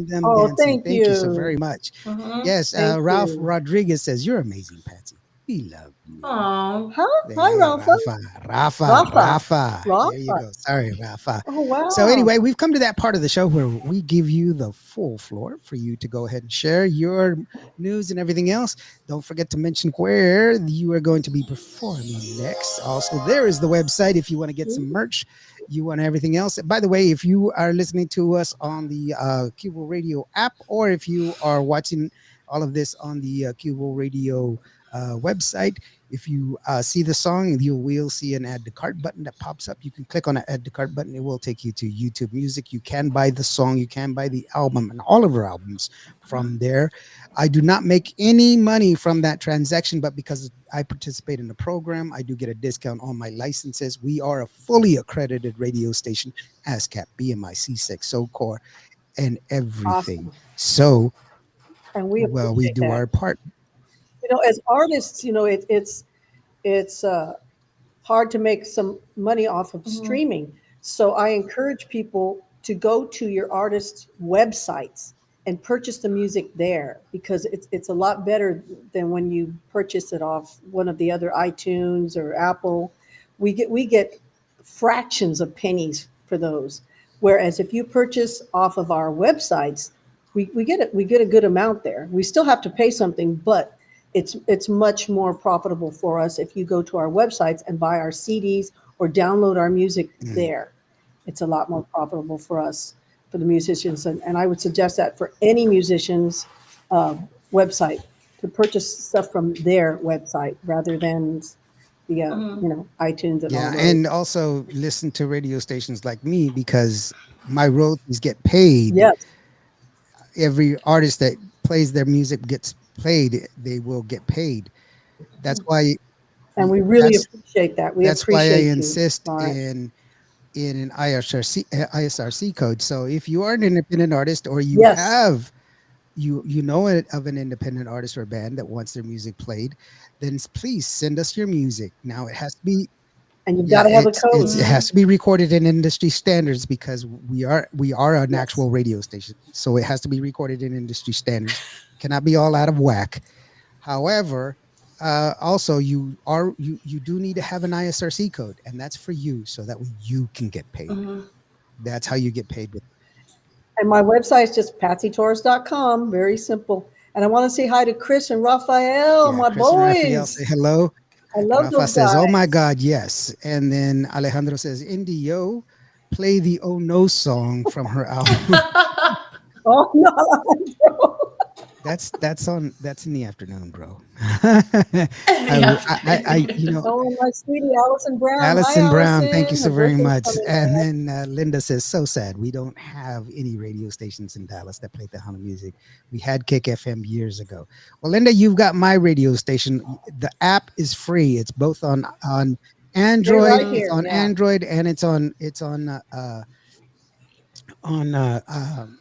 them Oh, dancing." thank Thank you so you. very much. Mhm. Yes, Thank Ralph you. Rodriguez says, "You're amazing, Patsy. We love you." Aw. Huh? Hi, There, Rafa. Rafa. Rafa. There you Rafa. go. Sorry, Rafa. Oh, So wow. anyway, we've come to that part of the show where we give you the full floor for you to go ahead and share your news and everything else. Don't forget to mention where you are going to be performing next. Also, there is the website if you want to get some merch. You want everything else. By the way, if you are listening to us on the Qvo Radio app, or if you are watching all of this on the Qvo Radio website, if you see the song, you will see an add to cart button that pops up. You can click on that add to cart button. It will take you to YouTube Music. You can buy the song, you can buy the album and all of our albums from there. I do not make any money from that transaction, but because I participate in the program, I do get a discount on my licenses. We are a fully accredited radio station, ASCAP, BMI, C6, SOCOR, and everything. Awesome. So, And we well, we appreciate do that. our part. As artists, it's hard to make some money off of Mhm. streaming. So I encourage people to go to your artist's websites and purchase the music there because it's a lot better than when you purchase it off one of the other iTunes or Apple. We get fractions of pennies for those. Whereas if you purchase off of our websites, we get a good amount there. We still have to pay something, but it's much more profitable for us if you go to our websites and buy our CDs or download our music Mm. there. It's a lot more profitable for us, for the musicians, and I would suggest that for any musician's uh, website to purchase stuff from their website rather than the Mhm. iTunes and all Yeah, those. and also listen to radio stations like me because my royalties get paid. Yes, Every artist that plays their music gets played, they will get paid. That's why and we really that's appreciate that. We that's why I appreciate you, insist Lawrence. in an ISRC code. So if you are an independent artist or you Yes, have you know it of an independent artist or band that wants their music played, then please send us your music. Now it has to be. and you've got Yeah, to have a code. it has Mhm. to be recorded in industry standards because we are an Yes, actual radio station. So it has to be recorded in industry standards. Cannot be all out of whack. However, also you do need to have an ISRC code, and that's for you, so that way you can get paid. Mhm. That's how you get paid with. and my website is just patsytorres.com. Very simple. And I want to say hi to Chris and Raphael, Yeah, my Chris and Raphael say boys. hello. I love Rafa those says, "Oh my guys. God, yes." And then Alejandro says, "Indio, play the Oh No song from her album." Oh no, That's in the afternoon, bro. I, In the afternoon. oh my sweetie, Allison Brown. Hi, Allison Brown, thank you Allison. so Her very birthday's much. coming And up. then Linda says, "So sad, we don't have any radio stations in Dallas that play Tejano music. We had Kick FM years ago." Well, Linda, you've got my radio station. The app is free. It's both on They're Android. right Mhm. It's here. on Yeah. Android and on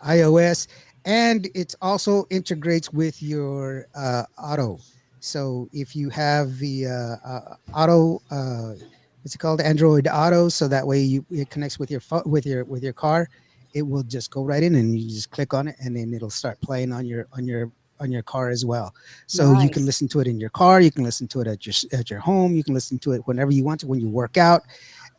iOS, and it also integrates with your auto. So if you have the auto, what's it called, Android Auto, so that way it connects with your with your car, it will just go right in and you just click on it, and then it'll start playing on your car as well. So you can Nice. listen to it in your car, you can listen to it at your home, you can listen to it whenever you want to when you work out,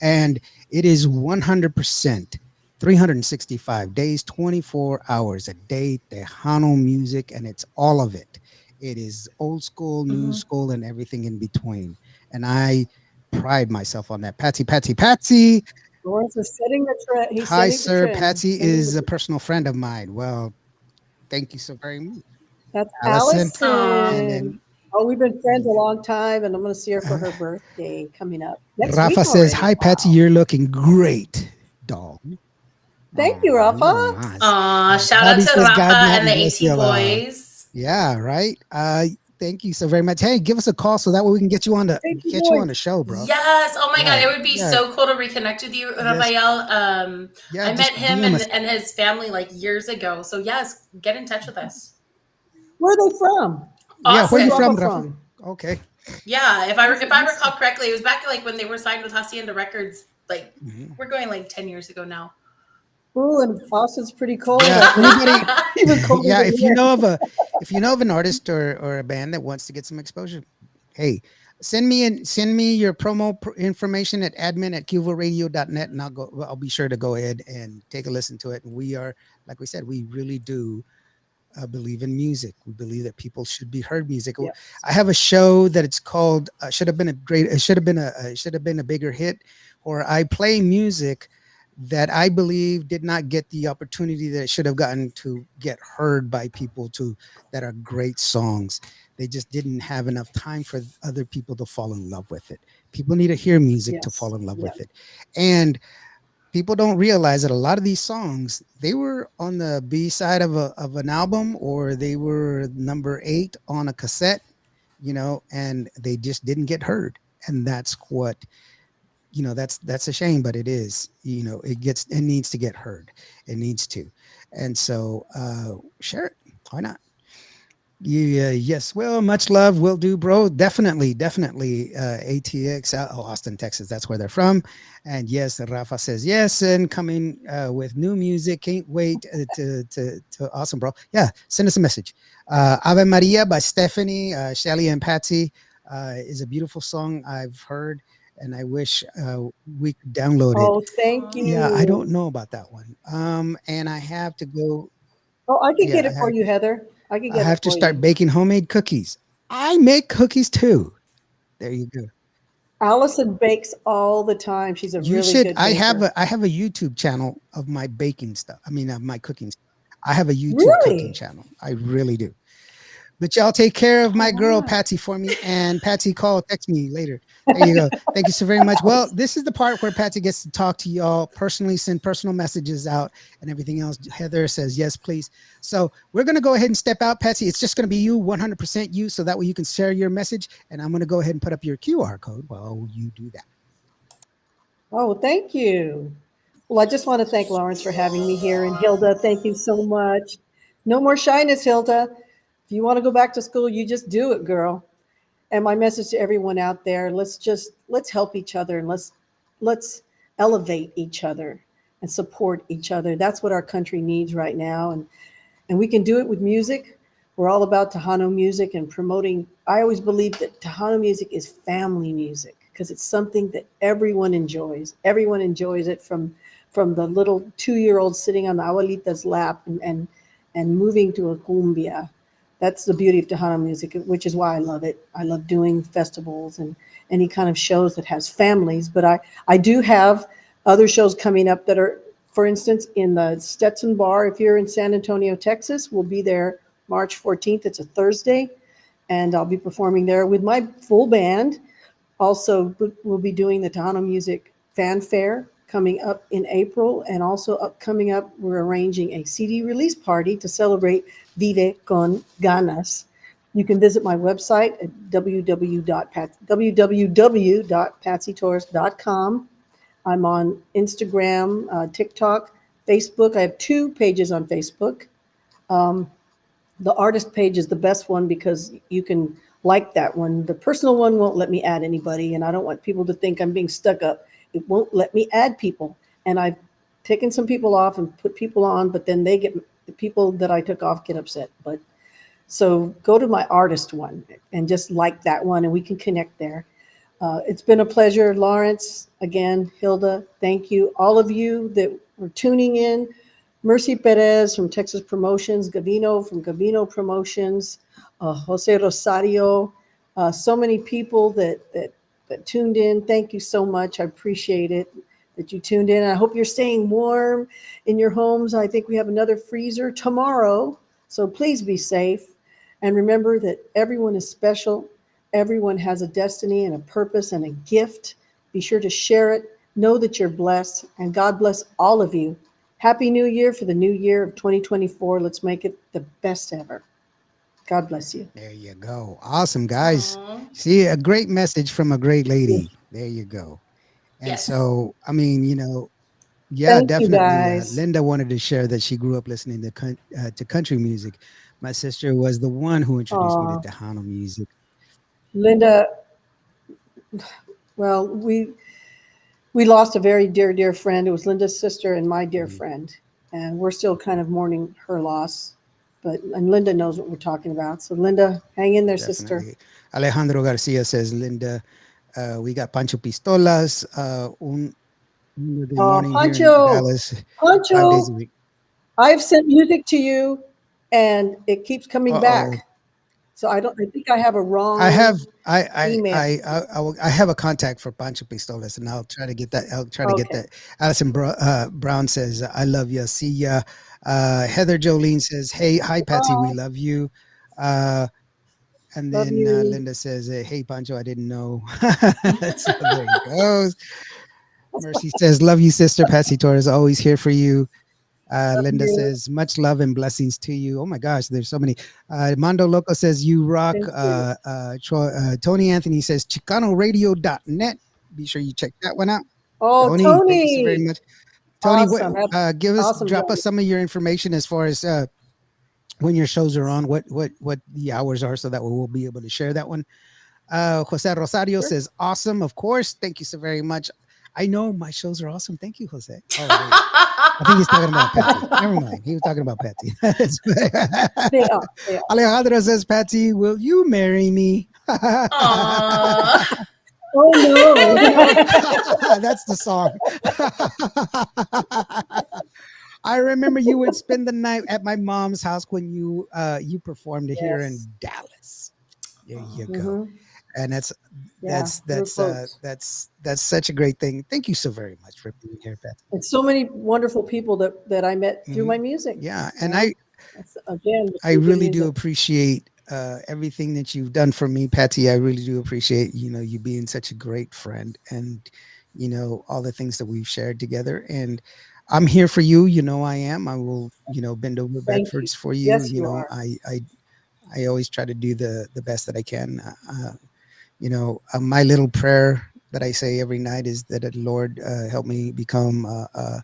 and it is 100%. 365 days, 24 hours a day, Tejano music, and it's all of it. It is old school, new Mhm. school, and everything in between. And I pride myself on that. Patsy, Patsy, Patsy. Lawrence is setting the trend. He's Hi, setting the sir. trend. Patsy is a personal friend of mine. Well, thank you so very much, That's Allison. Aw. And Allison. then Oh, we've been friends a long time, and I'm going to see her for uh, her birthday coming up next week Rafa says, already. "Hi, Patsy. Wow. You're looking great, doll." Thank you, Aw, Rafa. you're nice. Aw, shout out Bobby to says, Rafa "God and the bless AT you." boys. Yeah, right. Thank you so very much. Hey, give us a call so that way we can Thank you, get you on boys. the show, bro. Yes. Oh my God. Yeah, It would be yeah, so cool to reconnect with you, yes, Rafael. yeah. I met Just him DM us. and his family like years ago. So yes, get in touch with us. Where are they from? Yeah, where Where's you Austin. from, Rafa Rafa? from? Okay. Yeah, He's, if I he's recall correctly, it was back like when they were signed with Hacienda Records. Like Mhm. we're going like 10 years ago now. Ooh, and Austin's pretty cold. Yeah. I think Anybody? even colder Yeah. than here. If you know of an artist or a band that wants to get some exposure, hey, send me your information at admin@qvoradio.net, and I'll be sure to go ahead and take a listen to it. And we are, like we said, we really do believe in music. We believe that people should be heard music. Yes. I have a show that it's called should have been a great. It should have been a bigger hit. Or I play music that I believe did not get the opportunity that it should have gotten to get heard by people to that are great songs. They just didn't have enough time for other people to fall in love with it. People need to hear music to Yes. fall in love Yeah. with it. And people don't realize that a lot of these songs they were on the B side of an album, or they were number 8 on a cassette, and they just didn't get heard. And that's what, that's a shame, but it is, it needs to get heard. It needs to. And so share it. Why not? Yeah, yes. Well, much love will do, bro. Definitely, definitely. ATX, Austin, Texas. That's where they're from. And yes, Rafa says yes, and coming with new music. Can't wait to awesome, bro. Yeah, send us a message. Ave Maria by Stephanie, Shelly, and Patsy is a beautiful song I've heard, and I wish we could download it. Oh, thank Aw. Yeah, I don't you. know about that one. And I have to go. Oh, I could get Yeah, it for you, Heather. I could I get it have to for start you. baking homemade cookies. I make cookies too. There you go. Allison bakes all the time. She's a You really should. good baker. I have a YouTube channel of my baking stuff. I mean, of my cooking. I have a YouTube cooking Really? channel. I really do. But y'all take care of Oh, my girl wow. Patsy for me, and Patsy text me later. There you go. Thank you so very much. Well, this is the part where Patsy gets to talk to y'all personally, send personal messages out, and everything else. Heather says yes, please. So we're gonna go ahead and step out, Patsy. It's just gonna be you, 100% you, so that way you can share your message. And I'm gonna go ahead and put up your QR code while you do that. Oh, thank you. Well, I just want to thank Lawrence for having me here. And Hilda, thank you so much. No more shyness, Hilda. If you want to go back to school, you just do it, girl. And my message to everyone out there, let's help each other, and let's elevate each other and support each other. That's what our country needs right now. And we can do it with music. We're all about Tejano music and promoting. I always believe that Tejano music is family music because it's something that everyone enjoys. Everyone enjoys it, from the little 2-year-old sitting on the abuelita's lap and moving to a cumbia. That's the beauty of Tejano music, which is why I love it. I love doing festivals and any kind of shows that has families. But I do have other shows coming up that are, for instance, in the Stetson Bar. If you're in San Antonio, Texas, we'll be there March 14th. It's a Thursday, and I'll be performing there with my full band. Also, we'll be doing the Tejano Music Fanfare coming up in April, and also coming up, we're arranging a CD release party to celebrate Vive con Ganas. You can visit my website at www.patsytorres.com. I'm on Instagram, TikTok, Facebook. I have 2 pages on Facebook. Um, the artist page is the best one because you can like that one. The personal one won't let me add anybody, and I don't want people to think I'm being stuck up. It won't let me add people. And I've taken some people off and put people on, but then the people that I took off get upset. But so go to my artist one and just like that one, and we can connect there. It's been a pleasure, Lawrence. Again, Hilda, thank you. All of you that were tuning in. Mercy Perez from Texas Promotions, Gavino from Gavino Promotions, Jose Rosario, so many people that tuned in. Thank you so much. I appreciate it. that you tuned in. I hope you're staying warm in your homes. I think we have another freezer tomorrow. So please be safe. And remember that everyone is special. Everyone has a destiny and a purpose and a gift. Be sure to share it. Know that you're blessed. And God bless all of you. Happy New Year for the new year of 2024. Let's make it the best ever. God bless you. There you go. Awesome, guys. Aw. See, a great message from a great lady. There you go. And Yes. so, I mean, yeah, Thank you, definitely. guys. Linda wanted to share that she grew up listening to country music. My sister was the one who introduced me to Aw. Tejano music. Linda, well, we lost a very dear friend. It was Linda's sister and my dear Mhm. friend. And we're still kind of mourning her loss. And Linda knows what we're talking about. So Linda, hang in there, sister. Definitely. Alejandro Garcia says, Linda, we got Pancho Pistolas, good morning here in Pancho, Dallas, 5 days Pancho, a week. I've sent music to you and it keeps coming Uh-oh. back. So I think I have a wrong I have email. I have a contact for Pancho Pistolas, and I'll try to get that. I'll try to get Okay. that. Allison Brown says, "I love you. See ya." Heather Jolene says, "Hey, hi Patsy, we love you." And Love then you. Linda says, "Hey Pancho, I didn't know." So there he goes. Mercy says, "Love you, sister. Patsy Torres, always here for you." Linda you. says, "Much love and blessings to you." Oh my gosh, there's so many. Mondo Loco says, "You rock." Thank you. Tony Anthony says, ChicanoRadio.net. Be sure you check that one out. Oh, Tony, thank you so very Tony. much. Tony, Awesome. Awesome, drop Johnny. us some of your information as far as when your shows are on, what the hours are, so that we'll be able to share that one. Jose Rosario Sure. says, "Awesome, of course. Thank you so very much. I know my shows are awesome. Thank you, Jose." Oh, wait. I think he's talking about Patsy. Never mind. He was talking about Patsy. They are. Alejandro says, "Patsy, will you marry me?" Aw. Oh, no. That's the song. I remember you would spend the night at my mom's house when you performed here in Yes. Dallas. There you go. Mhm. And Yeah, we were close. that's such a great thing. Thank you so very much for being here, Patsy. And so many wonderful people that I met through Mhm. my music. Yeah, and You know? That's, again, I through good really do music. appreciate everything that you've done for me, Patsy. I really do appreciate you being such a great friend, and all the things that we've shared together. And I'm here for you. I am. I will bend over Thank you. backwards for you. Yes, you are. I always try to do the best that I can. My little prayer that I say every night is that the Lord help me become a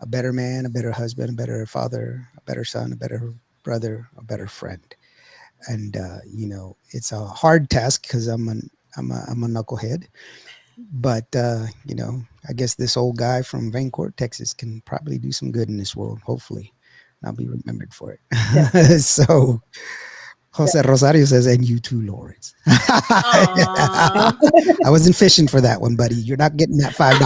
better man, a better husband, a better father, a better son, a better brother, a better friend. And it's a hard task because I'm a knucklehead. But I guess this old guy from Vancourt, Texas, can probably do some good in this world. Hopefully, and I'll be remembered for it. Definitely. So Jose Rosario says, "And you too, Lawrence." Aw. I wasn't fishing for that one, buddy. You're not getting that $5.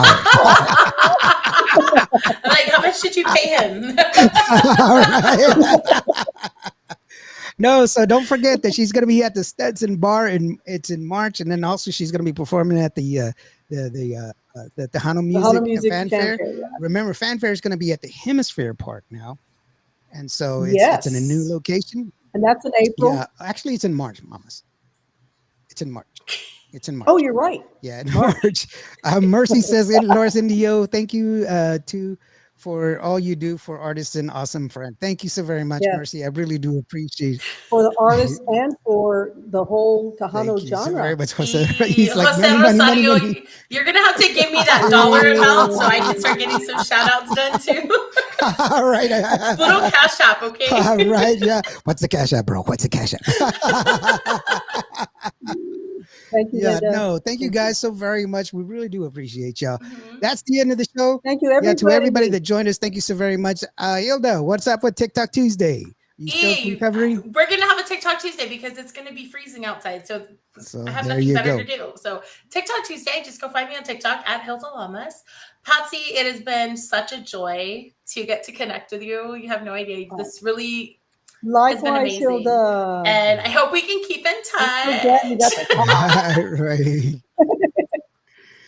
I'm like, how much did you pay him? All right. No, so don't forget that she's going to be at the Stetson Bar, and it's in March, and then also she's going to be performing at the Tejano Music Fanfare. Yeah. Remember, Fanfare is going to be at the Hemisphere Park now, and so it's Yes. in a new location. And that's in April. Yeah, actually, it's in March, mamas. It's in March. It's in March. Oh, you're right. Yeah, in March. Mercy says, Loris Indio, thank you for all you do for artists and awesome friend. Thank you so very much, Yes. Mercy. I really do appreciate For the artists and for the whole Tejano Thank you so genre. very much, Jose. He's like, Jose money, money, money, Rosario, money. you're gonna have to give me that dollar amount so I can start getting some shout outs done too. All right. Little cash app, okay? All right, yeah. What's the cash app, bro? What's the cash app? Thank you, Yeah, Linda. no, thank you guys so very much. We really do appreciate y'all. That's the end of the show. Thank you, everybody. Yeah, to everybody that joined us, thank you so very much. Hilda, what's up with TikTok Tuesday? You still recovering? We're gonna have a TikTok Tuesday because it's gonna be freezing outside, so I have nothing better to do. So TikTok Tuesday, just go find me on TikTok at Hilda Lamas. Patsy, it has been such a joy to get to connect with you. You have no idea. This really has been Likewise, amazing. Hilda. And I hope we can keep in I'm so glad you got touch. the Right.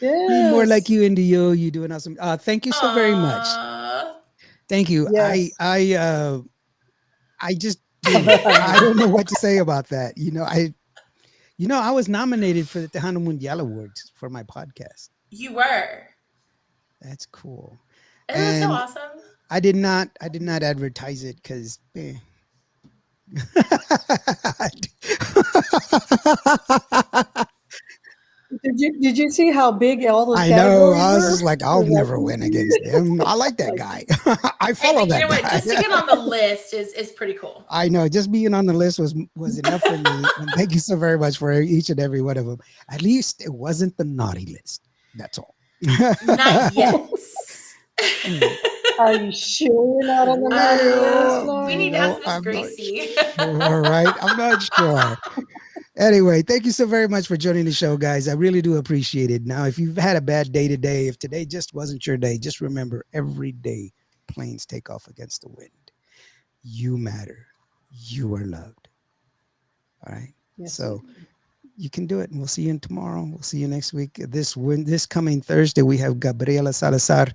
Be more like Yes. you, Indio. You doing awesome. Thank you so very much. Aw. Thank you. Yes. I just, I don't know what to say about that. I was nominated for the Tejano Mundial Awards for my podcast. You were. That's cool. Isn't that so And awesome? I did not advertise it because Did you see how big all those I know. categories I was were? just like, I'll never win against them. I like that guy. I Hey, follow but you that know what? guy. Just to get on the list is pretty cool. I know. Just being on the list was enough for me. And thank you so very much for each and every one of them. At least it wasn't the naughty list. That's all. Not yet. Are you sure you're not on the naughty list, No, We need to no, ask Miss I'm not Gracie. All right. I'm not sure. Anyway, thank you so very much for joining the show, guys. I really do appreciate it. Now, if you've had a bad day today, if today just wasn't your day, just remember every day planes take off against the wind. You matter. You are loved. All right. Yes, So you can do it. And we'll see you tomorrow. We'll see you next week. This coming Thursday, we have Gabriela Salazar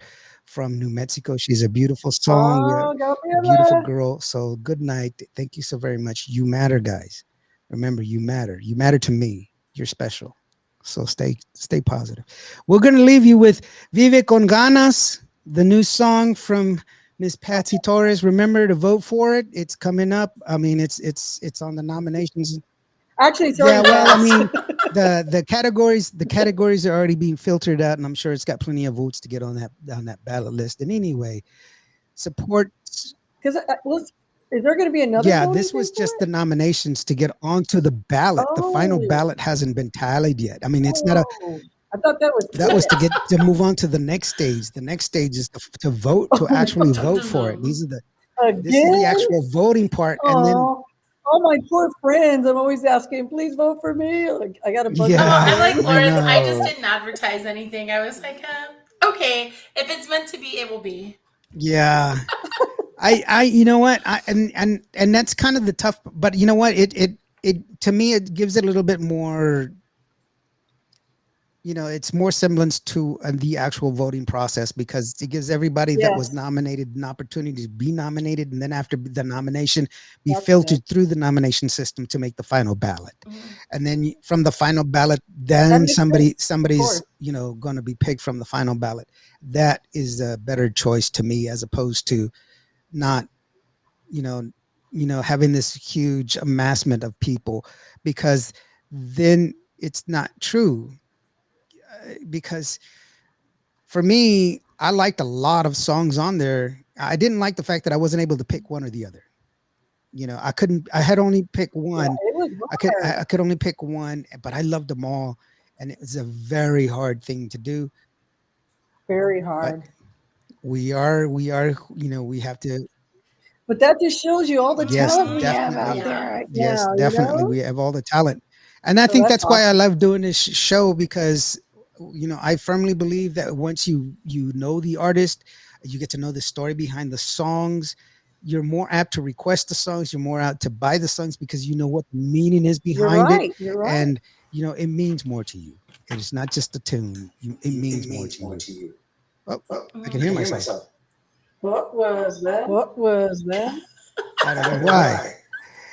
from New Mexico. She's a beautiful song. Oh, Beautiful Gabriela. girl. So good night. Thank you so very much. You matter, guys. Remember, you matter. You matter to me. You're special. So stay positive. We're gonna leave you with Vive con Ganas, the new song from Miss Patsy Torres. Remember to vote for it. It's coming up. I mean, it's on the nominations. Actually, it's Yeah, already well, I passed. mean, the categories are already being filtered out, and I'm sure it's got plenty of votes to get on that ballot list. And anyway, support. Because is there going to be another? Yeah, voting this was thing for just it? the nominations to get onto the ballot. The final Oh. ballot hasn't been tallied yet. I mean, it's not a. Oh, I thought that was That was to move on to the next stage. The next stage is to vote, to actually vote for it. This is the again. actual voting part, and then Oh, all my poor friends. I'm always asking, please vote for me. Like, I got a bunch. Yeah. I'm like I Lawrence. I just know. didn't advertise anything. I was like, okay, if it's meant to be, it will be. yeah, I you know what, and that's kind of the tough. But you know what, it to me it gives it a little bit more. It's more semblance to the actual voting process because it gives everybody that was Yes. nominated an opportunity to be nominated, and then after the nomination, be That's filtered through the nomination system to make the final ballot. Mhm. And then from the final ballot, that then makes somebody's course. going to be picked from the final ballot. That is a better choice to me, as opposed to not, having this huge amassment of people, because then it's not true. Because for me, I liked a lot of songs on there. I didn't like the fact that I wasn't able to pick one or the other. I had only picked one. It was I could only pick one, but I loved them all, and it was a very hard thing to do. very hard. We have to. But that just shows you all the Yes, talent we have definitely. out there right Yes, now. definitely. You know? We have all the talent. And I So think that's that's why I love doing this show, because, I firmly believe that once you know the artist, you get to know the story behind the songs, you're more apt to request the songs, you're more apt to buy the songs because you know what the meaning is You're behind right. it. You're right. And, it means more to you. It's not just a tune. It means more to you. Oh, I can hear myself. What was that? What was that? I don't know why.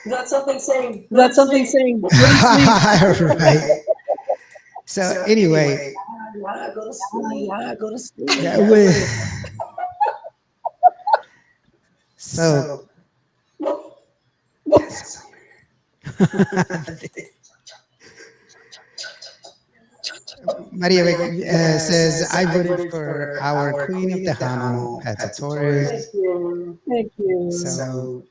Is that something saying? Is that something saying? Right. So anyway, Go to sleep. Go to sleep. that was so. Maria says, I voted for our Queen of Tejano, Patsy Torres. Thank you. Thank you. So,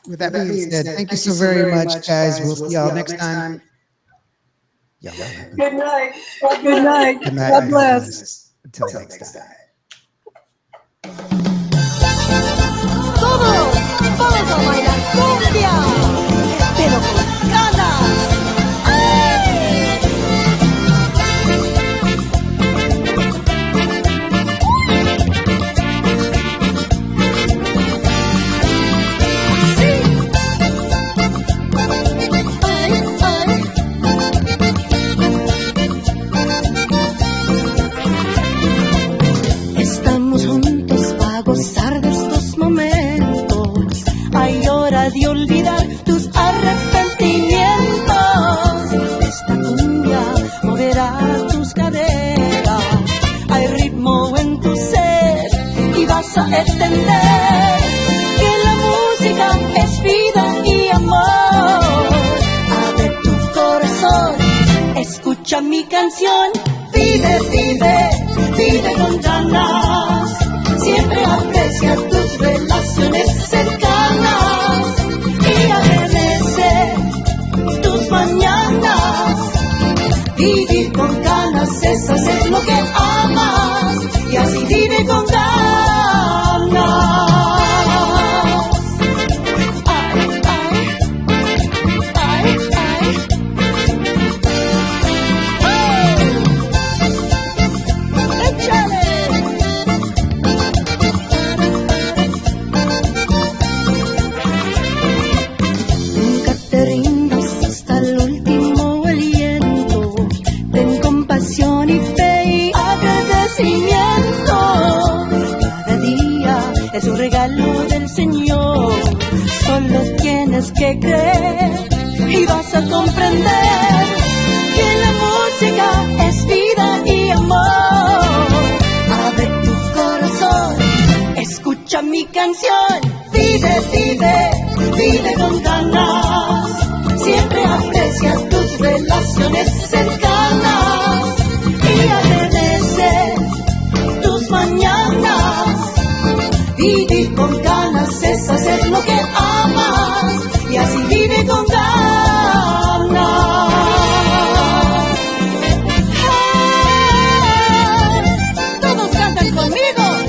with that being said, thank you so very much, guys. We'll see y'all next time. Yeah, Good night. Good night. Good night. God bless. Until next time. Todos vamos a bailar cumbia, pero con ganas. Ay, ay. a gozar de estos momentos. Hay hora de olvidar tus arrepentimientos. Esta cumbia moverá tus caderas. Hay ritmo en tu ser y vas a entender que la música es vida y amor. Abre tu corazón, escucha mi canción. Vive, vive, vive con ganas. Siempre aprecia tus relaciones cercanas y agradece tus mañanas. Vivir con ganas es hacer lo que amas y así vive con ganas. Ay, ay, ay, ay. ¡Échale! Nunca te rindas hasta el último aliento. Ten compasión y fe y agradecimiento. Cada día es un regalo del Señor. Solo tienes que creer y vas a comprender que la música es vida y amor. Abre tu corazón, escucha mi canción. Vive, vive, vive con ganas. Siempre aprecia tus relaciones cercanas y agradece tus mañanas. Vivir con ganas es hacer lo que amas